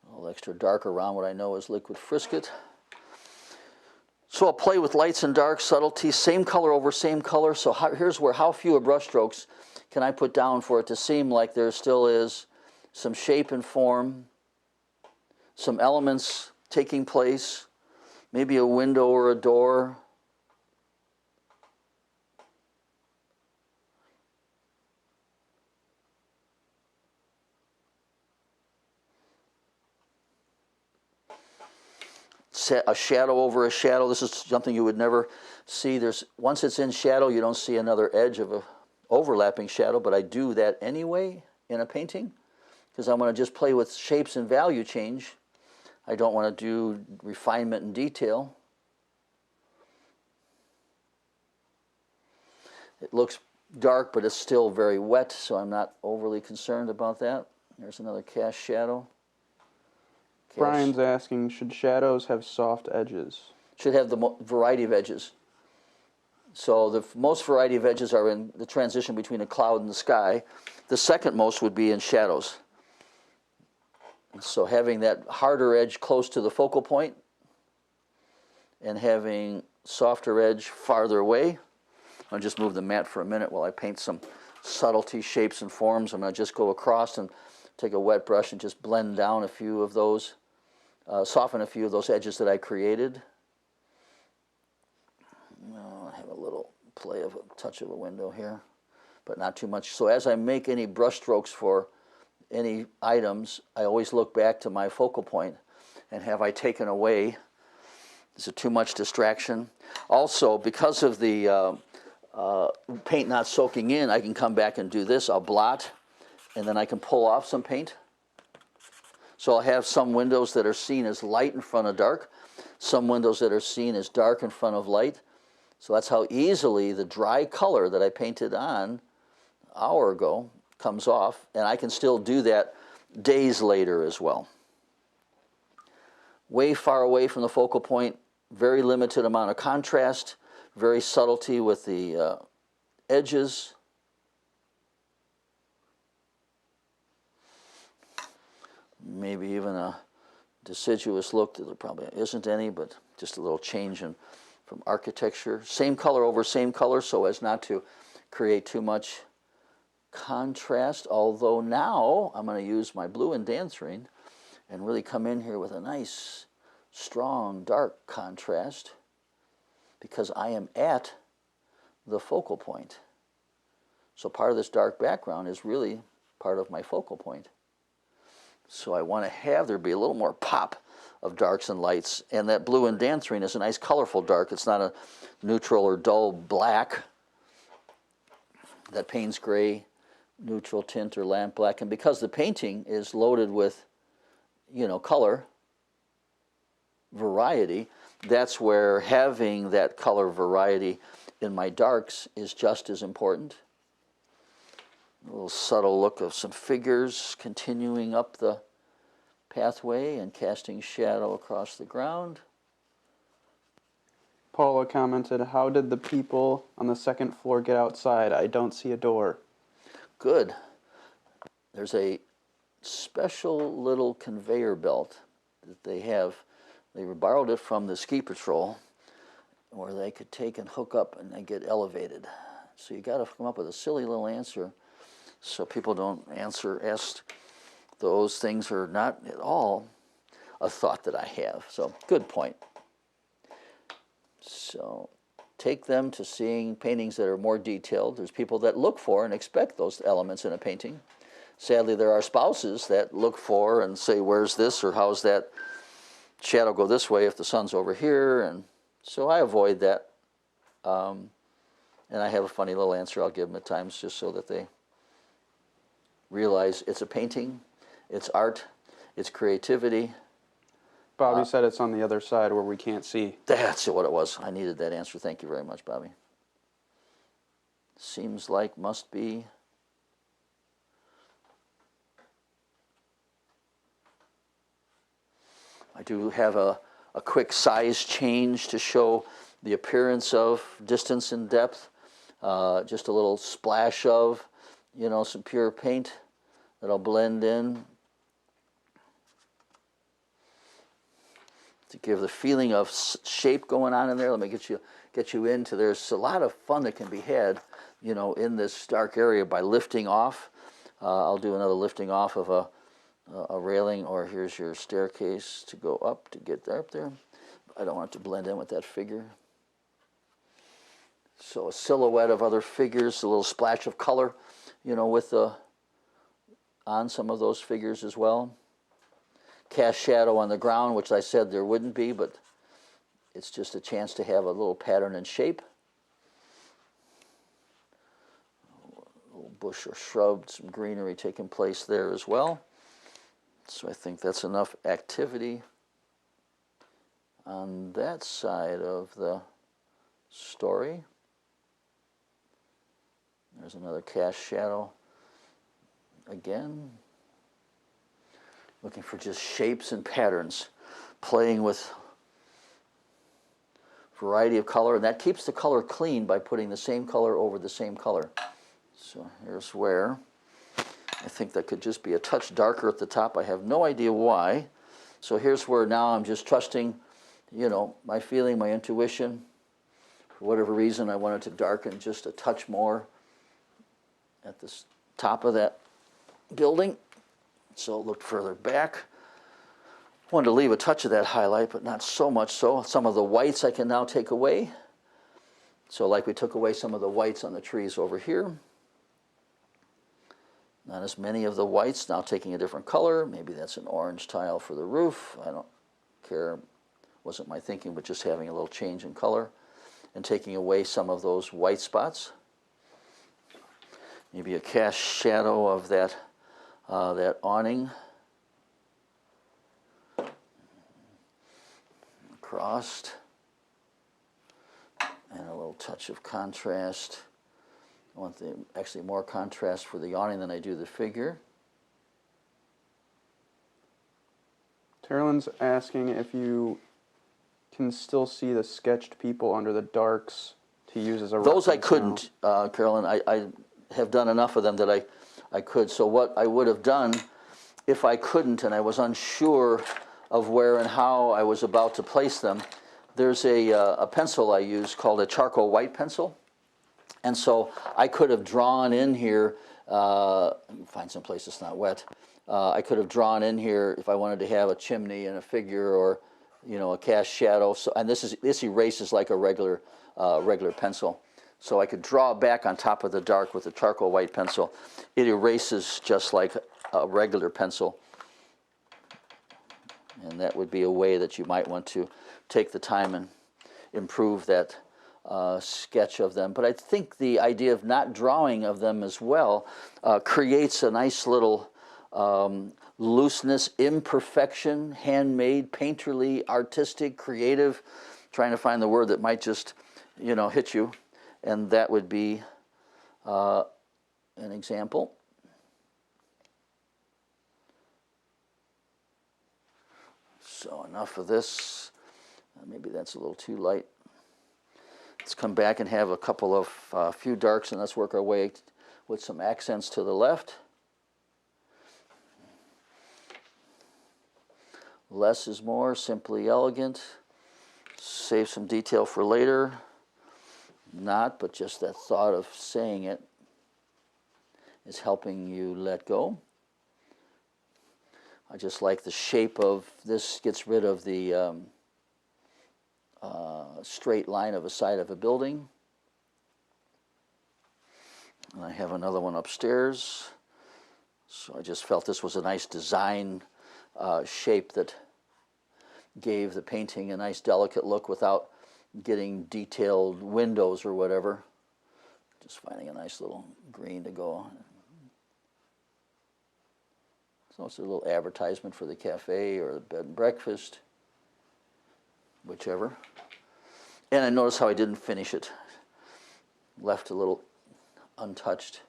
A little extra dark around what I know is liquid Frisket. So I'll play with lights and darks, subtlety, same color over same color. So here's where, how few brush strokes can I put down for it to seem like there still is some shape and form, some elements taking place, maybe a window or a door. Set a shadow over a shadow. This is something you would never see. There's, once it's in shadow, you don't see another edge of a overlapping shadow, but I do that anyway in a painting because I want to just play with shapes and value change. I don't want to do refinement and detail. It looks dark, but it's still very wet, so I'm not overly concerned about that. There's another cast shadow. Brian's asking, should shadows have soft edges? Should have the variety of edges. So the most variety of edges are in the transition between a cloud and the sky. The second most would be in shadows. So having that harder edge close to the focal point and having softer edge farther away. I'll just move the mat for a minute while I paint some subtlety, shapes, and forms. I'm going to just go across and take a wet brush and just blend down a few of those, soften a few of those edges that I created. I have a little play of a touch of a window here, but not too much. So as I make any brush strokes for any items, I always look back to my focal point and have I taken away, is it too much distraction? Also, because of the paint not soaking in, I can come back and do this. I'll blot, and then I can pull off some paint. So I'll have some windows that are seen as light in front of dark, some windows that are seen as dark in front of light. So that's how easily the dry color that I painted on an hour ago comes off, and I can still do that days later as well. Way far away from the focal point, very limited amount of contrast, very subtlety with the edges. Maybe even a deciduous look. There probably isn't any, but just a little change in from architecture. Same color over same color so as not to create too much contrast, although now I'm going to use my blue and dancerine and really come in here with a nice, strong, dark contrast because I am at the focal point. So part of this dark background is really part of my focal point. So I want to have there be a little more pop of darks and lights, and that blue and dancerine is a nice colorful dark. It's not a neutral or dull black. that Payne's gray, neutral tint or lamp black. And because the painting is loaded with, color variety, that's where having that color variety in my darks is just as important. A little subtle look of some figures continuing up the pathway and casting shadow across the ground. Paula commented, how did the people on the second floor get outside? I don't see a door. Good. There's a special little conveyor belt that they have. They borrowed it from the ski patrol, where they could take and hook up and they get elevated. So you got to come up with a silly little answer so people don't ask those things are not at all a thought that I have. So good point. So take them to seeing paintings that are more detailed. There's people that look for and expect those elements in a painting. Sadly, there are spouses that look for and say, where's this, or how's that shadow go this way if the sun's over here? And so I avoid that. And I have a funny little answer I'll give them at times just so that they realize it's a painting, it's art, it's creativity. Bobby said it's on the other side where we can't see. That's what it was. I needed that answer. Thank you very much, Bobby. Seems like must be. I do have a quick size change to show the appearance of distance and depth. Just a little splash of, some pure paint that'll blend in to give the feeling of shape going on in there. Let me get you into. There's a lot of fun that can be had, in this dark area by lifting off. I'll do another lifting off of a railing, or here's your staircase to go up to get up there. I don't want it to blend in with that figure. So a silhouette of other figures, a little splash of color, with on some of those figures as well. Cast shadow on the ground, which I said there wouldn't be, but it's just a chance to have a little pattern and shape. A little bush or shrub, some greenery taking place there as well. So I think that's enough activity on that side of the story. There's another cast shadow again. Looking for just shapes and patterns, playing with variety of color, and that keeps the color clean by putting the same color over the same color. So here's where I think that could just be a touch darker at the top. I have no idea why. So here's where now I'm just trusting, my feeling, my intuition. For whatever reason, I wanted to darken just a touch more at the top of that building. So it looked further back. Wanted to leave a touch of that highlight, but not so much so. Some of the whites I can now take away. So like we took away some of the whites on the trees over here. Not as many of the whites, now taking a different color. Maybe that's an orange tile for the roof. I don't care. Wasn't my thinking, but just having a little change in color. And taking away some of those white spots. Maybe a cast shadow of that awning. Crossed. And a little touch of contrast. I want actually more contrast for the awning than I do the figure. Carolyn's asking if you can still see the sketched people under the darks to use as a reference. Those I couldn't, Carolyn. I have done enough of them that I could. So what I would have done if I couldn't and I was unsure of where and how I was about to place them, there's a pencil I use called a charcoal white pencil. And so I could have drawn in here, find some place that's not wet. I could have drawn in here if I wanted to have a chimney and a figure or, a cast shadow. So, and this erases like a regular pencil. So I could draw back on top of the dark with a charcoal white pencil. It erases just like a regular pencil. And that would be a way that you might want to take the time and improve that sketch of them. But I think the idea of not drawing of them as well creates a nice little looseness, imperfection, handmade, painterly, artistic, creative, trying to find the word that might just, you know, hit you. And that would be an example. So enough of this. Maybe that's a little too light. Let's come back and have a couple of few darks, and let's work our way with some accents to the left. Less is more, simply elegant. Save some detail for later. Not, but just that thought of saying it is helping you let go. I just like the shape of this, gets rid of the straight line of a side of a building. And I have another one upstairs. So I just felt this was a nice design shape that gave the painting a nice delicate look without getting detailed windows or whatever. Just finding a nice little green to go. So it's a little advertisement for the cafe or the bed and breakfast, whichever. And I noticed how I didn't finish it. Left a little untouched.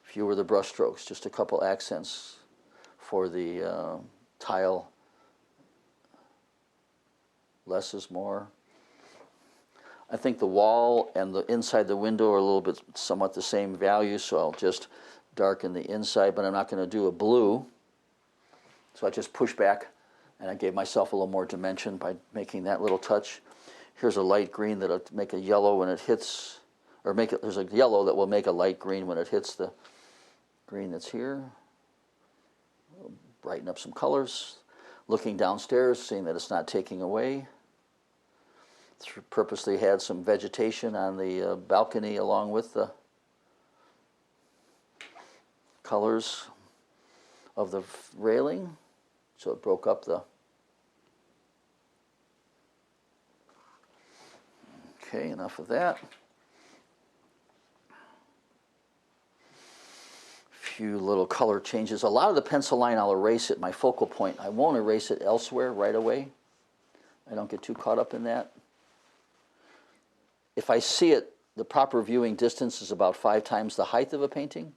Fewer the brush strokes, just a couple accents for the tile. Less is more. I think the wall and the inside the window are a little bit somewhat the same value, so I'll just darken the inside, but I'm not going to do a blue. So I just push back, and I gave myself a little more dimension by making that little touch. Here's a light green that'll make a yellow when it hits, or make it, there's a yellow that will make a light green when it hits the green that's here. We'll brighten up some colors. Looking downstairs, seeing that it's not taking away. Purposely had some vegetation on the balcony along with the colors of the railing, so it broke up the... Okay, enough of that. Few little color changes. A lot of the pencil line I'll erase at my focal point. I won't erase it elsewhere right away. I don't get too caught up in that. If I see it, the proper viewing distance is about 5 times the height of a painting.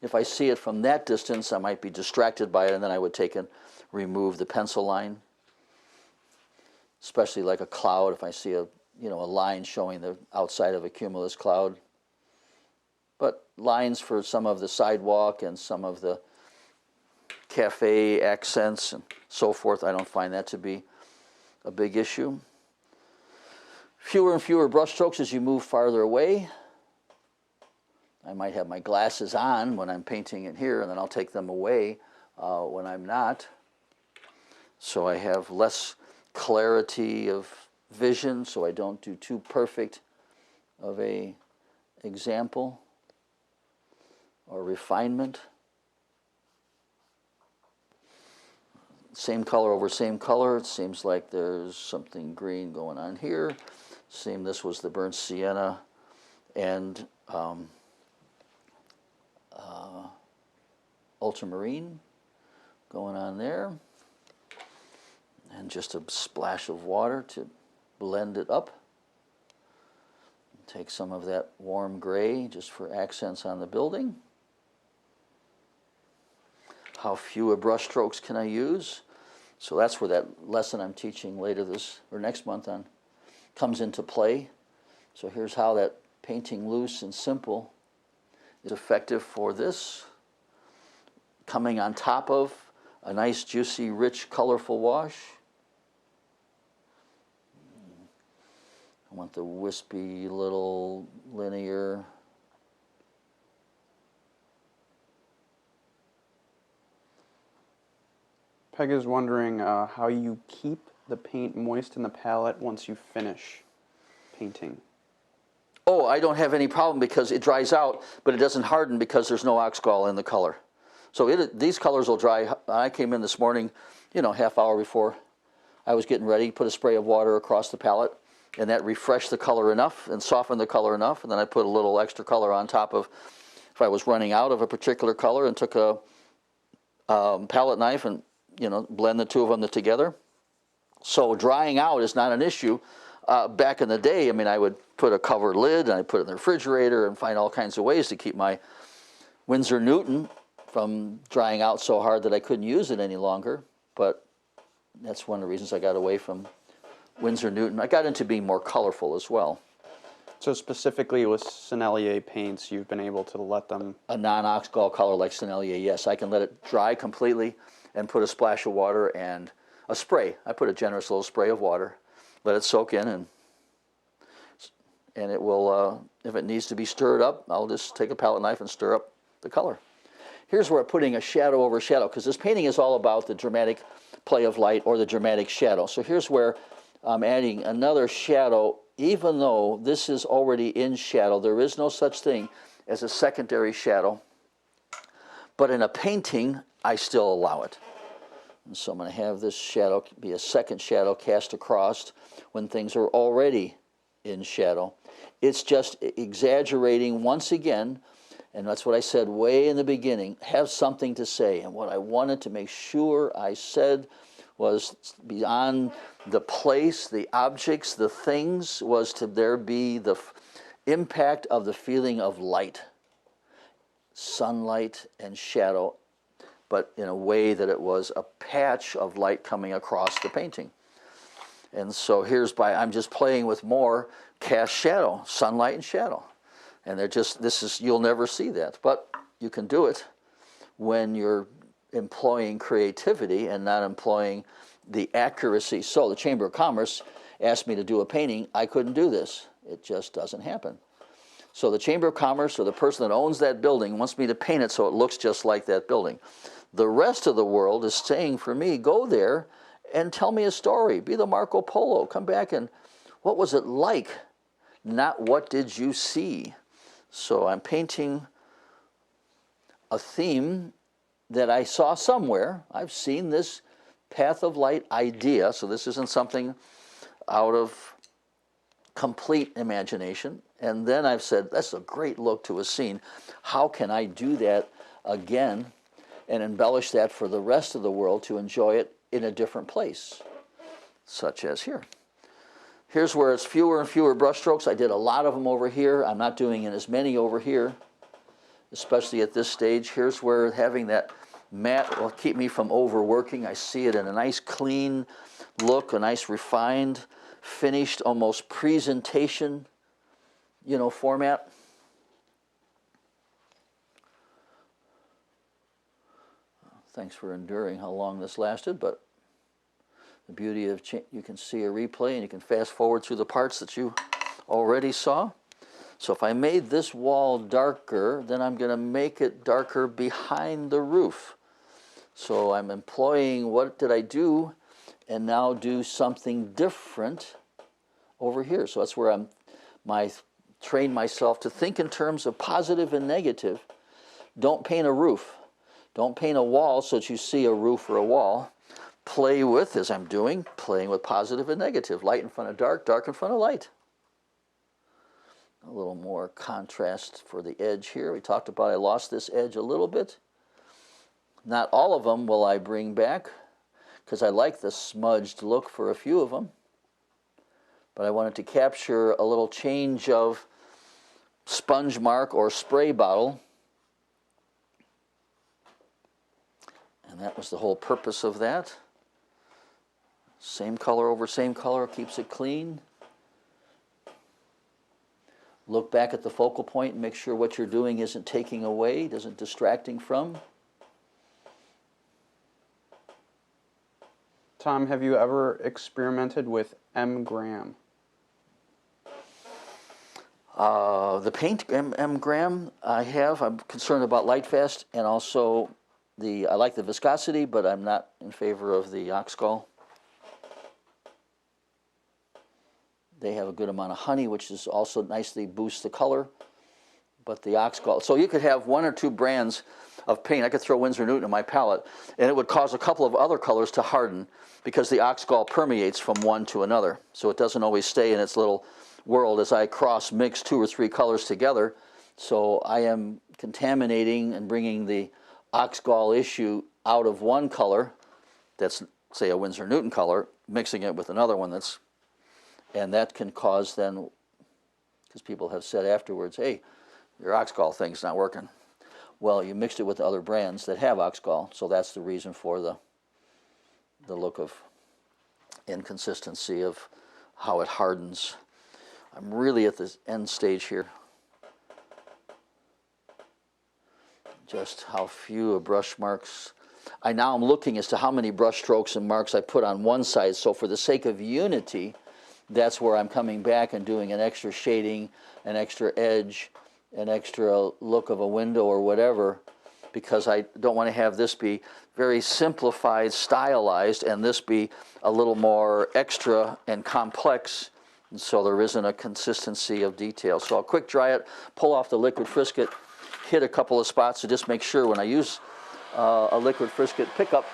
If I see it from that distance, I might be distracted by it, and then I would take and remove the pencil line. Especially like a cloud, if I see a line showing the outside of a cumulus cloud. But lines for some of the sidewalk and some of the cafe accents and so forth, I don't find that to be a big issue. Fewer and fewer brush strokes as you move farther away. I might have my glasses on when I'm painting in here, and then I'll take them away when I'm not. So I have less clarity of vision, so I don't do too perfect of a example or refinement. Same color over same color. It seems like there's something green going on here. Same, this was the burnt sienna and ultramarine going on there. And just a splash of water to blend it up. Take some of that warm gray just for accents on the building. How few brush strokes can I use? So that's where that lesson I'm teaching later this or next month on comes into play. So here's how that painting loose and simple is effective for this. Coming on top of a nice, juicy, rich, colorful wash. I want the wispy little linear. Peg is wondering how you keep the paint moist in the palette once you finish painting. Oh, I don't have any problem because it dries out, but it doesn't harden because there's no oxgall in the color. So these colors will dry. I came in this morning, half hour before I was getting ready, put a spray of water across the palette, and that refreshed the color enough and softened the color enough, and then I put a little extra color on top of, if I was running out of a particular color, and took a palette knife and, you know, blend the two of them together. So drying out is not an issue. Back in the day, I mean, I would put a covered lid and I'd put it in the refrigerator and find all kinds of ways to keep my Winsor Newton from drying out so hard that I couldn't use it any longer. But that's one of the reasons I got away from Winsor Newton. I got into being more colorful as well. So specifically with Sennelier paints, you've been able to let them... A non-oxgall color like Sennelier, yes. I can let it dry completely and put a splash of water and a spray. I put a generous little spray of water, let it soak in, and it will, if it needs to be stirred up, I'll just take a palette knife and stir up the color. Here's where I'm putting a shadow over shadow, because this painting is all about the dramatic play of light or the dramatic shadow. So here's where I'm adding another shadow. Even though this is already in shadow, there is no such thing as a secondary shadow. But in a painting, I still allow it. And so I'm going to have this shadow be a second shadow cast across when things are already in shadow. It's just exaggerating once again, and that's what I said way in the beginning, have something to say. And what I wanted to make sure I said was beyond the place, the objects, the things, was to there be the impact of the feeling of light, sunlight and shadow, but in a way that it was a patch of light coming across the painting. And so I'm just playing with more cast shadow, sunlight and shadow. And they're just, you'll never see that, but you can do it when you're employing creativity and not employing the accuracy. So the Chamber of Commerce asked me to do a painting. I couldn't do this. It just doesn't happen. So the Chamber of Commerce, or the person that owns that building, wants me to paint it so it looks just like that building. The rest of the world is saying for me, go there and tell me a story. Be the Marco Polo. Come back and what was it like? Not what did you see? So I'm painting a theme that I saw somewhere. I've seen this path of light idea, so this isn't something out of complete imagination. And then I've said, that's a great look to a scene. How can I do that again and embellish that for the rest of the world to enjoy it in a different place, such as here. Here's where it's fewer and fewer brush strokes. I did a lot of them over here. I'm not doing as many over here, especially at this stage. Here's where having that matte will keep me from overworking. I see it in a nice clean look, a nice refined, finished, almost presentation, you know, format. Thanks for enduring how long this lasted, but the beauty of you can see a replay and you can fast forward through the parts that you already saw. So if I made this wall darker, then I'm going to make it darker behind the roof. So I'm employing what did I do and now do something different over here. So that's where I train myself to think in terms of positive and negative. Don't paint a roof. Don't paint a wall so that you see a roof or a wall. Play with, as I'm doing, playing with positive and negative. Light in front of dark, dark in front of light. A little more contrast for the edge here. We talked about I lost this edge a little bit. Not all of them will I bring back because I like the smudged look for a few of them. But I wanted to capture a little change of sponge mark or spray bottle. And that was the whole purpose of that. Same color over same color keeps it clean. Look back at the focal point and make sure what you're doing isn't taking away, isn't distracting from. Tom, have you ever experimented with M-gram? The paint M-gram I have. I'm concerned about light fast, and also I like the viscosity, but I'm not in favor of the oxgall. They have a good amount of honey, which is also nicely boosts the color. but the Oxgall. So you could have 1 or 2 brands of paint. I could throw Winsor Newton in my palette, and it would cause a couple of other colors to harden because the Oxgall permeates from one to another. So it doesn't always stay in its little world as I cross-mix 2 or 3 colors together. So I am contaminating and bringing the Oxgall issue out of one color that's, say, a Winsor Newton color, mixing it with another one that's, and that can cause then, because people have said afterwards, hey, your Oxgall thing's not working. Well, you mixed it with other brands that have Oxgall, so that's the reason for the look of inconsistency of how it hardens. I'm really at the end stage here. Just how few brush marks. Now I'm looking as to how many brush strokes and marks I put on one side, so for the sake of unity, that's where I'm coming back and doing an extra shading, an extra edge, an extra look of a window or whatever, because I don't want to have this be very simplified, stylized, and this be a little more extra and complex, and so there isn't a consistency of detail. So I'll quick dry it, pull off the liquid Frisket, hit a couple of spots to just make sure when I use a liquid Frisket pickup,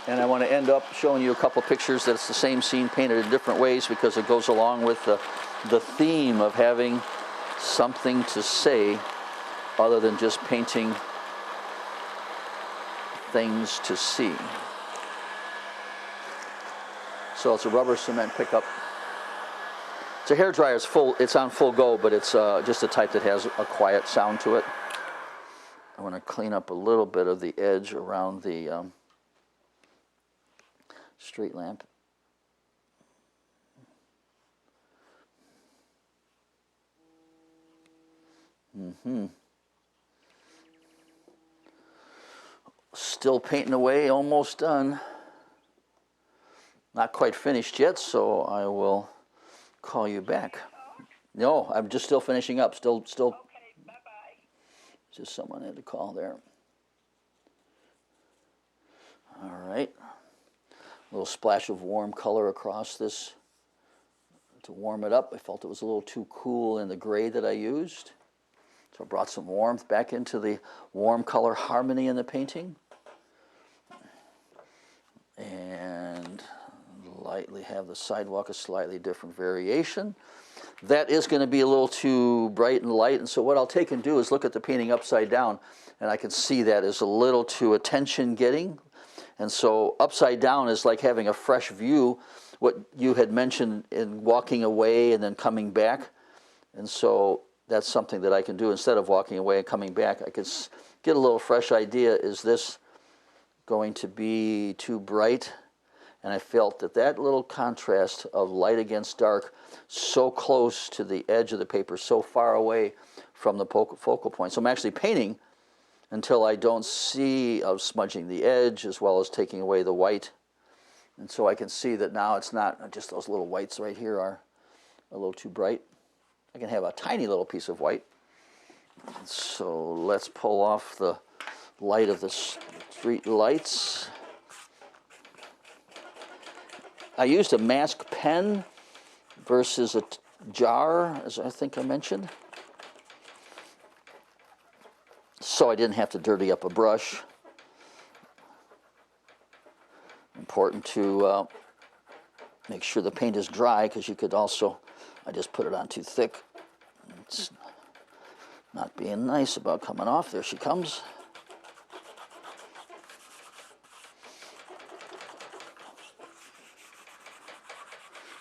and I want to end up showing you a couple of pictures that it's the same scene painted in different ways because it goes along with the theme of having something to say other than just painting things to see. So it's a rubber cement pickup. It's a hairdryer. It's on full go, but it's just a type that has a quiet sound to it. I want to clean up a little bit of the edge around the street lamp. Still painting away, almost done. Not quite finished yet, so I will call you back. No, I'm just still finishing up. Still. Okay, bye-bye. Just someone had to call there. All right. A little splash of warm color across this to warm it up. I felt it was a little too cool in the gray that I used. So I brought some warmth back into the warm color harmony in the painting. And lightly have the sidewalk a slightly different variation. That is going to be a little too bright and light, and so what I'll take and do is look at the painting upside down, and I can see that is a little too attention-getting. And so upside down is like having a fresh view, what you had mentioned in walking away and then coming back. And so that's something that I can do instead of walking away and coming back. I could get a little fresh idea. Is this going to be too bright? And I felt that that little contrast of light against dark, so close to the edge of the paper, so far away from the focal point. So I'm actually painting until I don't see of smudging the edge as well as taking away the white. And so I can see that now it's not just those little whites right here are a little too bright. I can have a tiny little piece of white. So let's pull off the light of the street lights. I used a mask pen versus a jar, as I think I mentioned. So I didn't have to dirty up a brush. Important to make sure the paint is dry, because you could also, I just put it on too thick. It's not being nice about coming off. There she comes.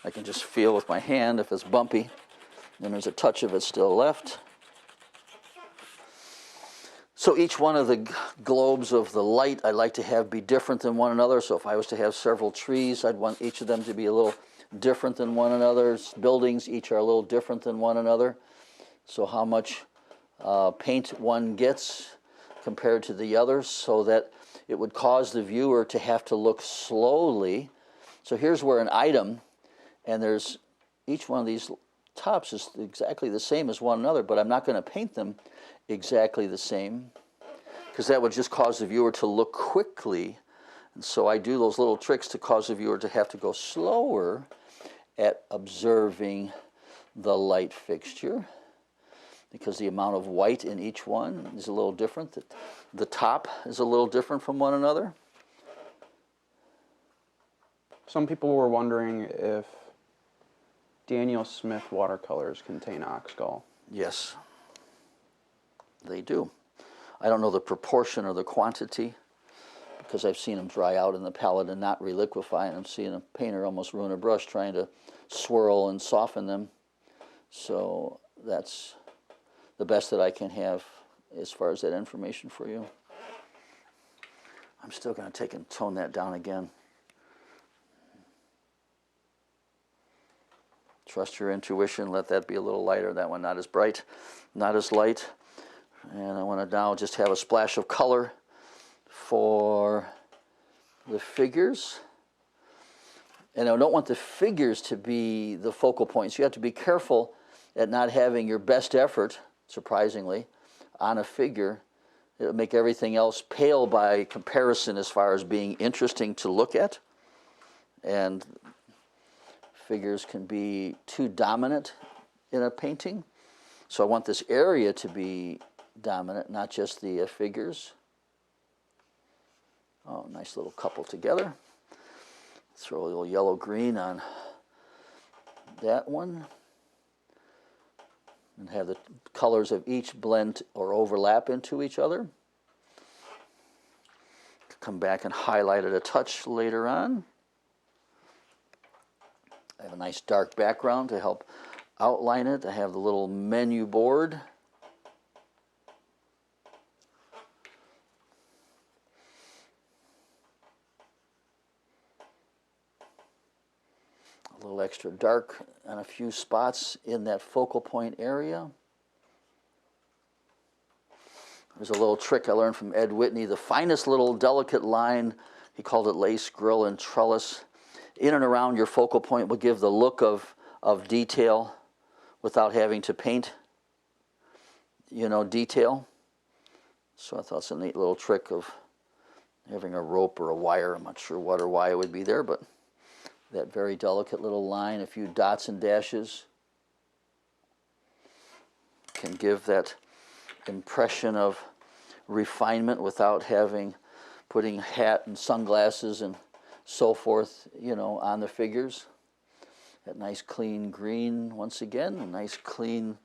I can just feel with my hand if it's bumpy. Then there's a touch of it still left. So each one of the globes of the light I like to have be different than one another. So if I was to have several trees, I'd want each of them to be a little different than one another. Buildings each are a little different than one another. So how much paint one gets compared to the others, so that it would cause the viewer to have to look slowly. So here's where an item, and there's each one of these tops is exactly the same as one another, but I'm not going to paint them exactly the same, because that would just cause the viewer to look quickly. And so I do those little tricks to cause the viewer to have to go slower at observing the light fixture, because the amount of white in each one is a little different. The top is a little different from one another. Some people were wondering if Daniel Smith watercolors contain oxgall. Yes, they do. I don't know the proportion or the quantity, because I've seen them dry out in the palette and not reliquify, and I'm seeing a painter almost ruin a brush trying to swirl and soften them. So that's the best that I can have as far as that information for you. I'm still going to take and tone that down again. Trust your intuition, let that be a little lighter. That one not as bright, not as light. And I want to now just have a splash of color for the figures. And I don't want the figures to be the focal points. You have to be careful at not having your best effort, surprisingly, on a figure. It'll make everything else pale by comparison as far as being interesting to look at. And figures can be too dominant in a painting. So I want this area to be dominant, not just the figures. Oh, nice little couple together. Throw a little yellow-green on that one. And have the colors of each blend or overlap into each other. Come back and highlight it a touch later on. I have a nice dark background to help outline it. I have the little menu board. A little extra dark on a few spots in that focal point area. There's a little trick I learned from Ed Whitney. The finest little delicate line, he called it lace, grill, and trellis, in and around your focal point will give the look of detail without having to paint, detail. So I thought it's a neat little trick of having a rope or a wire. I'm not sure what or why it would be there, but that very delicate little line, a few dots and dashes, can give that impression of refinement without putting hat and sunglasses and so forth, on the figures. That nice clean green once again, a nice clean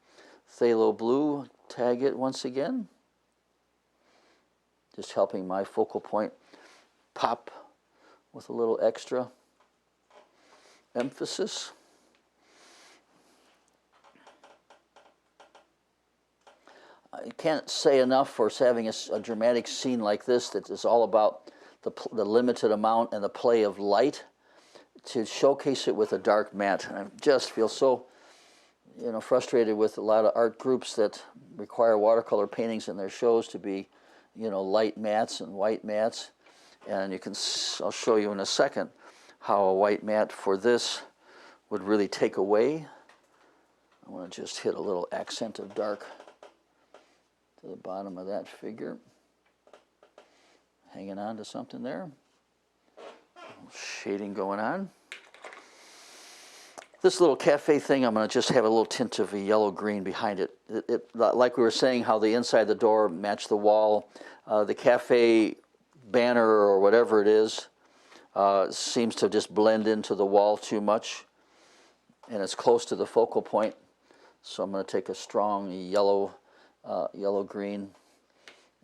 phthalo blue, tag it once again. Just helping my focal point pop with a little extra emphasis. I can't say enough for having a dramatic scene like this that is all about the limited amount and the play of light, to showcase it with a dark matte. And I just feel so frustrated with a lot of art groups that require watercolor paintings in their shows to be light mattes and white mattes. And I'll show you in a second how a white matte for this would really take away. I want to just hit a little accent of dark to the bottom of that figure. Hanging on to something there. Shading going on. This little cafe thing, I'm going to just have a little tint of a yellow-green behind it. Like we were saying, how the inside the door matched the wall. The cafe banner or whatever it is seems to just blend into the wall too much, and it's close to the focal point. So I'm going to take a strong yellow-green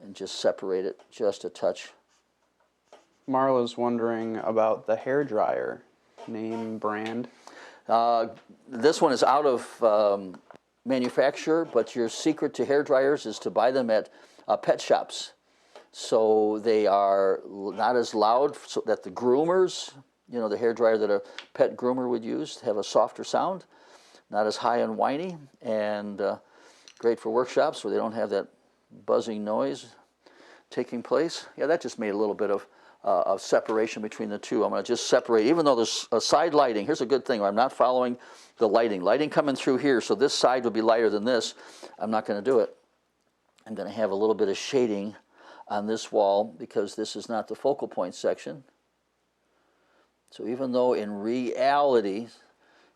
and just separate it just a touch. Marla's wondering about the hairdryer. Name, brand? This one is out of manufacture, but your secret to hairdryers is to buy them at pet shops. So they are not as loud, so that the groomers, the hairdryer that a pet groomer would use, have a softer sound, not as high and whiny, and great for workshops where they don't have that buzzing noise taking place. Yeah, that just made a little bit of separation between the two. I'm going to just separate, even though there's a side lighting. Here's a good thing, I'm not following the lighting. Lighting coming through here, so this side would be lighter than this. I'm not going to do it. I'm going to have a little bit of shading on this wall because this is not the focal point section. So even though in reality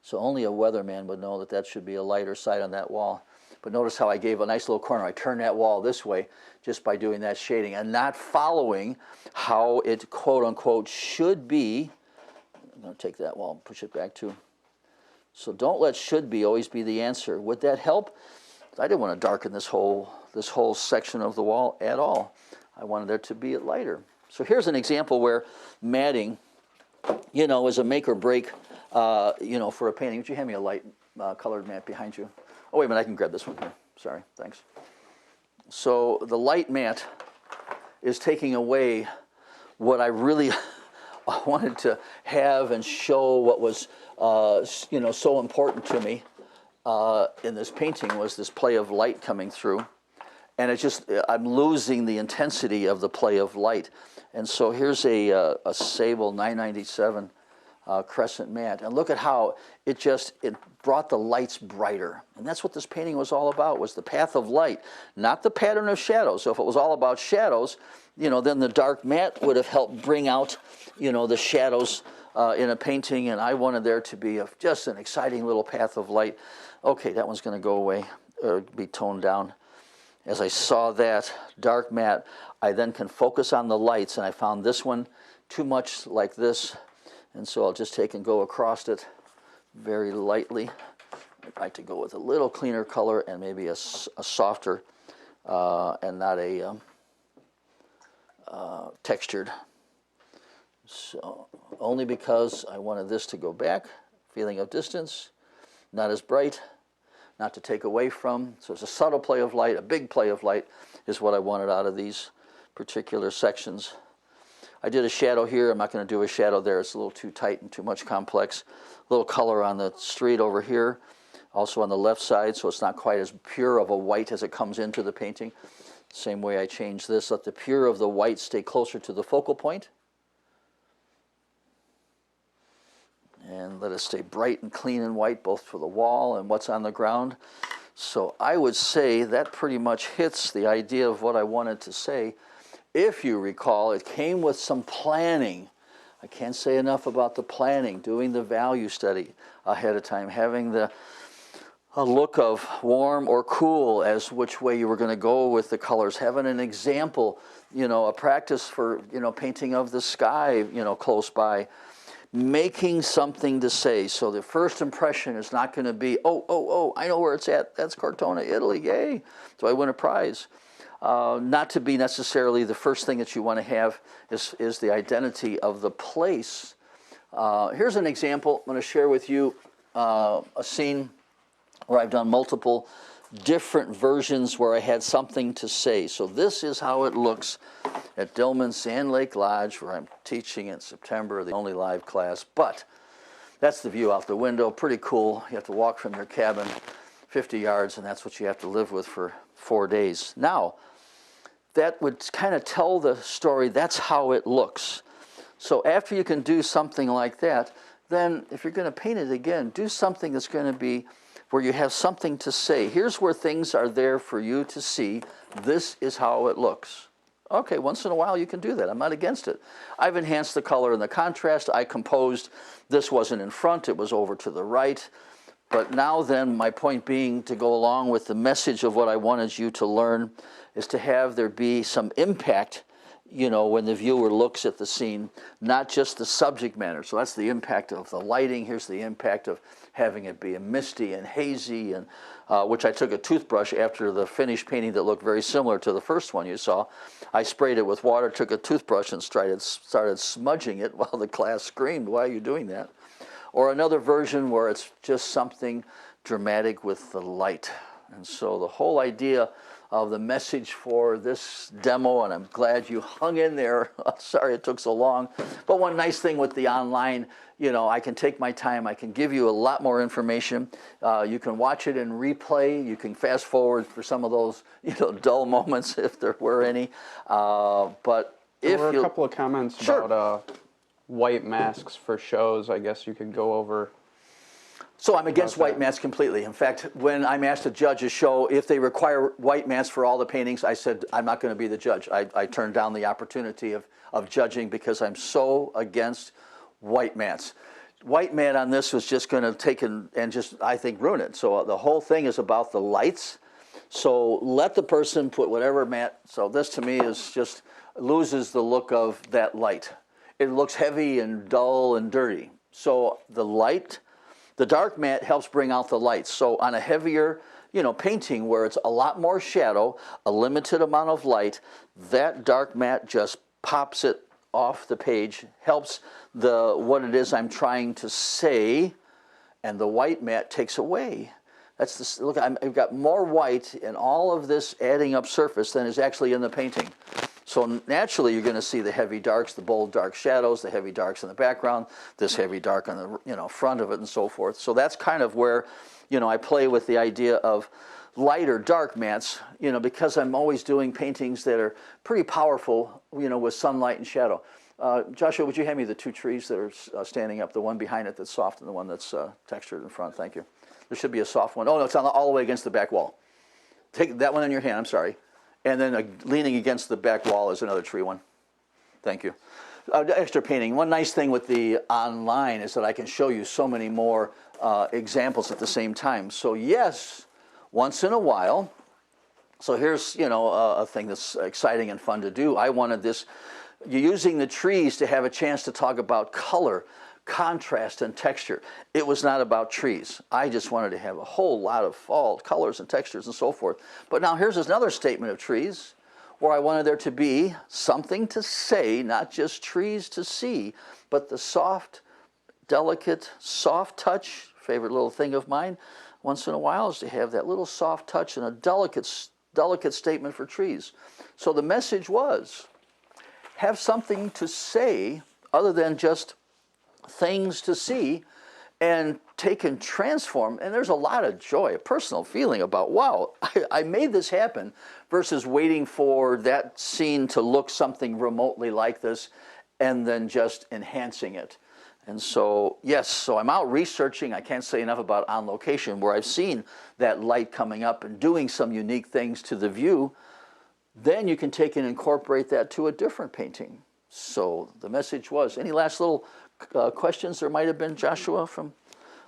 So only a weatherman would know that that should be a lighter side on that wall. But notice how I gave a nice little corner. I turned that wall this way just by doing that shading and not following how it quote unquote should be. I'm going to take that wall and push it back too. So don't let should be always be the answer. Would that help? I didn't want to darken this whole section of the wall at all. I wanted there to be lighter. So here's an example where matting, you know, is a make or break, you know, for a painting. Would you hand me a light colored mat behind you? Oh, wait a minute, I can grab this one here. Sorry, thanks. So the light mat is taking away what I really wanted to have and show. What was, you know, so important to me in this painting was this play of light coming through. And it's just, I'm losing the intensity of the play of light. And so here's a Sable 997 crescent mat. And look at how it brought the lights brighter. And that's what this painting was all about, was the path of light, not the pattern of shadows. So if it was all about shadows, you know, then the dark mat would have helped bring out, you know, the shadows in a painting. And I wanted there to be just an exciting little path of light. Okay, that one's going to go away, or be toned down. As I saw that dark mat, I then can focus on the lights, and I found this one too much like this, and so I'll just take and go across it very lightly. I'd like to go with a little cleaner color and maybe a softer and not a textured. So only because I wanted this to go back, feeling of distance, not as bright, not to take away from. So it's a subtle play of light, a big play of light is what I wanted out of these particular sections. I did a shadow here. I'm not going to do a shadow there. It's a little too tight and too much complex. A little color on the street over here, also on the left side, so it's not quite as pure of a white as it comes into the painting. Same way I change this. Let the pure of the white stay closer to the focal point. And let it stay bright and clean and white, both for the wall and what's on the ground. So I would say that pretty much hits the idea of what I wanted to say. If you recall, it came with some planning. I can't say enough about the planning, doing the value study ahead of time, having a look of warm or cool as which way you were going to go with the colors, having an example, you know, a practice for, you know, painting of the sky, you know, close by. Making something to say. So the first impression is not going to be, oh, I know where it's at. That's Cortona, Italy, yay. So I win a prize. Not to be necessarily the first thing that you want to have is the identity of the place. Here's an example. I'm going to share with you a scene where I've done multiple different versions where I had something to say. So this is how it looks at Dillman Sand Lake Lodge, where I'm teaching in September, the only live class. But that's the view out the window. Pretty cool. You have to walk from your cabin 50 yards, and that's what you have to live with for 4 days. Now, that would kind of tell the story. That's how it looks. So after you can do something like that, then if you're going to paint it again, do something that's going to be where you have something to say. Here's where things are there for you to see. This is how it looks. Okay, once in a while you can do that. I'm not against it. I've enhanced the color and the contrast. I composed, this wasn't in front, it was over to the right. But now then, my point being, to go along with the message of what I wanted you to learn, is to have there be some impact, you know, when the viewer looks at the scene, not just the subject matter. So that's the impact of the lighting. Here's the impact of having it be misty and hazy, and which I took a toothbrush after the finished painting that looked very similar to the first one you saw. I sprayed it with water, took a toothbrush and started smudging it while the class screamed, "Why are you doing that?" Or another version where it's just something dramatic with the light. And so the whole idea of the message for this demo, and I'm glad you hung in there. Sorry it took so long. But one nice thing with the online, you know, I can take my time. I can give you a lot more information. You can watch it in replay. You can fast forward for some of those, you know, dull moments if there were any. But there if were a couple of comments Sure. about white masks for shows. I guess you could go over. So I'm against white masks completely. In fact, when I'm asked to judge a show, if they require white masks for all the paintings, I said, I'm not going to be the judge. I turned down the opportunity of judging because I'm so against white masks. white mat on this was just going to take and just, I think, ruin it. So the whole thing is about the lights. So let the person put whatever mat. So this to me is just loses the look of that light. It looks heavy and dull and dirty. So the light, the dark mat helps bring out the lights. So on a heavier, painting where it's a lot more shadow, a limited amount of light, that dark mat just pops it off the page, helps what it is I'm trying to say, and the white mat takes away. That's the look. I've got more white in all of this adding up surface than is actually in the painting. So naturally, you're going to see the heavy darks, the bold dark shadows, the heavy darks in the background, this heavy dark on the front of it, and so forth. So that's kind of where I play with the idea of light or dark mats, because I'm always doing paintings that are pretty powerful, with sunlight and shadow. Joshua, would you hand me the two trees that are standing up, the one behind it that's soft and the one that's textured in front? Thank you. There should be a soft one. Oh, no, it's all the way against the back wall. Take that one in your hand, I'm sorry. And then leaning against the back wall is another tree one. Thank you. Extra painting. One nice thing with the online is that I can show you so many more examples at the same time. So yes, once in a while, so here's, a thing that's exciting and fun to do. I wanted this, using the trees to have a chance to talk about color, contrast, and texture. It was not about trees. I just wanted to have a whole lot of fall colors and textures and so forth. But now here's another statement of trees where I wanted there to be something to say, not just trees to see, but the soft, delicate, soft touch, favorite little thing of mine, once in a while, is to have that little soft touch and a delicate statement for trees. So the message was, have something to say other than just things to see, and take and transform. And there's a lot of joy, a personal feeling about, wow, I made this happen, versus waiting for that scene to look something remotely like this and then just enhancing it. And so, yes, so I'm out researching. I can't say enough about On Location, where I've seen that light coming up and doing some unique things to the view. Then you can take and incorporate that to a different painting. So the message was, any last little questions there might have been, Joshua?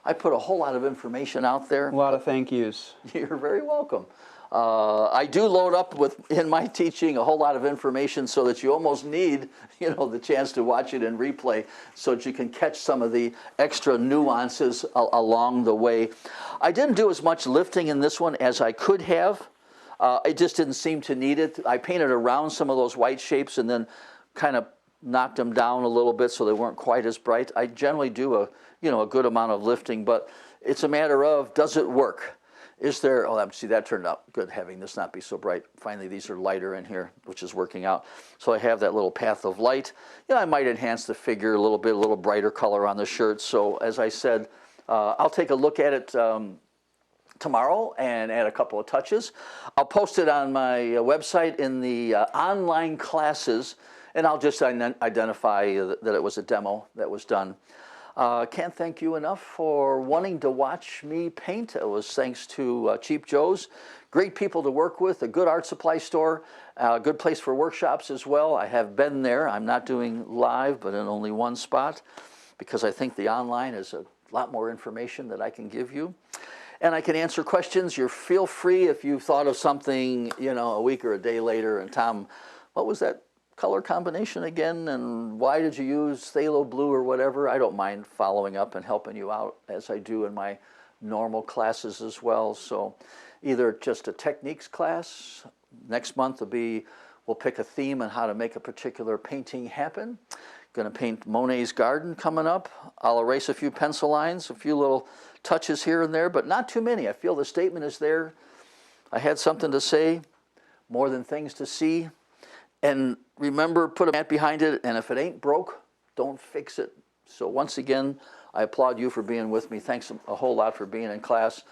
I put a whole lot of information out there. A lot of thank yous. You're very welcome. I do load up in my teaching a whole lot of information so that you almost need, the chance to watch it in replay so that you can catch some of the extra nuances along the way. I didn't do as much lifting in this one as I could have. It just didn't seem to need it. I painted around some of those white shapes and then kind of knocked them down a little bit so they weren't quite as bright. I generally do a good amount of lifting, but it's a matter of, does it work? Is there, see, that turned out good, having this not be so bright. Finally, these are lighter in here, which is working out. So I have that little path of light. I might enhance the figure a little bit, a little brighter color on the shirt. So as I said, I'll take a look at it tomorrow and add a couple of touches. I'll post it on my website in the online classes, and I'll just identify that it was a demo that was done. Can't thank you enough for wanting to watch me paint. It was thanks to Cheap Joe's. Great people to work with, a good art supply store, a good place for workshops as well. I have been there. I'm not doing live, but in only one spot, because I think the online is a lot more information that I can give you. And I can answer questions. You feel free if you've thought of something, a week or a day later, and Tom, what was that color combination again, and why did you use phthalo blue or whatever? I don't mind following up and helping you out, as I do in my normal classes as well. So either just a techniques class, next month we'll pick a theme on how to make a particular painting happen. Going to paint Monet's garden coming up. I'll erase a few pencil lines, a few little touches here and there, but not too many. I feel the statement is there. I had something to say, more than things to see. And remember, put a mat behind it, and if it ain't broke, don't fix it. So once again, I applaud you for being with me. Thanks a whole lot for being in class.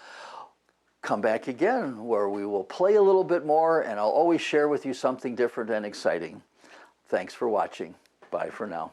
Come back again, where we will play a little bit more, and I'll always share with you something different and exciting. Thanks for watching. Bye for now.